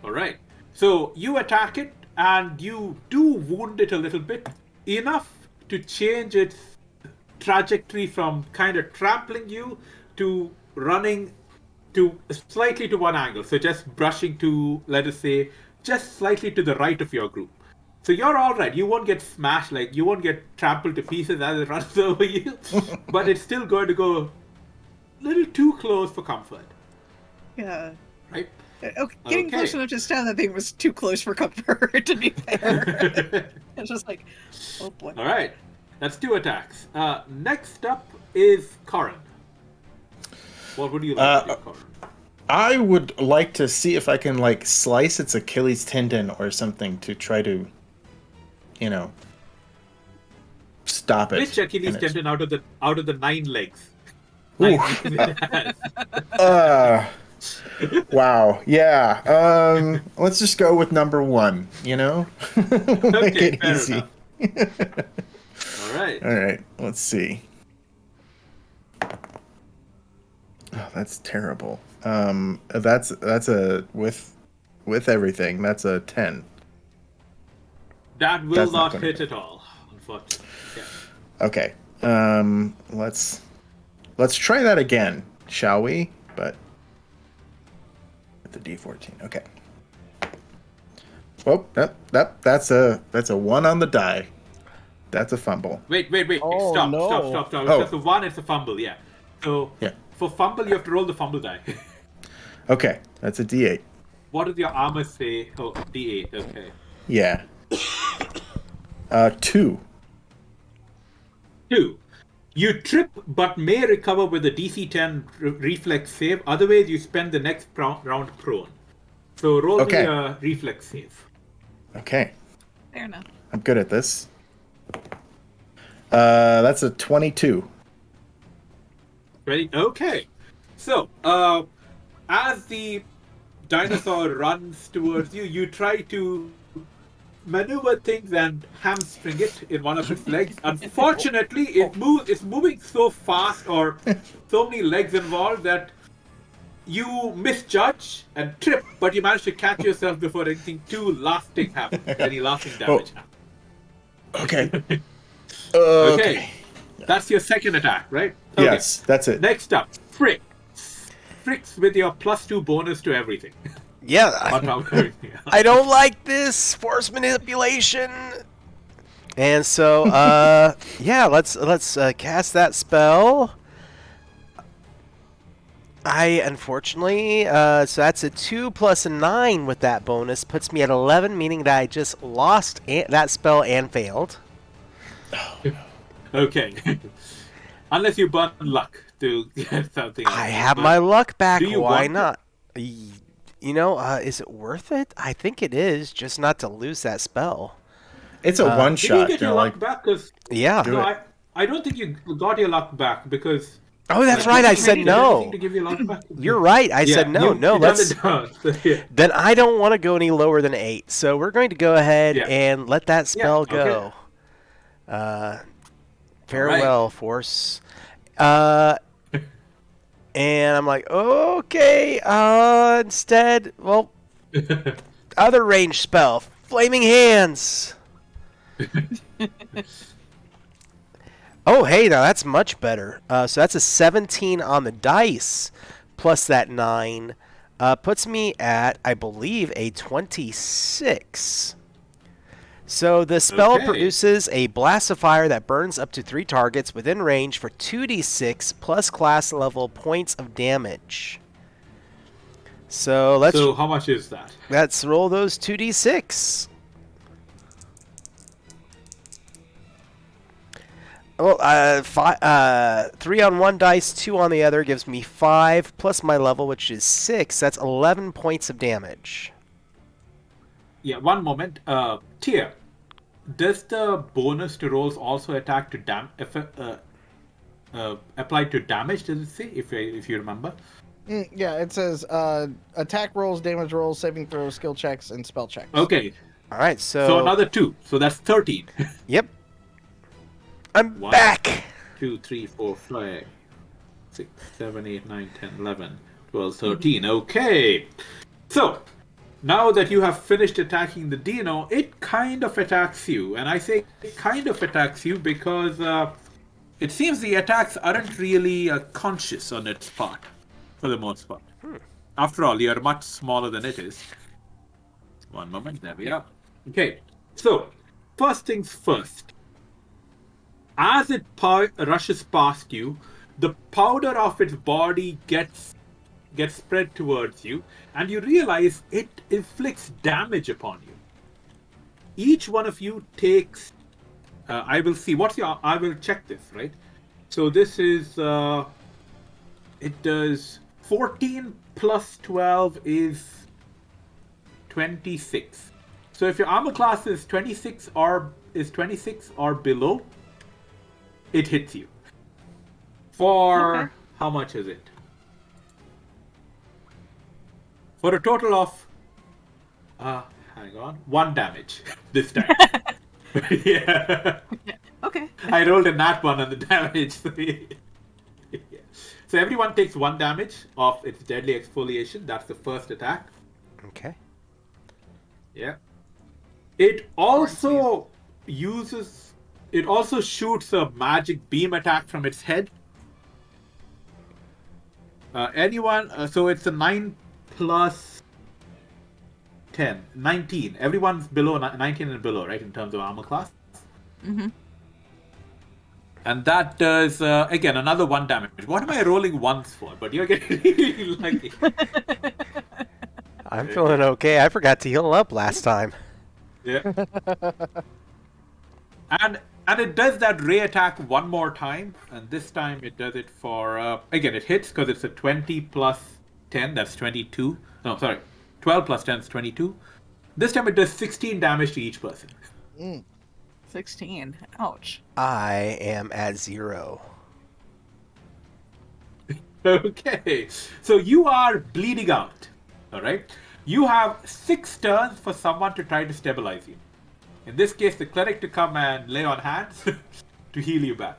Alright. So you attack it and you do wound it a little bit. Enough to change its trajectory from kind of trampling you to running to slightly to one angle. So just brushing to, let us say, just slightly to the right of your group. So you're alright. You won't get smashed, like you won't get trampled to pieces as it runs over you. But it's still going to go a little too close for comfort. yeah. Right? Okay, getting Okay. close enough to stab that thing was too close for comfort, to be fair. It's just like, oh boy. Alright. That's 2 attacks. Next up is Corin. What would you like to do, Corin? I would like to see if I can like slice its Achilles tendon or something to try to, stop it. Which Achilles And it's- tendon out of the 9 legs? Ooh. 9 Wow. Yeah. Let's just go with number 1. Make Okay, it fair easy. enough. Alright. All right. Let's see. Oh, that's terrible. That's a with everything. That's a 10. That will That's not not gonna hit hit. at all, unfortunately. Yeah. Okay. Let's try that again, shall we? But with the D14. Okay. Oh, that's a 1 on the die. That's a fumble. Wait. Oh, Stop. no. It's Oh. just a 1, it's a fumble, yeah. So Yeah. for fumble you have to roll the fumble die. Okay, that's a D8. What does your armor say? Oh, D8, okay. Yeah. 2. 2. You trip but may recover with a DC 10 reflex save, otherwise you spend the next round prone. So roll Okay. the reflex save. Okay, Fair enough. I'm good at this. That's a 22. Ready? Okay. So, as the dinosaur runs towards you, you try to maneuver things and hamstring it in one of its legs. Unfortunately, it's moving so fast, or so many legs involved, that you misjudge and trip, but you manage to catch yourself before anything too lasting happens. Any lasting damage happens. Okay. Okay. That's your second attack, right? Okay. Yes, that's it. Next up, Frick. Fricks with your +2 bonus to everything. Yeah, On top of everything else. I don't like this force manipulation. And so, yeah, let's cast that spell. I unfortunately, so that's a 2 plus a 9 with that bonus, puts me at 11, meaning that I just lost that spell and failed. Okay. Unless you burn luck to get something. I have my luck back. do you Why want not? You know, is it worth it? I think it is, just not to lose that spell. It's a one Did you shot. get your luck back? Cause, Yeah. no, I don't think you got your luck back because. Oh, that's right. I said no. To give you luck back? You're right. I said no. Let's. Yeah. Then I don't want to go any lower than 8. So we're going to go ahead and let that spell go. Farewell, Force. And I'm like, okay. Instead, well, other range spell, Flaming Hands. Oh, hey, now that's much better. So that's a 17 on the dice, plus that 9. Puts me at, I believe, a 26. So the spell produces a blast of fire that burns up to 3 targets within range for 2d6 plus class level points of damage. So let's. So how much is that? Let's roll those 2d6. Well, 3 on one dice, 2 on the other gives me 5 plus my level, which is 6. That's 11 points of damage. Yeah, one moment. Tia, does the bonus to rolls also attack to apply to damage? Does it say? If you remember. Yeah, it says attack rolls, damage rolls, saving throws, skill checks, and spell checks. Okay. All right, So another 2. So that's 13. Yep. I'm 1, back. 2, 3, 4, 5, 6, 7, 8, 9, 10, 11, 12, 13. Okay. So, now that you have finished attacking the Dino, it kind of attacks you. And I say it kind of attacks you because it seems the attacks aren't really conscious on its part, for the most part. After all, you're much smaller than it is. One moment. There we are. Okay. So, first things first. As it rushes past you, the powder of its body gets spread towards you, and you realize it inflicts damage upon you. Each one of you takes. I will see. I will check this, right? So this is. It does 14 plus 12 is 26. So if your armor class is 26 or below, it hits you. For how much is it? For a total of hang on, 1 damage this time. Yeah. Okay. I rolled a nat 1 on the damage. So everyone takes 1 damage of its deadly exfoliation. That's the first attack. Okay. Yeah. It also shoots a magic beam attack from its head. So it's a 9 plus 10, 19. Everyone's below 19 and below, right, in terms of armor class? Mm-hmm. And that does, again, another 1 damage. What am I rolling ones for? But you're getting really lucky. I'm feeling okay. I forgot to heal up last time. Yeah. And it does that ray attack one more time, and this time it does it for, again, it hits because it's a 20 plus 10, that's 22. No, sorry, 12 plus 10 is 22. This time it does 16 damage to each person. 16. Ouch. I am at 0. Okay, so you are bleeding out, alright? You have 6 turns for someone to try to stabilize you. In this case, the cleric to come and lay on hands to heal you back.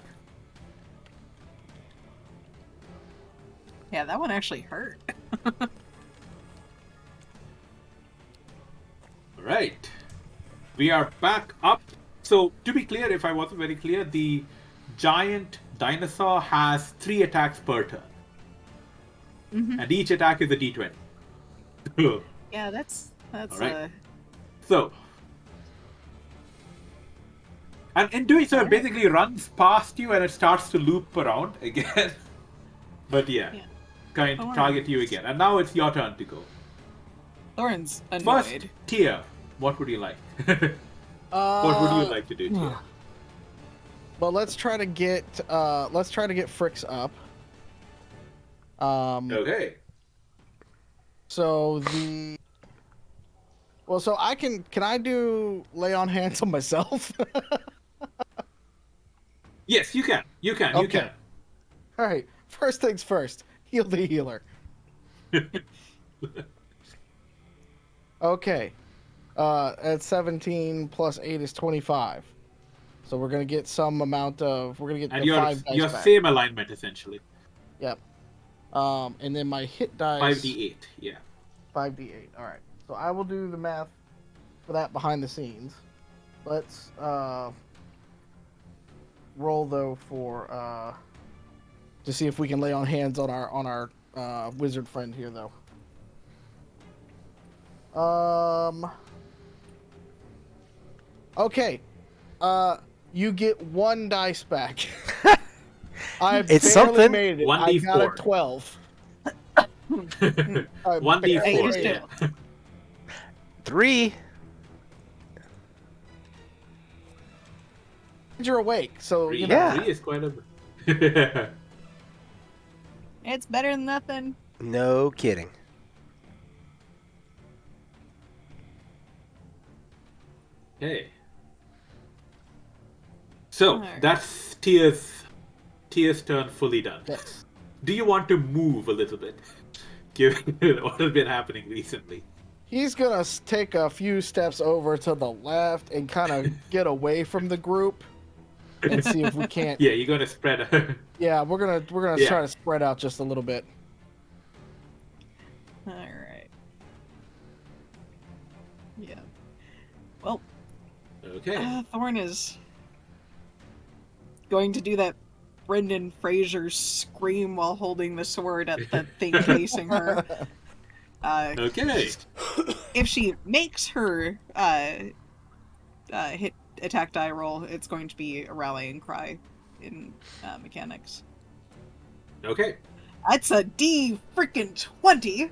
Yeah, that one actually hurt. All right. We are back up. So, to be clear, if I wasn't very clear, the giant dinosaur has 3 attacks per turn. And each attack is a d20. Yeah, that's All right. So, and in doing so, it basically runs past you and it starts to loop around again. But yeah, going to target you again. And now it's your turn to go. Thorn's annoyed. First tier, what would you like? What would you like to do, Tia? Well, let's try to get Fricks up. Okay. So I can I do lay on hands on myself? Yes, you can. You can. You can. All right. First things first. Heal the healer. Okay. At 17 plus 8 is 25. So we're gonna get some amount of. We're gonna get And the 5 dice your back. same alignment essentially. Yep. And then my hit dice. 5d8. Yeah. 5d8. All right. So I will do the math for that behind the scenes. Let's roll though for to see if we can lay on hands on our wizard friend here though. Okay. You get 1 dice back. I It's barely something. made it. 1d4. I got a 12. 1d4. Yeah. 3. You're awake, so Three, you know. Yeah. 3 is quite a. It's better than nothing. No kidding. Okay. So Alright. that's Tia's turn fully done. Yes. Do you want to move a little bit, given what has been happening recently? He's gonna take a few steps over to the left and kind of get away from the group and see if we can't. Yeah, you're gonna spread. Yeah, we're gonna Yeah. try to spread out just a little bit. All right. Yeah. Well, Okay. Thorn is going to do that Brendan Fraser scream while holding the sword at the thing facing her. Okay. If she makes her hit attack die roll, it's going to be a rallying cry in mechanics. Okay. That's a D freaking 20,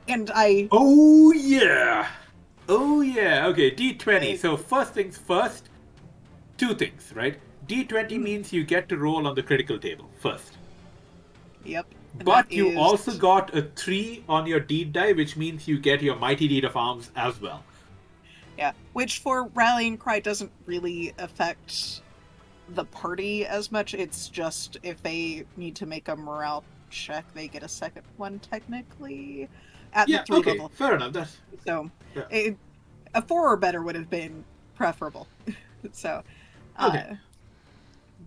and I. Oh yeah. Oh yeah. Okay. D20. So first things first. 2 things, right? D20 means you get to roll on the critical table first. Yep. and But that you is- also got a 3 on your deed die, which means you get your mighty deed of arms as well. Yeah, which for rallying cry doesn't really affect the party as much. It's just if they need to make a morale check, they get a second one technically at Yeah. the 3 Okay. level. Fair enough. That's So Yeah. a 4 or better would have been preferable. So Okay.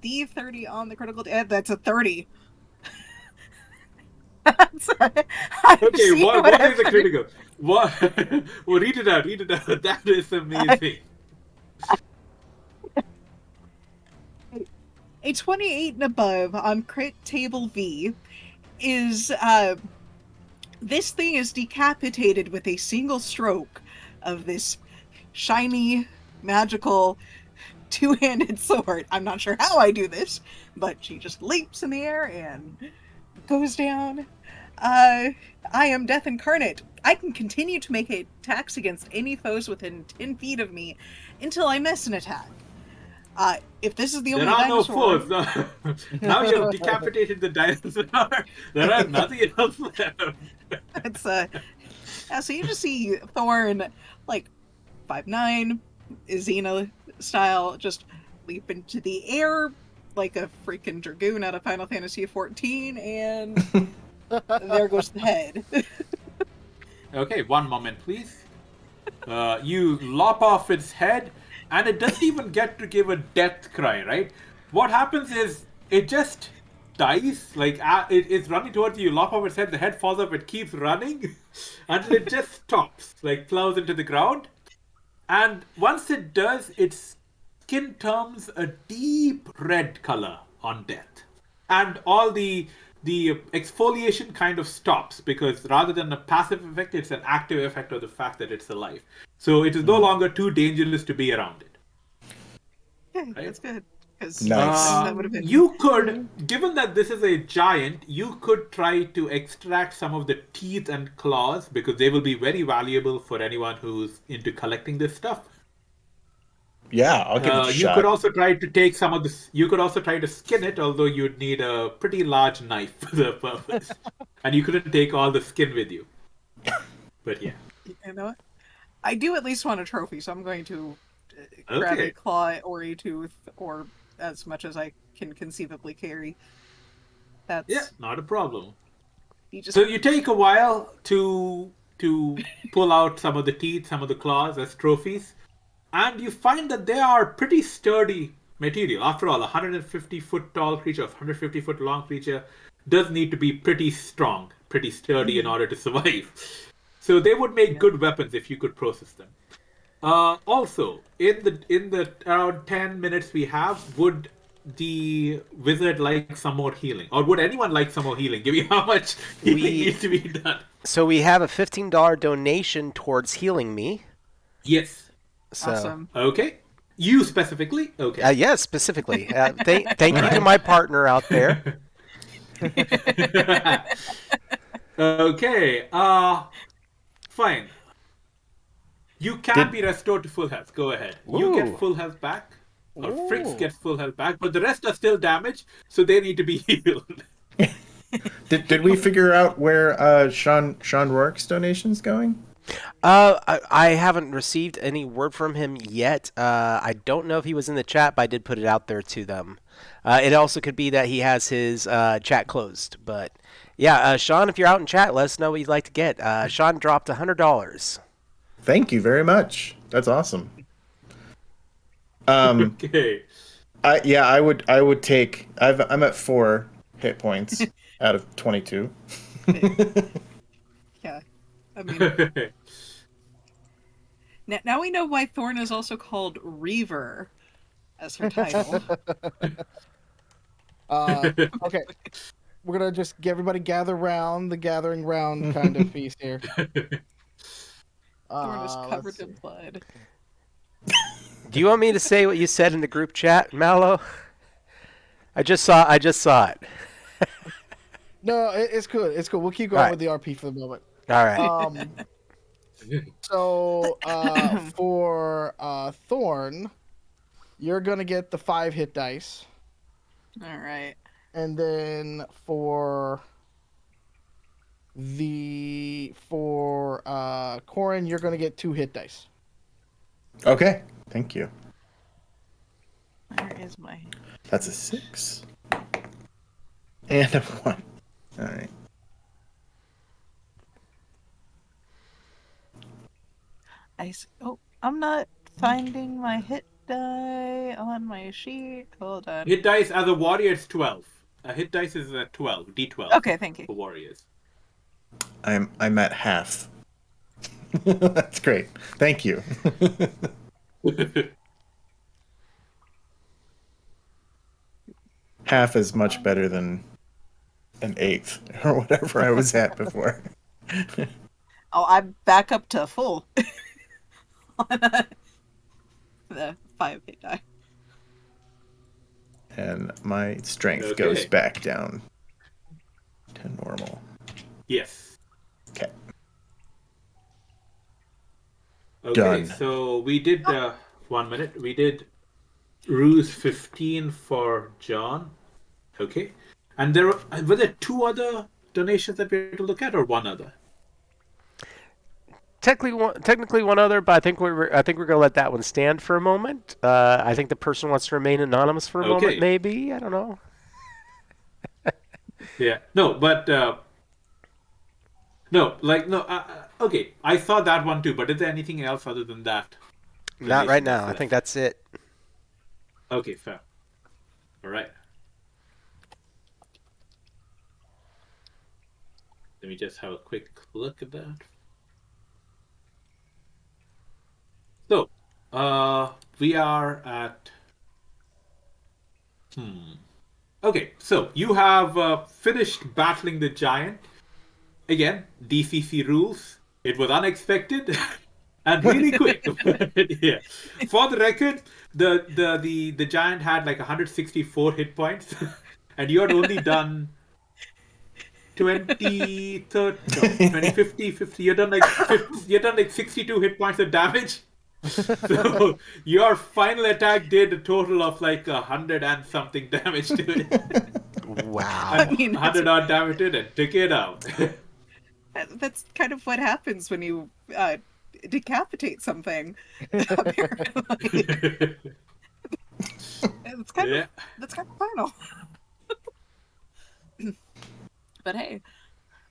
D30 on the critical. That's a 30. I've okay. seen What is the I've- critical? What? Well, read it out. Read it out. That is amazing. A 28 and above on crit table V is this thing is decapitated with a single stroke of this shiny magical 2-handed sword. I'm not sure how I do this, but she just leaps in the air and goes down. I am Death Incarnate. I can continue to make attacks against any foes within 10 feet of me until I miss an attack. If this is the only There are no dinosaur, foes. No. Now you've decapitated the dinosaur. There are nothing else left. it's yeah, so you just see Thorn like 5'9", Xena style, just leap into the air like a freaking dragoon out of Final Fantasy XIV, and there goes the head. Okay, one moment, please. You lop off its head, and it doesn't even get to give a death cry, right? What happens is it just dice. Like it's running towards you. You lop off its head. The head falls off. It keeps running until it just stops, like plows into the ground. And once it does, its skin turns a deep red color on death, and all the exfoliation kind of stops because rather than a passive effect, it's an active effect of the fact that it's alive. So it is no longer too dangerous to be around it. Yeah, Right? that's good. Because Nice. that would have been. You could, given that this is a giant, you could try to extract some of the teeth and claws because they will be very valuable for anyone who's into collecting this stuff. Yeah, I'll give it a You shot. could also try to take some of this. You could also try to skin it, although you'd need a pretty large knife for the purpose, and you couldn't take all the skin with you. But yeah, You know what? I do at least want a trophy, so I'm going to grab Okay. a claw or a tooth, or as much as I can conceivably carry. That's yeah, not a problem. you just So you take a while to pull out some of the teeth, some of the claws as trophies, and you find that they are pretty sturdy material. After all, a 150-foot tall creature, 150-foot long creature does need to be pretty strong, pretty sturdy in order to survive. So they would make good weapons if you could process them. Also, in the around 10 minutes we have, would the wizard like some more healing, or would anyone like some more healing? Give me how much healing We- needs to be done. So we have a $15 donation towards healing me. Yes. So, awesome. Okay. You specifically. Okay. yes, specifically. Thank you to my partner out there. Okay. Fine. You can be restored to full health. Go ahead. You Ooh. get full health back. Or Fritz Ooh. gets full health back, but the rest are still damaged, so they need to be healed. Did we figure out where Shawn Rourke's donation's going? I haven't received any word from him yet. I don't know if he was in the chat, but I did put it out there to them. It also could be that he has his chat closed, but yeah, Shawn, if you're out in chat, let us know what you'd like to get. Shawn dropped $100. Thank you very much. That's awesome. Okay. I would take. I'm at 4 hit points out of 22. Yeah. I mean, now we know why Thorn is also called Reaver as her title. Okay. We're gonna just get everybody gather round the gathering round kind of feast here. Thorn is Let's covered see. in blood. Do you want me to say what you said in the group chat, Mallo? I just saw it. No, it's cool. It's cool. We'll keep going Alright. with the RP for the moment. All right. So for Thorn, you're gonna get the 5 hit dice, All right. and then for Corin, you're gonna get 2 hit dice. Okay, thank you. Where is my? That's a 6 and a 1. All right. Oh, I'm not finding my hit die on my sheet. Hold on. Hit dice as a warrior is 12. A hit dice is a 12, D12 Okay, thank you. for warriors. I'm at half. That's great. Thank you. Half is much better than an eighth or whatever I was at before. Oh, I'm back up to full on the 5 hit die. And my strength Okay. goes back down to normal. Yes. Okay. Okay, Done. so we did 1 minute. We did ruse 15 for John. Okay. And were there 2 other donations that we had to look at, or 1 other? Technically one other, but I think we're gonna let that one stand for a moment. I think the person wants to remain anonymous for a Okay. moment, maybe. I don't know. Yeah. No, but okay. I saw that one too. But is there anything else other than that? Not right donation now. that's I think left? that's it. Okay, fair. All right. me just have a quick look at that. So, we are at. Okay, so you have finished battling the giant. Again, DCC rules. It was unexpected and really quick. Yeah. For the record, the giant had like 164 hit points, and you had only done 20, 30, no, 20, 50, 50. You've done like 50, you've done like 62 hit points of damage. So your final attack did a total of like 100 and something damage to it. Wow. I mean, 100 odd damage to it and took it out. that's kind of what happens when you decapitate something. Apparently, it's kind Yeah. of that's kind of final. But hey,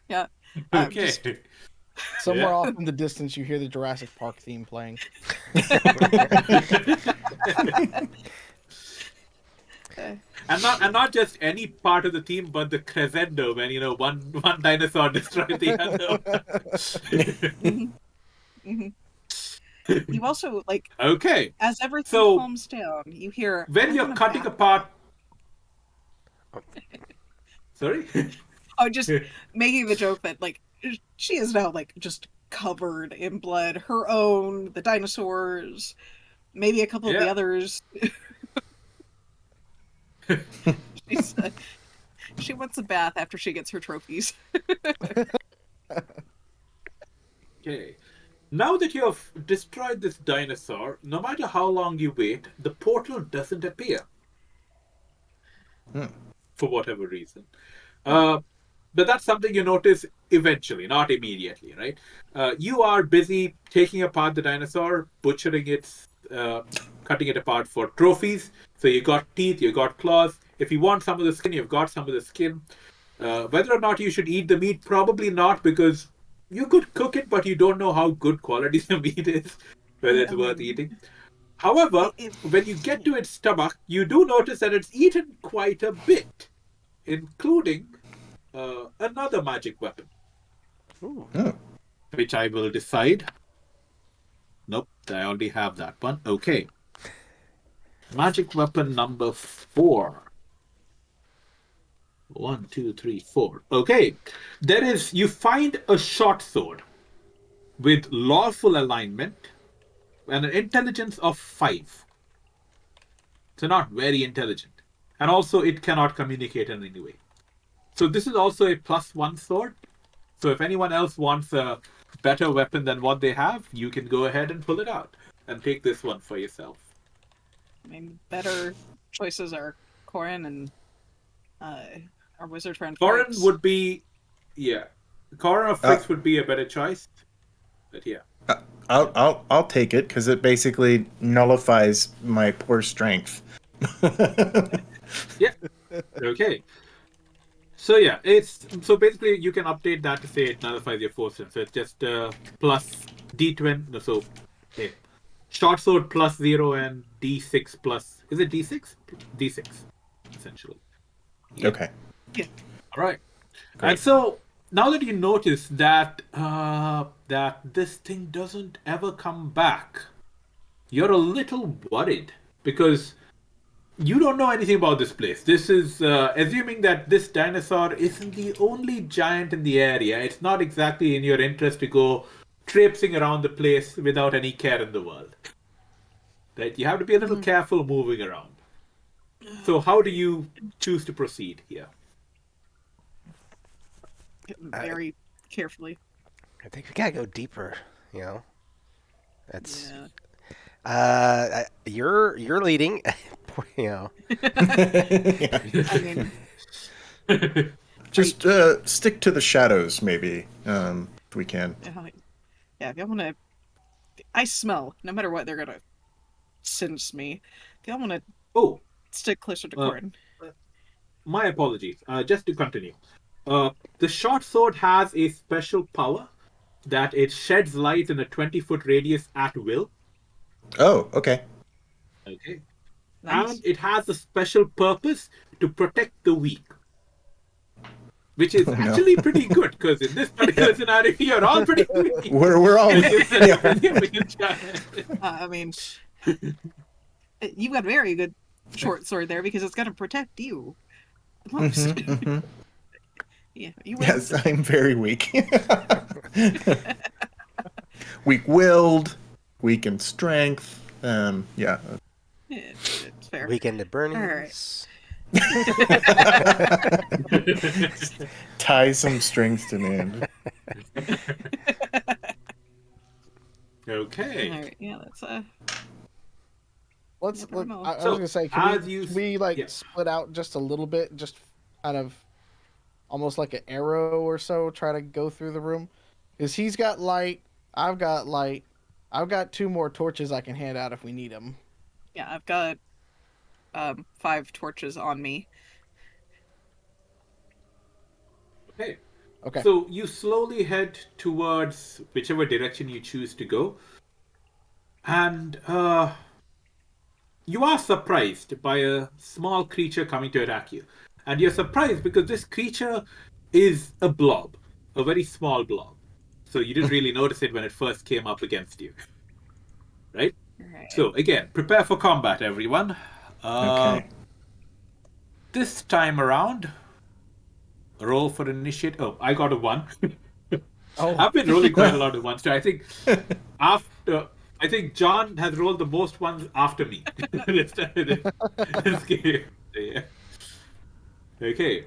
yeah. Okay. Just- Somewhere Yeah. off in the distance, you hear the Jurassic Park theme playing. And not just any part of the team, but the crescendo when one dinosaur destroyed the other. you also like Okay. as everything So, calms down, you hear When "I'm you're gonna cutting back apart. Sorry. Oh, just making the joke that like she is now like just covered in blood. Her own, the dinosaurs, maybe a couple of the Yeah. others. She wants a bath after she gets her trophies. Okay. Now that you have destroyed this dinosaur, no matter how long you wait, the portal doesn't appear. For whatever reason. But that's something you notice eventually, not immediately, right? You are busy taking apart the dinosaur, butchering it, cutting it apart for trophies. So you got teeth, you got claws. If you want some of the skin, you've got some of the skin. Whether or not you should eat the meat, probably not, because you could cook it, but you don't know how good quality the meat is, whether it's worth eating. However, when you get to its stomach, you do notice that it's eaten quite a bit, including another magic weapon, Oh. which I will decide. Nope, I already have that one. Okay. Magic weapon number 4. 1, 2, 3, 4. Okay. You find a short sword with lawful alignment and an intelligence of 5. So not very intelligent. And also it cannot communicate in any way. So this is also a +1 sword. So if anyone else wants a better weapon than what they have, you can go ahead and pull it out and take this one for yourself. I mean, better choices are Corin and our wizard friend. Corin Fritz. would be, yeah. Corin or Fritz would be a better choice. But yeah. I'll take it because it basically nullifies my poor strength. Yeah. Okay. So yeah, so basically you can update that to say it nullifies your force. So it's just plus D20. No, so okay. Short sword +0 and D6 plus. Is it D6? D6, essentially. Yeah. Okay. Yeah. All right. Great. And so now that you notice that that this thing doesn't ever come back, you're a little worried because you don't know anything about this place. This is assuming that this dinosaur isn't the only giant in the area. It's not exactly in your interest to go traipsing around the place without any care in the world. Right? You have to be a little careful moving around. So how do you choose to proceed here? Very carefully. I think we gotta go deeper. You know, that's Yeah. you're leading. You know, I mean, Just stick to the shadows, maybe, if we can. yeah, if y'all want to, I smell. No matter what, they're gonna sense me. If y'all want to Oh, stick closer to Corin. my apologies. Just to continue. The short sword has a special power that it sheds light in a 20-foot radius at will. Oh, okay. Okay. Nice. And it has a special purpose to protect the weak. which is Oh, no. actually pretty good because in this particular scenario, you're all pretty weak. We're all. I mean, you got a very good short sword there because it's going to protect you the most. Yeah, you win. Yes, I'm very weak. Weak-willed, weak in strength. Yeah. It's fair. Weekend at Bernie's. All right. Tie some strings to me. And... Okay. All right. Yeah, that's Let's. Never know. I was So, gonna say, as can you- we like yeah. split out just a little bit, just kind of, almost like an arrow or so, try to go through the room, because he's got light, I've got light, I've got 2 more torches I can hand out if we need them. yeah. I've got 5 torches on me. Okay. Okay. So you slowly head towards whichever direction you choose to go. And you are surprised by a small creature coming to attack you. And you're surprised because this creature is a blob, a very small blob. So you didn't really notice it when it first came up against you. Right? All right. So again, prepare for combat, everyone. Okay. This time around, roll for initiate. Oh, I got a 1. Oh, I've been rolling quite a lot of 1s too. I think John has rolled the most ones after me. this game. Yeah. Okay.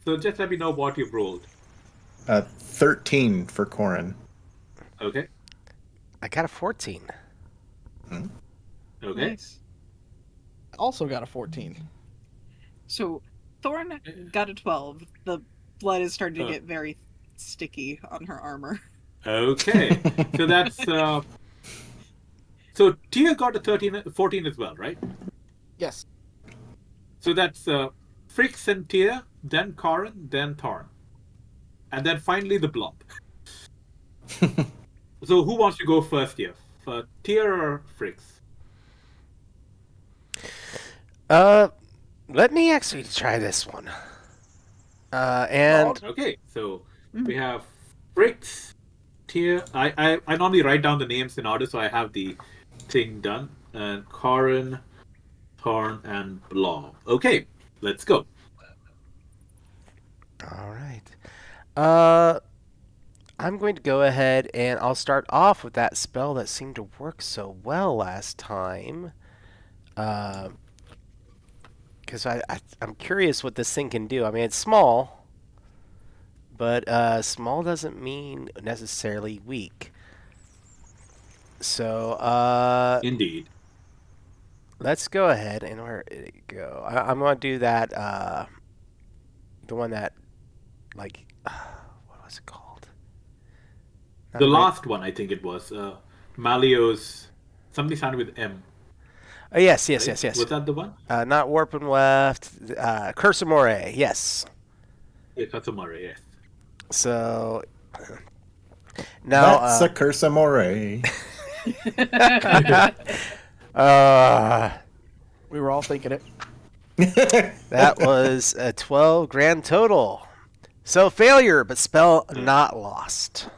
So just let me know what you've rolled. 13 for Corin. Okay. I got a 14. Okay. Nice. also got a 14. So Thorn got a 12. The blood is starting to Oh. get very sticky on her armor. Okay. So that's so Tia got a 14 as well, right? Yes. So that's Fricks and Tia, then Corin, then Thorn. And then finally the blob. So who wants to go first here? For Tia or Fricks? Let me actually try this one. And Okay, so we have Fricks, Tia. I normally write down the names in order so I have the thing done. And Corin, Thorn, and Blob. Okay, let's go. all right. I'm going to go ahead and I'll start off with that spell that seemed to work so well last time. Because I'm curious what this thing can do. I mean, it's small, but small doesn't mean necessarily weak. So Indeed. let's go ahead and where did it go? I'm going to do that. The one that, like, what was it called? Not The great- last one, I think it was. Mallo's. Something started with M. Oh, yes. Right? Was that the one? Not warp and weft. Curse of Moray. Yes. Yeah, Katsumare, yes. So now That's a curse of Moray. We were all thinking it. that was a 12 grand total. So failure, but spell not lost.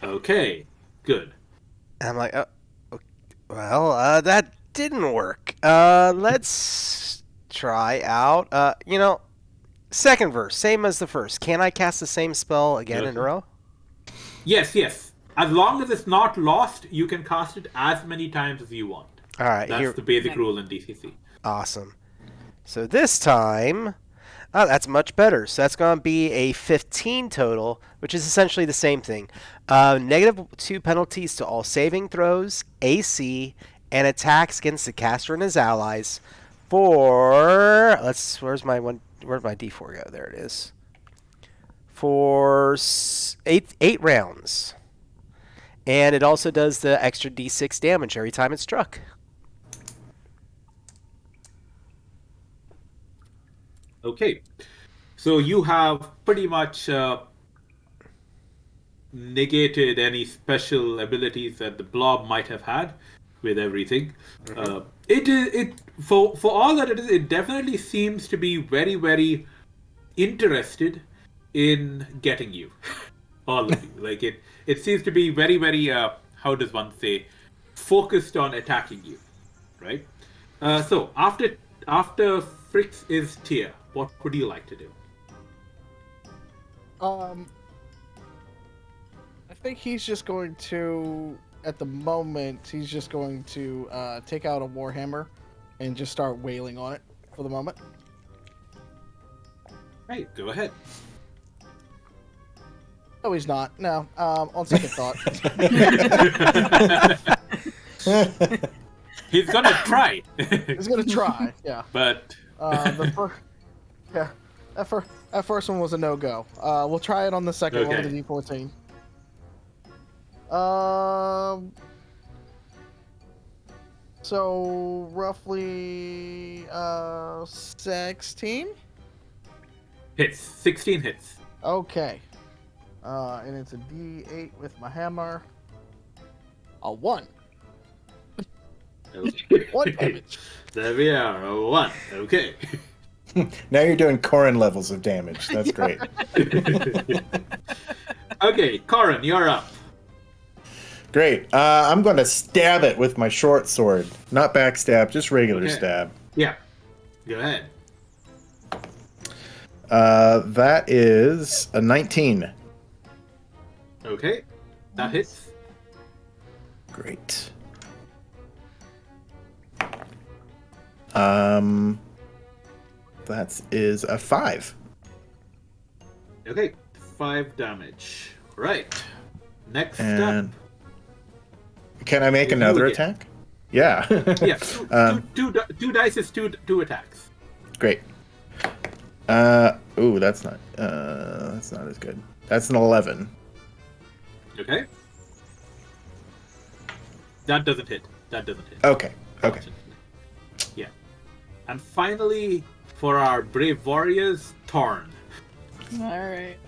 Okay, good. And I'm like, well, that didn't work. Let's try out, second verse, same as the first. Can I cast the same spell again in a row? Yes. As long as it's not lost, you can cast it as many times as you want. All right, That's the basic rule in DCC. Awesome. So this time, that's much better. So that's going to be a 15 total, which is essentially the same thing. -2 penalties to all saving throws, AC, and attacks against the caster and his allies for... Where's my D4 go? There it is. For 8 rounds. And it also does the extra D6 damage every time it's struck. Okay, so you have pretty much negated any special abilities that the blob might have had with everything. For all that it is, it definitely seems to be very, very interested in getting you, all of you. Like it seems to be very, very. How does one say? Focused on attacking you, right? So after Fritz is Tia, what would you like to do? I think he's just going to, at the moment, he's just going to take out a warhammer and just start wailing on it for the moment. Hey, go ahead. No, he's not. No, on second thought. He's gonna try. He's gonna try, yeah. But yeah, that first one was a no-go. We'll try it on the second one with the D14. So roughly 16. hits. 16 hits. Okay. And it's a D8 with my hammer. A 1. Okay. 1 damage. There we are. A 1. Okay. Now you're doing Corin levels of damage. That's great. Okay, Corin, you're up. Great. I'm going to stab it with my short sword. Not backstab, just regular stab. Yeah. Go ahead. That is a 19. Okay. That hits. Great. That is a 5. Okay. 5 damage. Right. Next And up. can I make You another again. attack? Yeah. Yeah. Two dice is two attacks. Great. Ooh, that's not as good. That's an 11. Okay. That doesn't hit. Okay. Yeah. And finally, for our brave warriors, Thorn. Alright.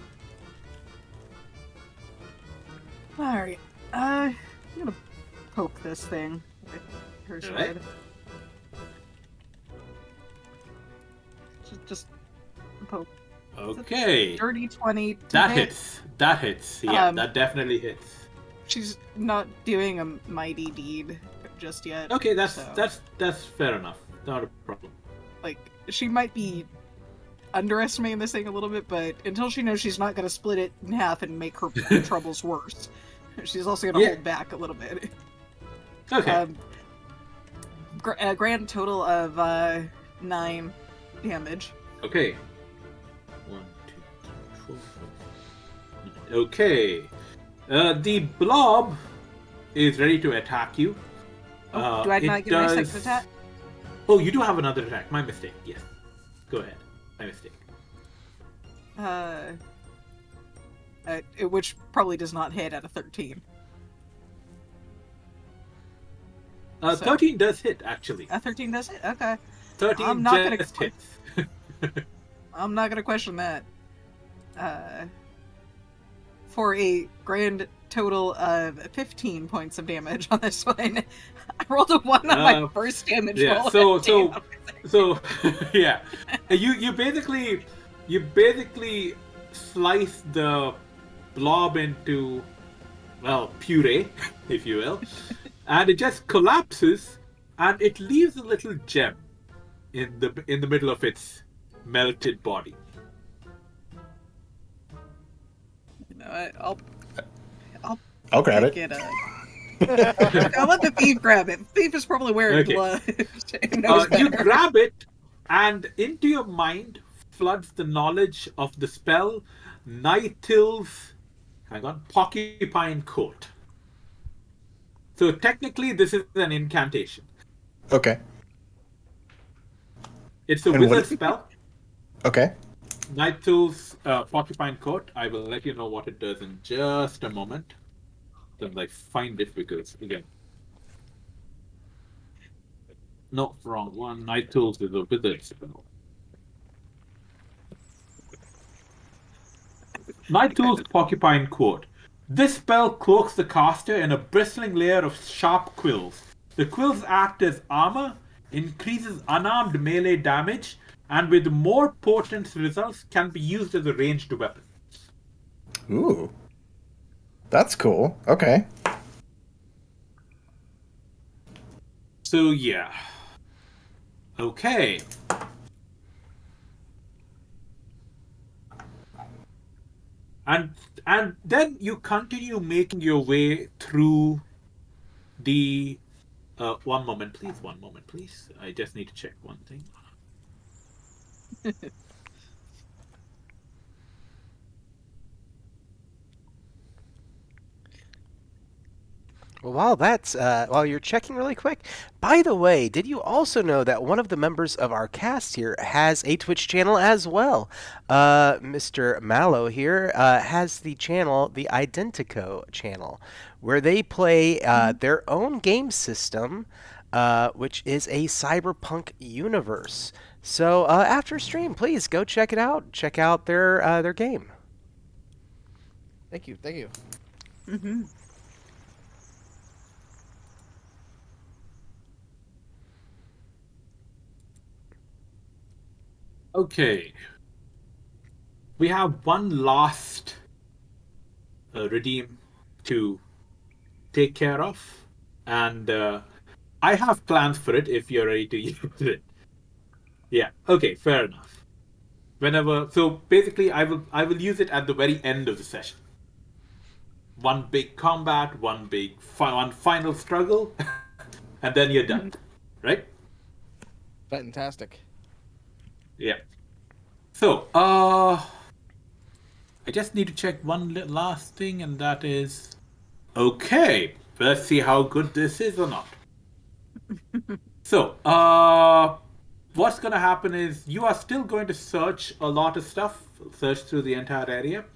Alright. I'm gonna poke this thing with her sword. Alright. Just poke. Okay. Dirty 20 to That hit. hits. That hits. Yeah, Um, that definitely hits. She's not doing a mighty deed just yet. Okay, that's so, fair enough. Not a problem. like, she might be underestimating this thing a little bit, but until she knows she's not going to split it in half and make her troubles worse, she's also going to hold back a little bit. Okay. A grand total of 9 damage. Okay. 1, 2, 3, 4, 5. Okay. The blob is ready to attack you. Do I it not get my second attack? Oh, you do have another attack. My mistake. Yes. Go ahead. My mistake. Which probably does not hit at a 13. 13 does hit, actually. A 13 does hit? Okay. 13 I'm not just gonna- hits. I'm not going to question that. For a grand total of 15 points of damage on this one. I rolled a 1 on my first damage Yeah, roll. so yeah. You basically slice the blob into, well, puree, if you will. And it just collapses and it leaves a little gem in the middle of its melted body. You know, I'll grab it. get I'll let the thief grab it. The thief is probably wearing Okay. gloves. He knows You better. grab it, and into your mind floods the knowledge of the spell Nightill's porcupine coat. So technically, this is an incantation. Okay. It's a And what- wizard spell. Okay. Nightill's porcupine coat. I will let you know what it does in just a moment. Then find it because again. No, wrong one. Nightill's is a wizard spell. Nightill's porcupine coat. This spell cloaks the caster in a bristling layer of sharp quills. The quills act as armor, increases unarmed melee damage, and with more potent results can be used as a ranged weapon. Ooh. That's cool. Okay. So yeah. Okay. And then you continue making your way through the one moment please. I just need to check one thing. Well, while you're checking really quick, by the way, did you also know that one of the members of our cast here has a Twitch channel as well? Mr. Mallo here has the channel, the Identico channel, where they play their own game system, which is a cyberpunk universe. So after stream, please go check it out. Check out their game. Thank you. Thank you. Mm-hmm. Okay. We have one last redeem to take care of, and I have plans for it if you're ready to use it. Yeah. Okay. Fair enough. So basically, I will use it at the very end of the session. One big combat, one final struggle, and then you're done, right? Fantastic. Yeah. So, I just need to check one last thing, and that is... Okay, let's see how good this is or not. So, what's going to happen is you are still going to search a lot of stuff, search through the entire area.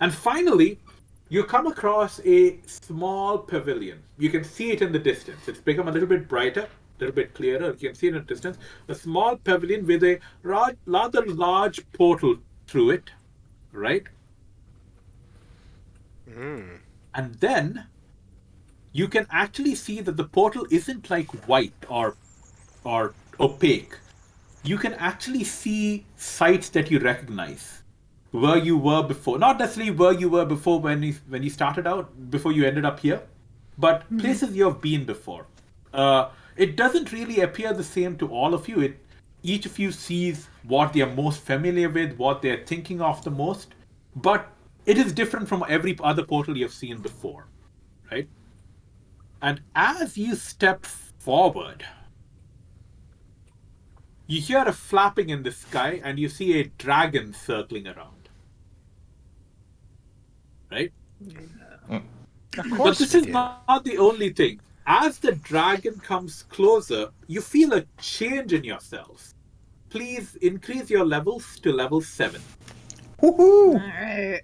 And finally, you come across a small pavilion. You can see it in the distance. It's become a little bit brighter, a little bit clearer. You can see it in the distance. A small pavilion with a rather large portal through it, right? And then you can actually see that the portal isn't like white or opaque. You can actually see sites that you recognize, where you were before. Not necessarily where you were before when you started out, before you ended up here, but places you have been before. It doesn't really appear the same to all of you. Each of you sees what they are most familiar with, what they are thinking of the most, but it is different from every other portal you've seen before, right? And as you step forward, you hear a flapping in the sky and you see a dragon circling around. Right? Of But course this we is do. not the only thing. As the dragon comes closer, you feel a change in yourselves. Please increase your levels to level 7. Woohoo! All right.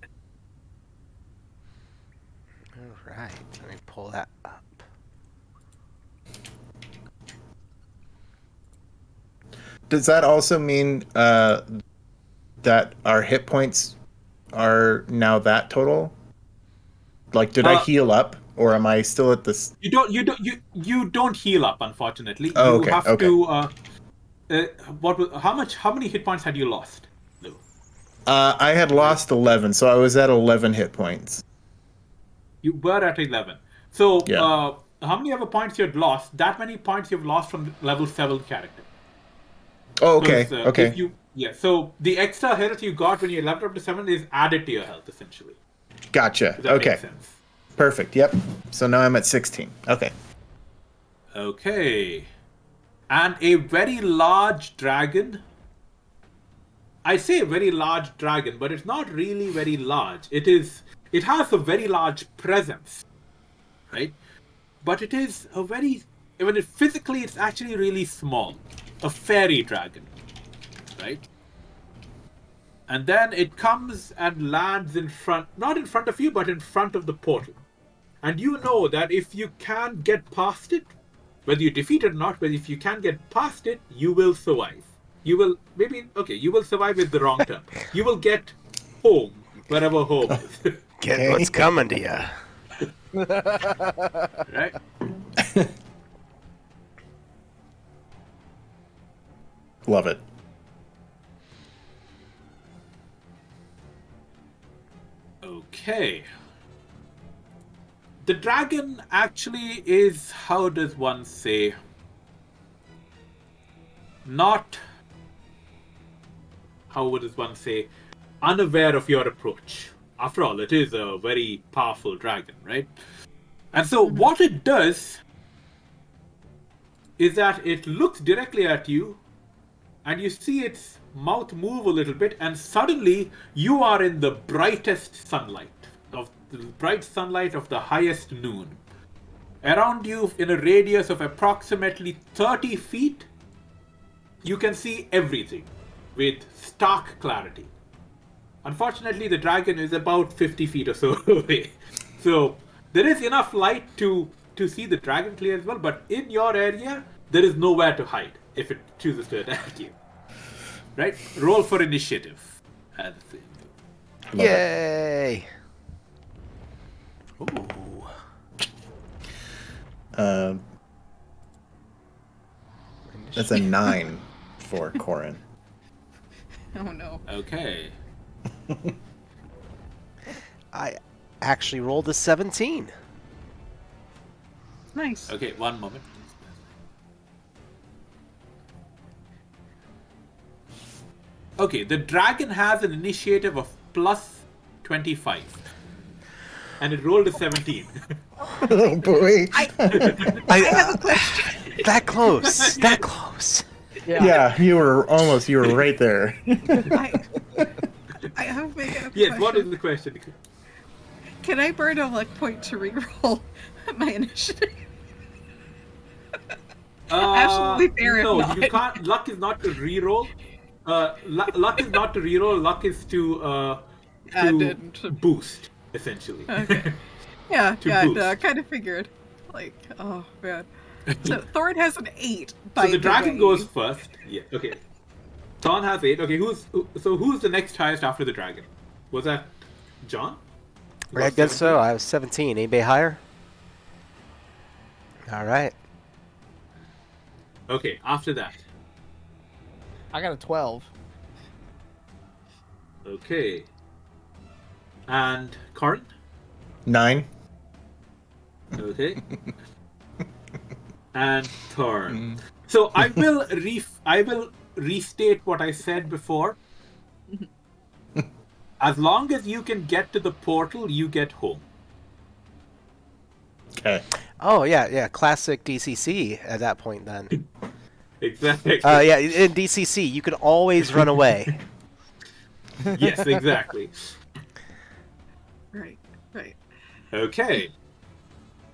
All right, let me pull that up. Does that also mean that our hit points are now that total? Like, did I heal up, or am I still at this? You don't heal up, unfortunately. Oh, You okay, have okay. to how many hit points had you lost? I had lost 11, so I was at 11 hit points. You were at 11. So, Yeah. how many other points you had lost? That many points you've lost from level 7 character. Oh, okay, Because okay. so the extra health you got when you leveled up to 7 is added to your health, essentially. Gotcha. Does that Okay. make sense? Perfect. Yep. So now I'm at 16. Okay. Okay. And a very large dragon. I say a very large dragon, but it's not really very large. It has a very large presence, right? But it is a very... physically, it's actually really small. A fairy dragon, right? And then it comes and lands not in front of you, but in front of the portal. And you know that if you can get past it, whether you defeat it or not, but if you can get past it, you will survive. You will, you will survive is the wrong term. You will get home, wherever home is. Get Okay. what's coming to you. Right? Love it. Okay. The dragon actually is, how does one say, not, how does one say, unaware of your approach. After all, it is a very powerful dragon, right? And so what it does is that it looks directly at you, and you see its mouth move a little bit, and suddenly you are in the brightest sunlight, of the bright sunlight of the highest noon. Around you, in a radius of approximately 30 feet, you can see everything with stark clarity. Unfortunately, the dragon is about 50 feet or so away. So there is enough light to see the dragon clear as well, but in your area, there is nowhere to hide if it chooses to attack you. Right? Roll for initiative. Yay! Ooh. That's a 9 for Corin. Oh no. Okay. I actually rolled a 17. Nice. Okay, one moment. Okay, the dragon has an initiative of plus 25. And it rolled a 17. Oh boy. I have a question. That close. That close. Yeah, you were right there. I have a question. Yes, what is the question? Can I burn a luck point to reroll my initiative? Absolutely fair if No, not. you can't. Luck is not to reroll. Luck is not to reroll. Luck is to boost, essentially. Okay. Yeah, To yeah, boost. no, I kind of figured. Like, oh man. So Thorn has an 8. By So the dragon way. goes first. Yeah. Okay. Thorn has 8. Okay. Who's the next highest after the dragon? Was that John? You I got guess so. 17? I was 17. Anybody higher? All right. Okay. After that. I got a 12. Okay. And Corin? 9. Okay. And Thorn. So I will restate what I said before. As long as you can get to the portal, you get home. Okay. Oh yeah. Classic DCC at that point then. Exactly. Yeah, in DCC you can always run away. Yes, exactly. Right. Okay.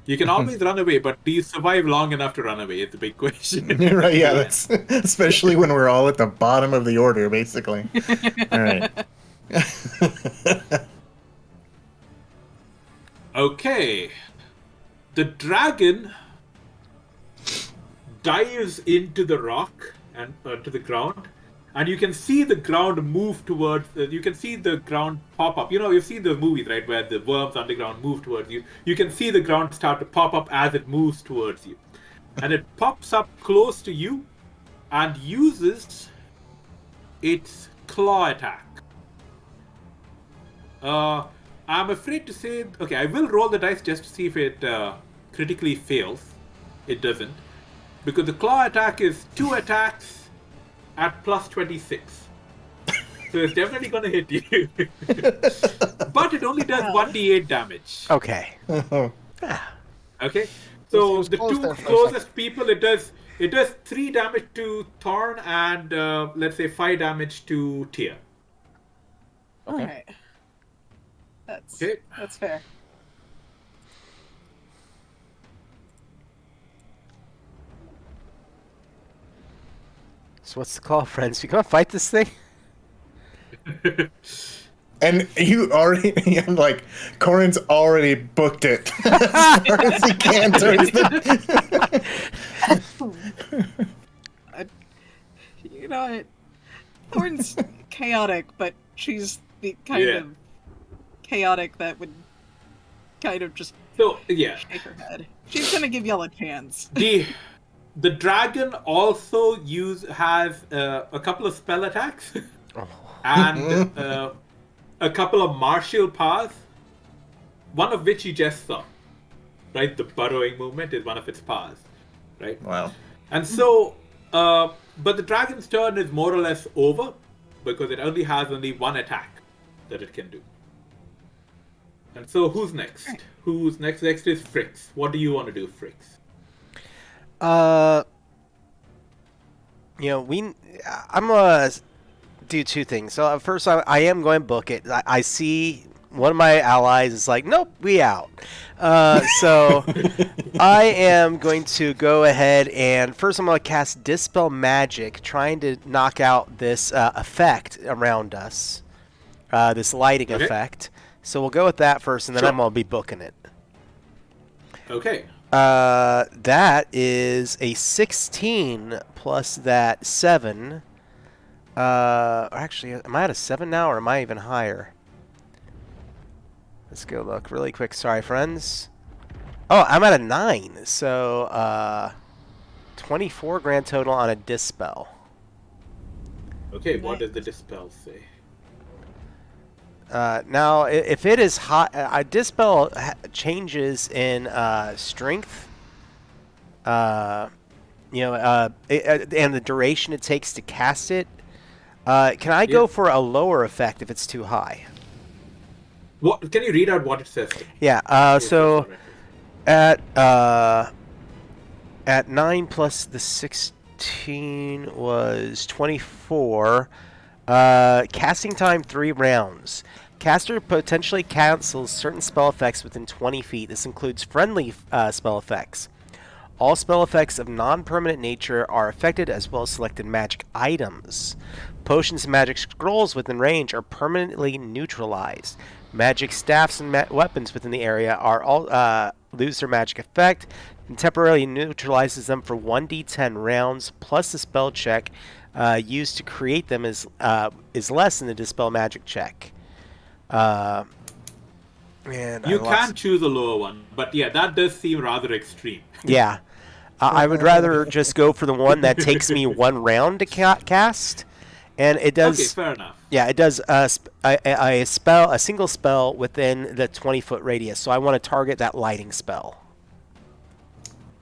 You can always run away, but do you survive long enough to run away? It's a big question. Right, yeah, that's especially when we're all at the bottom of the order, basically. All right. Okay. The dragon dives into the rock and to the ground, and you can see the ground move towards. You can see the ground pop up. You know, you've seen the movies, right, where the worms underground move towards you. You can see the ground start to pop up as it moves towards you, and it pops up close to you, and uses its claw attack. I'm afraid to say. Okay, I will roll the dice just to see if it critically fails. It doesn't, because the claw attack is 2 attacks at plus 26. So it's definitely going to hit you. But it only does 1d8 damage. Okay. Okay? So was the close 2 there for a closest people, it does 3 damage to Thorn and let's say 5 damage to Tia. Alright. Okay. That's fair. So what's the call, friends? You gonna fight this thing? And you already, like, Corin's already booked it as far as he can towards the... You know what? Thorn's chaotic, but she's the kind Yeah. of chaotic that would kind of just So, yeah. shake her head. She's gonna give y'all a chance. The dragon also has a couple of spell attacks and a couple of martial powers one of which you just saw, right? The burrowing movement is one of its powers, right? Wow. And so, but the dragon's turn is more or less over because it only has one attack that it can do. And so, who's next? Who's next? Next is Fricks. What do you want to do, Fricks? I'm gonna do two things. So first, I am going to book it. I see one of my allies is like, nope, we out. So I am going to go ahead and first I'm going to cast Dispel Magic, trying to knock out this effect around us, this lighting effect. So we'll go with that first, and then I'm going to be booking it. Okay. That is a 16 plus that 7. Actually, am I at a 7 now, or am I even higher? Let's go look really quick. Sorry, friends. Oh, I'm at a 9. So, 24 grand total on a Dispel. Okay, what does the Dispel say? Now, if it is hot, Dispel changes in strength. And the duration it takes to cast it. Can I go for a lower effect if it's too high? What? Can you read out what it says? Yeah. So at 9 plus the 16 was 24. Casting time 3 rounds. Caster potentially cancels certain spell effects within 20 feet. This includes friendly spell effects. All spell effects of non-permanent nature are affected, as well as selected magic items. Potions and magic scrolls within range are permanently neutralized. Magic staffs and weapons within the area are all lose their magic effect and temporarily neutralizes them for 1d10 rounds, plus the spell check used to create them is less than the dispel magic check. And you can choose a lower one, but yeah, that does seem rather extreme. Yeah, I would rather just go for the one that takes me 1 round to cast, and it does. Okay, fair enough. Yeah, it does a single spell within the 20-foot radius. So I want to target that lighting spell.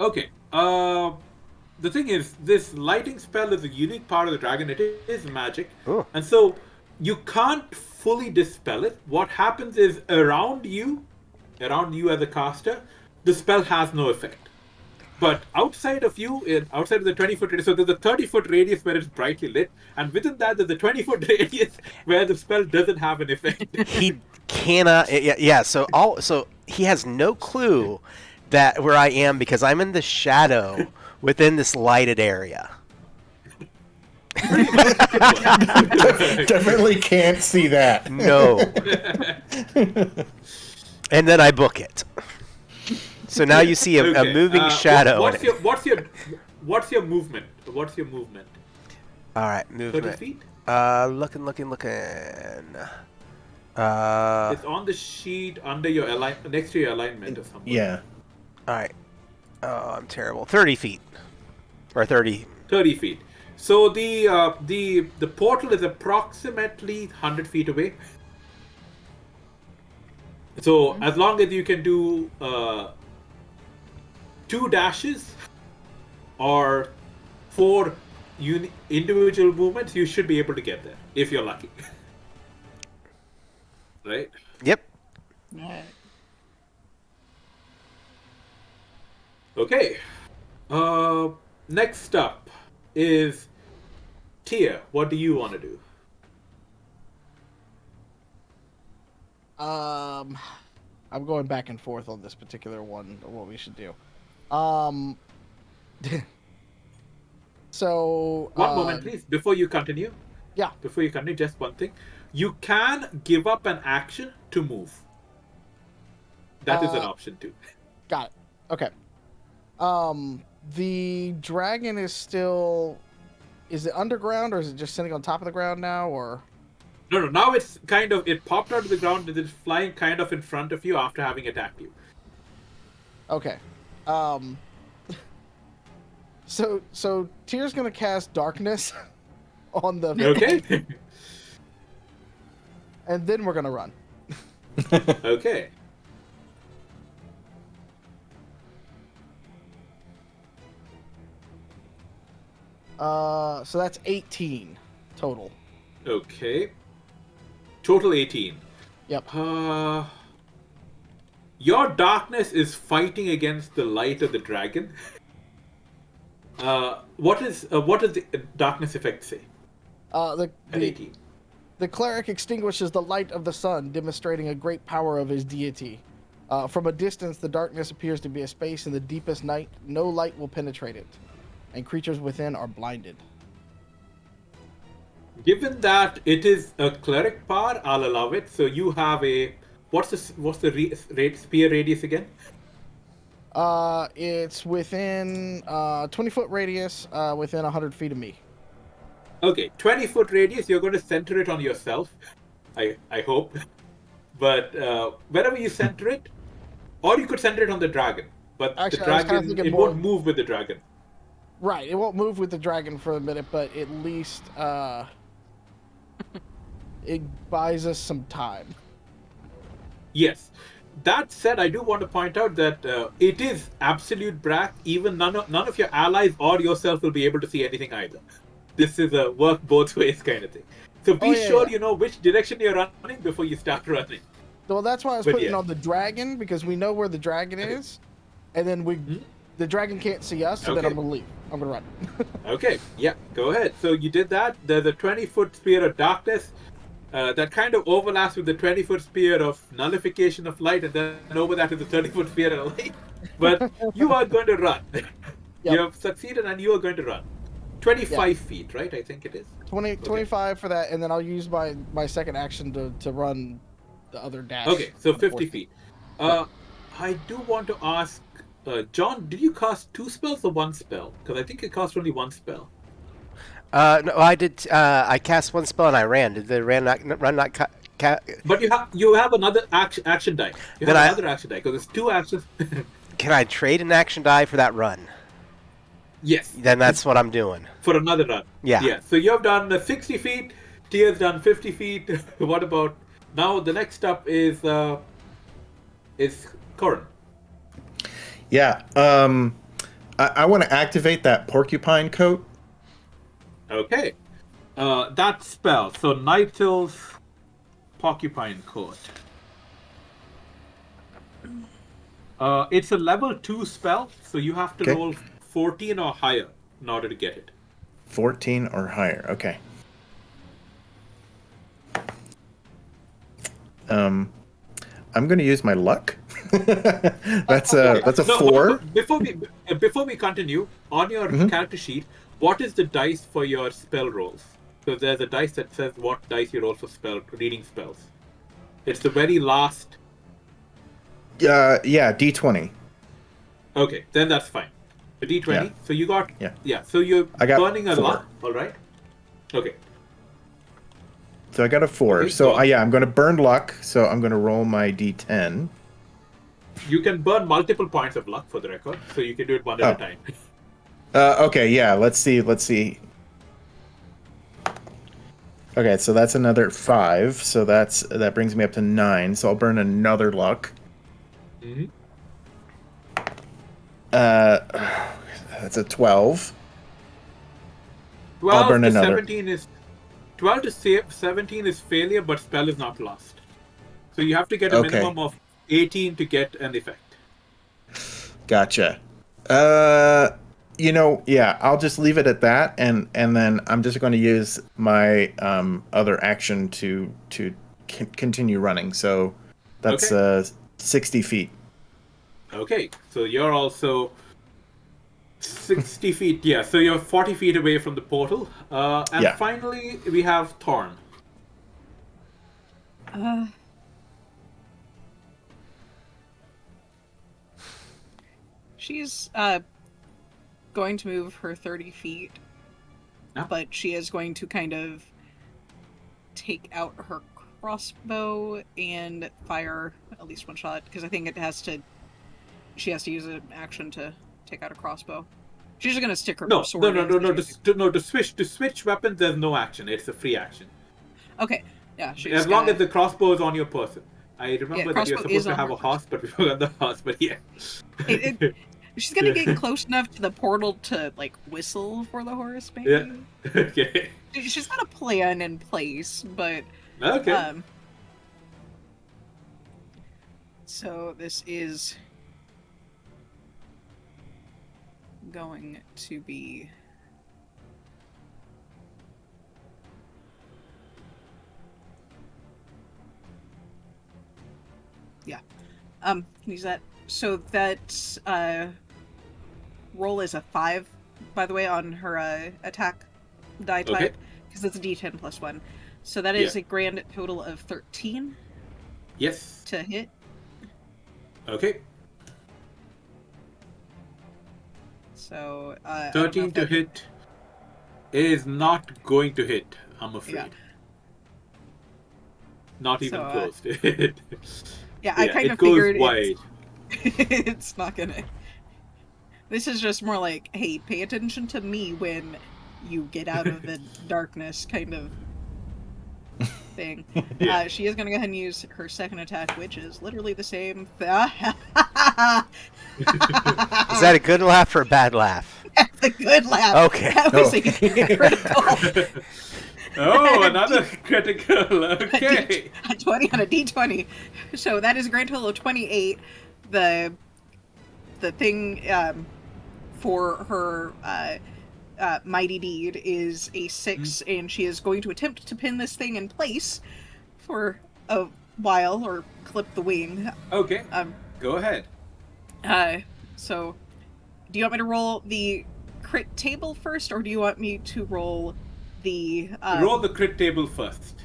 Okay. The thing is, this lighting spell is a unique part of the dragon. It is magic, and so you can't fully dispel it. What happens is around you as a caster, the spell has no effect. But outside of you, outside of the 20-foot radius, so there's a 30-foot radius where it's brightly lit, and within that there's a 20-foot radius where the spell doesn't have an effect. He cannot. Yeah. So he has no clue that where I am because I'm in the shadow within this lighted area. Definitely can't see that. No. And then I book it. So now you see a moving shadow. What's your movement? What's your movement? All right, movement. 30 feet? Looking. It's on the sheet under your next to your alignment or something. Yeah. All right. Oh, I'm terrible. 30 feet. Or 30. 30 feet. So the portal is approximately 100 feet away. So as long as you can do 2 dashes or 4 individual movements, you should be able to get there if you're lucky. Right? Yep. Okay. Next up is Tia. What do you want to do? I'm going back and forth on this particular one, what we should do. So one moment, please, before you continue. Yeah. Before you continue, just one thing. You can give up an action to move. That is an option too. Got it. Okay. The dragon is still... Is it underground, or is it just sitting on top of the ground now, or... No. Now it's kind of... It popped out of the ground and it's flying kind of in front of you after having attacked you. Okay. So Tyr's gonna cast darkness on the... Okay. And then we're gonna run. Okay. So that's 18 total. Okay. Total 18. Yep. Your darkness is fighting against the light of the dragon. What does the darkness effect say The at 18? The cleric extinguishes the light of the sun, demonstrating a great power of his deity. From a distance, the darkness appears to be a space in the deepest night. No light will penetrate it, and creatures within are blinded. Given that it is a cleric power, I'll allow it. So you have a what's the spear radius again? It's within 20-foot radius, within 100 feet of me. Okay, 20-foot radius. You're going to center it on yourself. I hope. But wherever you center it, or you could center it on the dragon. But Actually, the dragon, it won't move with the dragon. Right, it won't move with the dragon for a minute, but at least it buys us some time. Yes. That said, I do want to point out that it is absolute black. Even none of your allies or yourself will be able to see anything either. This is a work both ways kind of thing. So be sure you know which direction you're running before you start running. Well, that's why I was putting on the dragon, because we know where the dragon is, and then the dragon can't see us, so then I'm going to leave. I'm going to run. Okay, yeah, go ahead. So you did that. There's a 20-foot spear of darkness that kind of overlaps with the 20-foot spear of nullification of light, and then over that is the 30-foot spear of light. But you are going to run. Yep. You have succeeded, and you are going to run. 25 feet, right? I think it is. 25 for that, and then I'll use my second action to run the other dash. Okay, so 50 feet. I do want to ask, John, did you cast 2 spells or 1 spell? Because I think you cast only 1 spell. No, I did. I cast 1 spell and I ran. Did the run not? But you have another action die. You have another action die because it's 2 actions. Can I trade an action die for that run? Yes. Then that's what I'm doing. For another run. Yeah. Yeah. So you have done 60 feet. Tia's done 50 feet. What about now? The next up is Corin. Yeah. I want to activate that porcupine coat. Okay. That spell. So Nightill's porcupine coat. It's a level 2 spell, so you have to roll 14 or higher in order to get it. 14 or higher. Okay. I'm going to use my luck. That's a 4. Before we continue, on your character sheet, what is the dice for your spell rolls? So there's a dice that says what dice you roll for reading spells. It's the very last. Yeah, D20. Okay, then that's fine. The D20. Yeah. So you got. Yeah. So you're burning a 4. luck. All right. Okay. So I got a 4. Okay, so I'm going to burn luck. So I'm going to roll my D10. You can burn multiple points of luck for the record, so you can do it one at a time. Okay, yeah. Let's see. Okay, so that's another 5. So that brings me up to 9. So I'll burn another luck. Mm-hmm. That's a 12. 12 I'll burn to another. 17 is 12 to 17 is failure, but spell is not lost. So you have to get a minimum of 18 to get an effect. Gotcha. I'll just leave it at that, and then I'm just going to use my other action to continue running. So that's 60 feet. Okay, so you're also 60 feet. Yeah, so you're 40 feet away from the portal. And finally, we have Thorn. She's going to move her 30 feet, but she is going to kind of take out her crossbow and fire at least one shot, because I think she has to use an action to take out a crossbow. She's just going to stick her sword in. No. To switch weapons, there's no action. It's a free action. Okay, yeah. As long as the crossbow is on your person. I remember that you're supposed to have a horse, but we forgot the horse. But yeah. She's gonna get close enough to the portal to like whistle for the horse, maybe. Yeah. Okay. She's got a plan in place, but Okay. So this is going to be can use that. So that roll is a 5, by the way, on her attack die type, because it's a D10 plus 1. So that is a grand total of 13 Yes. to hit. Okay. So 13 to hit is not going to hit, I'm afraid. Yeah. Not even So, close to hit. Yeah, I kind it of goes figured wide. it's not gonna. This is just more like, hey, pay attention to me when you get out of the darkness kind of thing. Yeah. She is gonna go ahead and use her second attack, which is literally the same. Is that a good laugh or a bad laugh? That's a good laugh. Okay. That was a critical. Oh, another critical. Okay. A 20 on a D20. So that is a grand total of 28. The thing for her mighty deed is a 6, and she is going to attempt to pin this thing in place for a while, or clip the wing. Okay. Go ahead. So do you want me to roll the crit table first, or do you want me to roll the Roll the crit table first.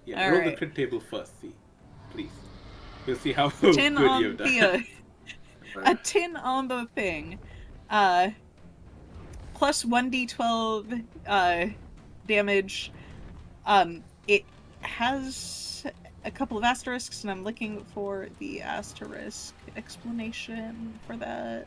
Yeah, roll the Alright. crit table first, please. We'll see how good 10 on you've done. the a 10 on the thing, plus 1d12 damage. It has a couple of asterisks, and I'm looking for the asterisk explanation for that.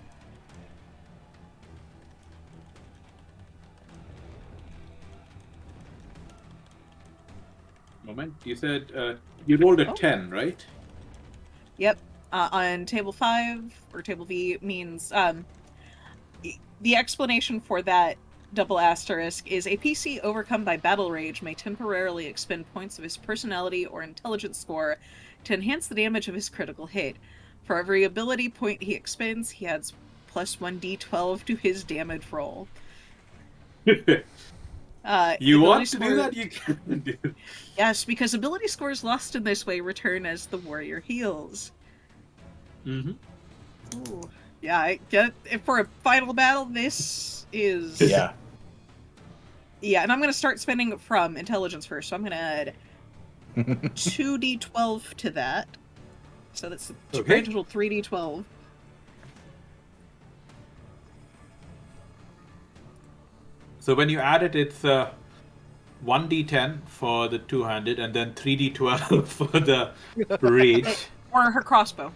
Moment. You said you rolled a 10, right? Yep. On table 5, or table V, means the explanation for that double asterisk is a PC overcome by battle rage may temporarily expend points of his personality or intelligence score to enhance the damage of his critical hit. For every ability point he expends, he adds plus 1d12 to his damage roll. You want ability to do that? You can do it. Yes, because ability scores lost in this way return as the warrior heals. Mm-hmm. Ooh. Yeah, I get for a final battle. This is Yeah. yeah, and I'm gonna start spending from intelligence first. So I'm gonna add 2d12 to that. So that's a Okay. grand total 3d12. So when you add it, it's 1d10 for the two-handed, and then 3d12 for the rage. Or her crossbow,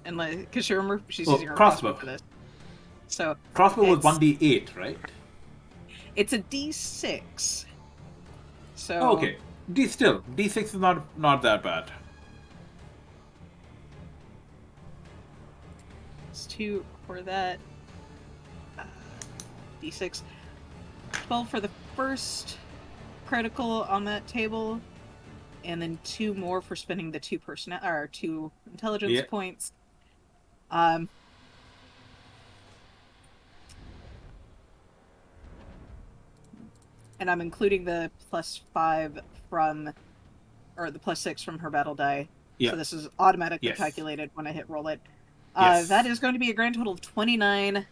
and because you remember she's using her crossbow for this. So Crossbow was it's- 1d8, right? It's a d6. So Oh, okay. D6 is not that bad. It's 2 for that. D6. 12 for the first critical on that table, and then 2 more for spending the 2 intelligence Yeah. points. And I'm including the +5 from, or the +6 from her battle die. Yeah. So this is automatically Yes. calculated when I hit roll it. Yes. That is going to be a grand total of 29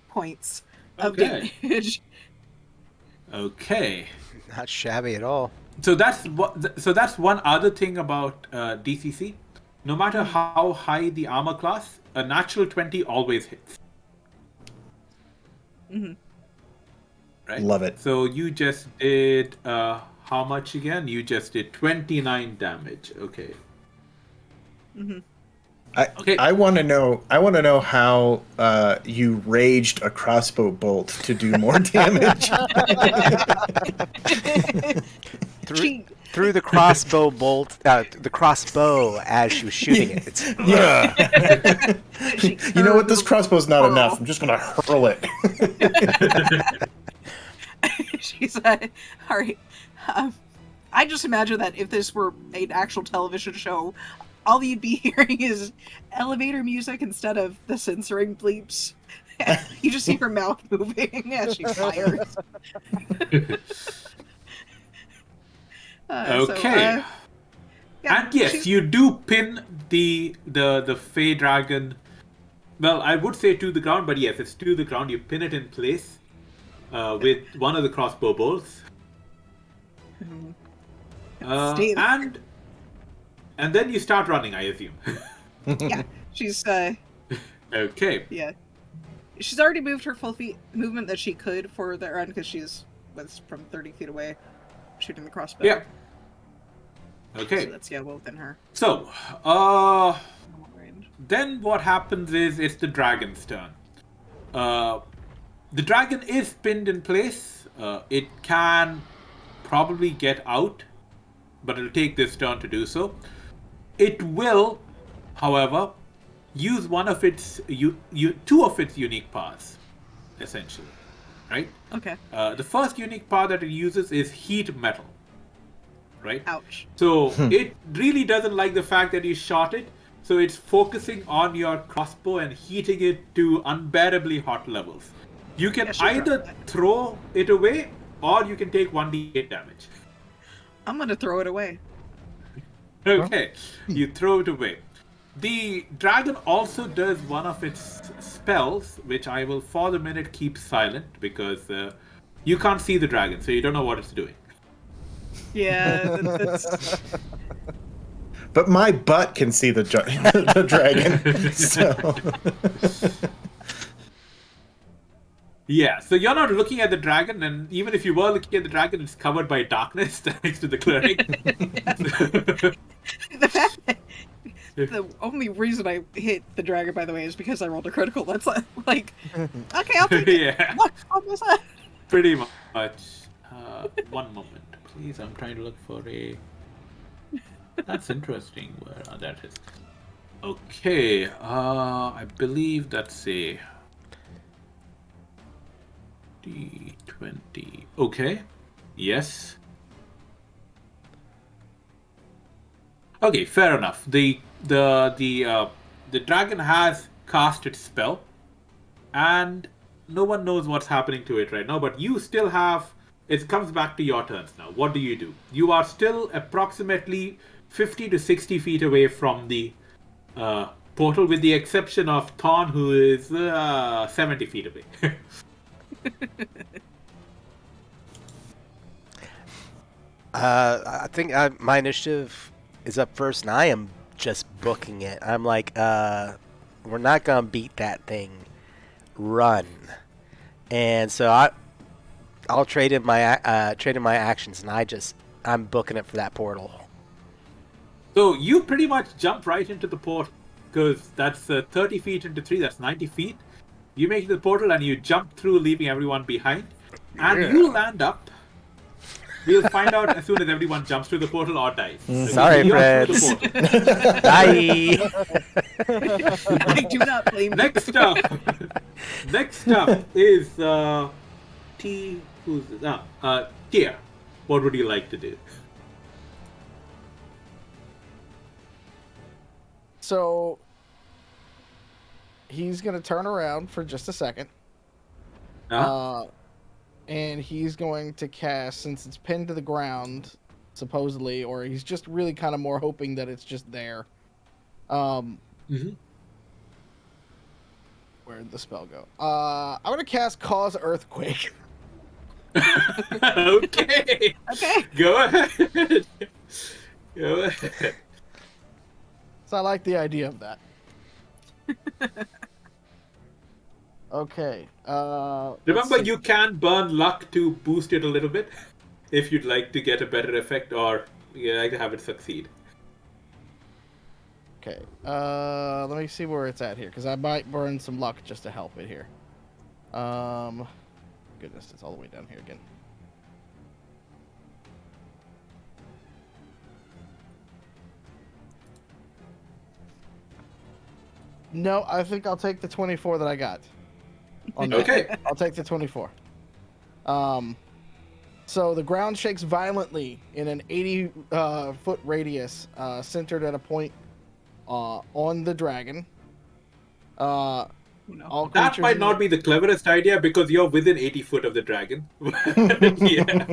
points of Okay. damage. Okay. Not shabby at all. So that's one other thing about DCC. No matter how high the armor class, a natural 20 always hits. Mhm. Right? Love it. So you just did how much again? You just did 29 damage. Okay. Okay. I want to know. I want to know how you raged a crossbow bolt to do more damage. threw the crossbow bolt, the crossbow as she was shooting it. It's, You know what? This crossbow's not enough. I'm just gonna hurl it. She's all right. I just imagine that if this were an actual television show, all you'd be hearing is elevator music instead of the censoring bleeps. You just see her mouth moving as she fires. Okay. Yeah, And yes, she's- you do pin the Fey dragon. Well, I would say to the ground, but yes, it's to the ground. You pin it in place with one of the crossbow bolts. Steve. And then you start running, I assume. Yeah, she's Okay. yeah. She's already moved her full movement that she could for the run because was from 30 feet away shooting the crossbow. Yeah. Okay. So that's well within her So, range. then what happens is it's the dragon's turn. The dragon is pinned in place. It can probably get out, but it'll take this turn to do so. It will, however, use one of its two of its unique powers, essentially, right? Okay. The first unique power that it uses is heat metal, right? Ouch. So it really doesn't like the fact that you shot it, so it's focusing on your crossbow and heating it to unbearably hot levels. You can she'll either drop that. throw it away, or you can take 1d8 damage. I'm gonna throw it away. Okay, you throw it away. The dragon also does one of its spells, which I will for the minute keep silent, because you can't see the dragon, so you don't know what it's doing. Yeah, that's But my butt can see the dragon. So. Yeah, so you're not looking at the dragon, and even if you were looking at the dragon, it's covered by darkness thanks to the cleric. the fact that the only reason I hit the dragon, by the way, is because I rolled a critical. That's like, okay, I'll take it. Yeah, Look on this side. pretty much. One moment, please. I'm trying to look for a. That's interesting. Where that is. Okay, I believe that's a D20. Okay, yes. Okay, fair enough. The dragon has cast its spell, and no one knows what's happening to it right now. But you still have. It comes back to your turns now. What do? You are still approximately 50 to 60 feet away from the portal, with the exception of Thorn, who is 70 feet away. I think my initiative is up first, and I am just booking it. I'm like, we're not gonna beat that thing. Run. And so I'll trade in my actions, and I'm booking it for that portal. So you pretty much jump right into the portal, because that's 30 feet into 3, that's 90 feet. You make it to the portal and you jump through, leaving everyone behind. And you land up. We'll find out as soon as everyone jumps through the portal or dies. Okay, Sorry, you're through friends. the portal. Bye. I do not blame you. Next up is T. Who's this? Tia. What would you like to do? So he's gonna turn around for just a second, and he's going to cast, since it's pinned to the ground, supposedly, or he's just really kind of more hoping that it's just there. Mm-hmm. Where'd the spell go? I'm gonna cast Cause Earthquake. Okay. Okay. Go ahead. Go ahead. So I like the idea of that. Okay. Remember, you can burn luck to boost it a little bit if you'd like to get a better effect, or you like to have it succeed. Okay. Let me see where it's at here, because I might burn some luck just to help it here. Goodness, it's all the way down here again. No, I think I'll take the 24 that I got. On that. Okay. I'll take the 24. So the ground shakes violently in an 80-foot radius, centered at a point on the dragon. No. All That creatures might in not be the cleverest idea because you're within 80 foot of the dragon. Yeah.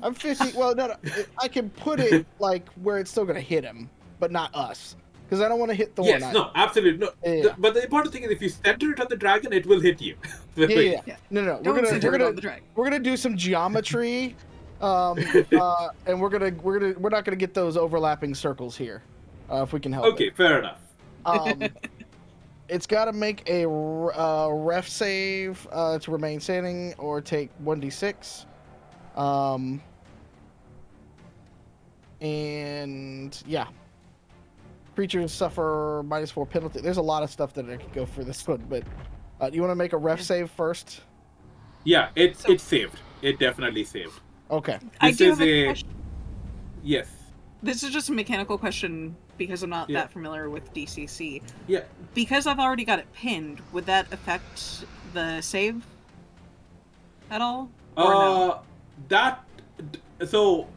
I'm 50. Well, no, I can put it like where it's still gonna hit him, but not us, because I don't want to hit Thorn. Yes, no, absolutely. No. Yeah. But the important thing is if you center it on the dragon, it will hit you. Yeah. Yeah. No. Don't center it on the dragon. We're gonna do some geometry, and we're not gonna get those overlapping circles here, if we can help. Okay, fair enough. It's got to make a ref save to remain standing or take 1d6. And yeah, creatures suffer -4 penalty. There's a lot of stuff that I could go for this one, but do you want to make a ref save first? Yeah, it's saved. It definitely saved. Okay. I This do is have a a question. yes. This is just a mechanical question because I'm not Yeah. that familiar with DCC. Yeah. Because I've already got it pinned, would that affect the save at all? Or no? So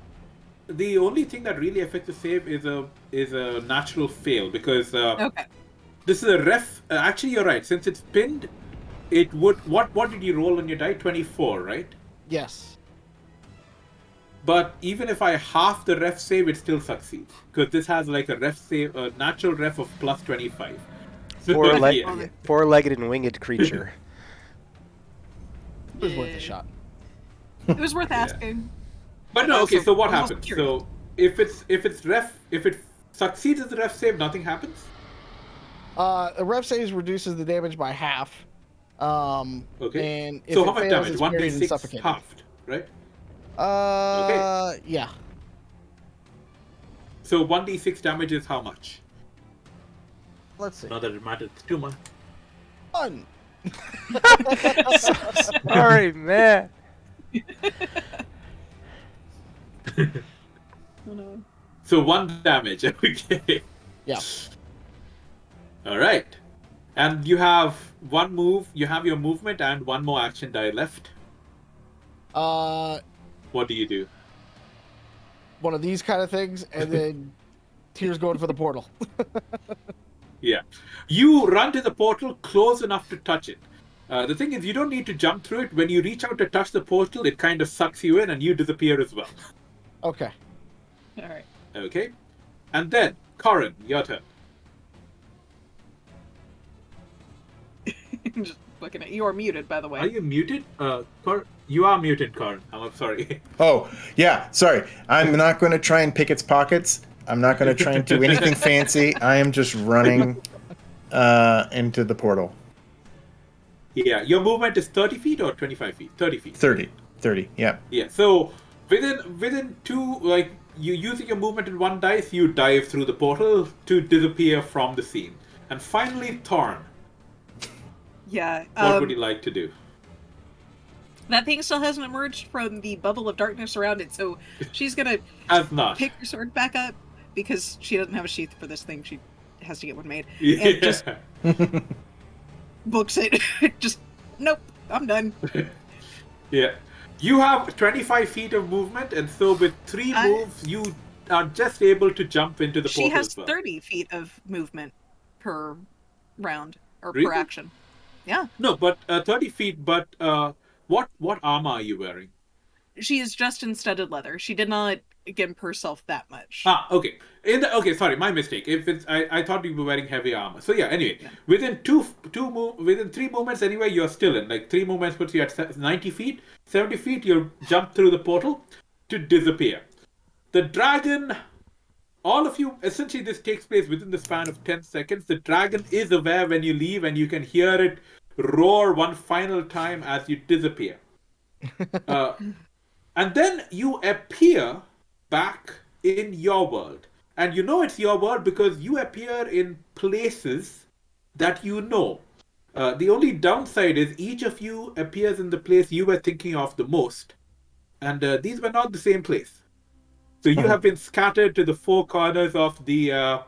the only thing that really affects the save is a natural fail because Okay. this is a ref. Actually, you're right. Since it's pinned, it would. What did you roll on your die? 24, right? Yes. But even if I half the ref save, it still succeeds because this has like a ref save, a natural ref of plus 25. So, yeah. Four-legged and winged creature. It was worth a shot. It was worth asking. But no, okay. Also, So what I'm also happens? curious. So if it succeeds as the ref save, nothing happens. A ref save reduces the damage by half. Okay. And if So it how much fails, damage? it's buried and 1d6 suffocated. halved, right? Yeah. So 1d6 damage is how much? Let's see. Not that it matters too much. 1. Sorry, man. Oh, no. So 1 damage. Okay. Yeah. All right. And you have one move. You have your movement and one more action die left. What do you do? One of these kind of things, and then Tears going for the portal. Yeah. You run to the portal close enough to touch it. The thing is, you don't need to jump through it. When you reach out to touch the portal, it kind of sucks you in and you disappear as well. Okay. All right. Okay. And then, Corin, your turn. Just looking at you are muted, by the way. Are you muted? You are muted, Corin. I'm sorry. Oh, yeah, sorry. I'm not going to try and pick its pockets. I'm not going to try and do anything fancy. I am just running into the portal. Yeah, your movement is 30 feet or 25 feet? 30 feet. 30, yeah. Yeah, so within two, like, you using your movement in one dice, you dive through the portal to disappear from the scene. And finally, Thorn. Yeah. What would you like to do? That thing still hasn't emerged from the bubble of darkness around it, so she's gonna As not. pick her sword back up because she doesn't have a sheath for this thing. She has to get one made. Yeah. And just books it. Just, nope, I'm done. Yeah. You have 25 feet of movement, and so with 3 moves, you are just able to jump into the She portal has as well. 30 feet of movement per round, or Really? per action. Yeah. No, but 30 feet, but what armor are you wearing? She is just in studded leather. She did not gimp herself that much. Ah, okay. Okay, sorry, my mistake. If it's, I thought you were wearing heavy armor. So yeah, anyway, Yeah. within within 3 movements anyway, you're still in. Like 3 movements puts you at 90 feet, 70 feet, you'll jump through the portal to disappear. The dragon, all of you, essentially this takes place within the span of 10 seconds. The dragon is aware when you leave, and you can hear it roar one final time as you disappear. And then you appear back in your world. And you know it's your world because you appear in places that you know. The only downside is each of you appears in the place you were thinking of the most. And these were not the same place. So you have been scattered to the 4 corners of the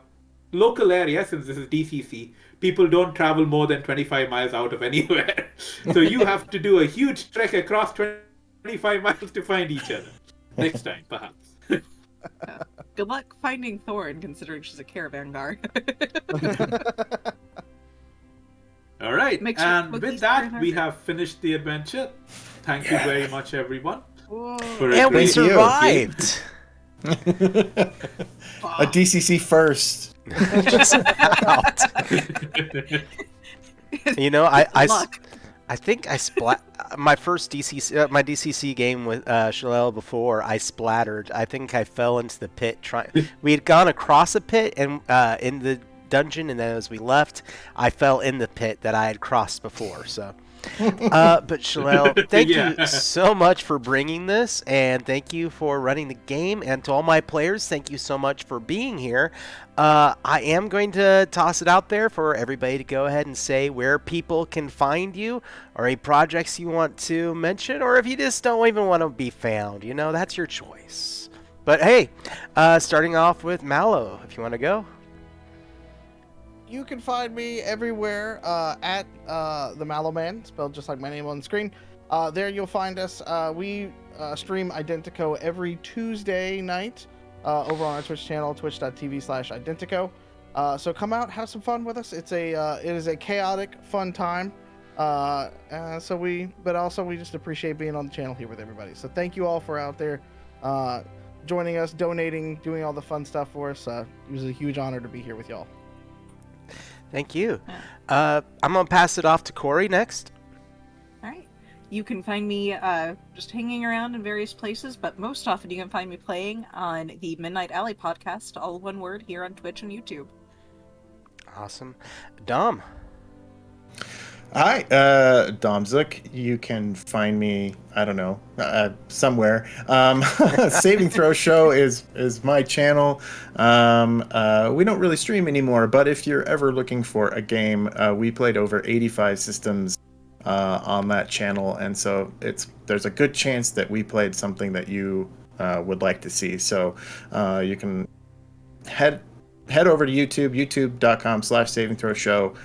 local area, since this is DCC, people don't travel more than 25 miles out of anywhere. So you have to do a huge trek across 25 miles to find each other. Next time, perhaps. Good luck finding Thorn, considering she's a caravan guard. All right, Make sure and cookies with are in that, our we bag. have finished the adventure. Thank you very much, everyone. Whoa. For a And we great Thank you. survived. A DCC first. Just out. You know, Good luck. I think I splat my first my DCC game with Shoulael before. I splattered. I think I fell into the pit. We had gone across a pit and in the dungeon, and then as we left, I fell in the pit that I had crossed before. So, but Shoulael, thank Yeah. you so much for bringing this, and thank you for running the game, and to all my players, thank you so much for being here. I am going to toss it out there for everybody to go ahead and say where people can find you, or any projects you want to mention, or if you just don't even want to be found, you know, that's your choice. But hey, starting off with Mallo, if you want to go. You can find me everywhere at the Mallo Man, spelled just like my name on the screen. There you'll find us. We stream Identico every Tuesday night over on our Twitch channel, twitch.tv/Identico. So come out, have some fun with us. It is a chaotic, fun time. But also we just appreciate being on the channel here with everybody. So thank you all for out there joining us, donating, doing all the fun stuff for us. It was a huge honor to be here with y'all. Thank you. I'm going to pass it off to Kori next. All right. You can find me just hanging around in various places, but most often you can find me playing on the Midnight Alley podcast, all one word, here on Twitch and YouTube. Awesome. Dom. Hi, Dom Zook. You can find me, I don't know, somewhere. Saving Throw Show is my channel. We don't really stream anymore, but if you're ever looking for a game, we played over 85 systems on that channel, and so there's a good chance that we played something that you would like to see. So you can head over to YouTube, youtube.com/savingthrowshow,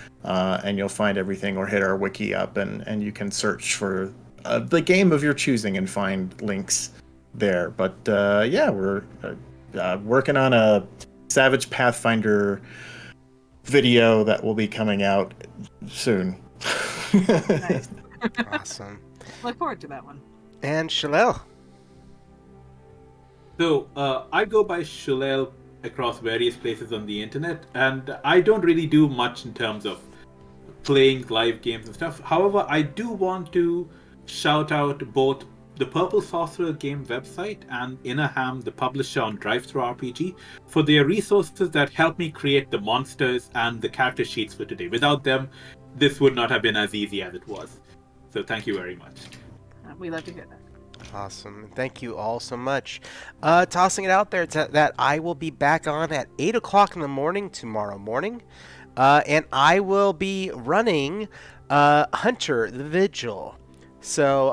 and you'll find everything, or hit our wiki up, and you can search for the game of your choosing and find links there. But yeah, we're working on a Savage Pathfinder video that will be coming out soon. Nice. Awesome. Look forward to that one. And Shoulael. So I go by Shoulael across various places on the internet, and I don't really do much in terms of playing live games and stuff. However, I do want to shout out both the Purple Sorcerer game website and Innerham, the publisher on DriveThruRPG, for their resources that help me create the monsters and the character sheets for today. Without them, this would not have been as easy as it was. So thank you very much. We love to hear that. Awesome. Thank you all so much. Tossing it out there that I will be back on at 8 o'clock in the morning tomorrow morning. And I will be running Hunter the Vigil. So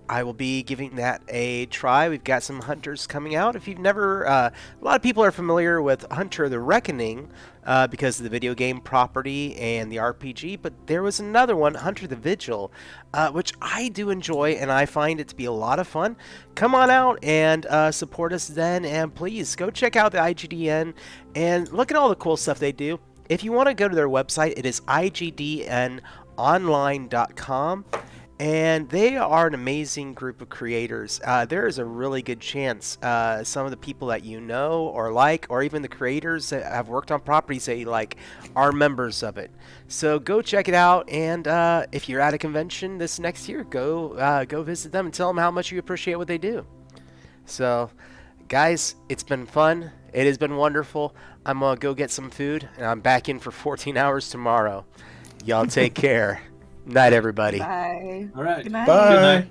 I will be giving that a try. We've got some hunters coming out. If you've never, a lot of people are familiar with Hunter the Reckoning because of the video game property and the RPG, but there was another one, Hunter the Vigil, which I do enjoy, and I find it to be a lot of fun. Come on out and support us then, and please go check out the IGDN and look at all the cool stuff they do. If you want to go to their website, it is igdnonline.com. And they are an amazing group of creators. There is a really good chance some of the people that you know or like, or even the creators that have worked on properties that you like, are members of it. So go check it out, and if you're at a convention this next year, go visit them and tell them how much you appreciate what they do. So, guys, it's been fun. It has been wonderful. I'm going to go get some food, and I'm back in for 14 hours tomorrow. Y'all take care. Night, everybody. Bye. All right. Good night. Bye. Good night.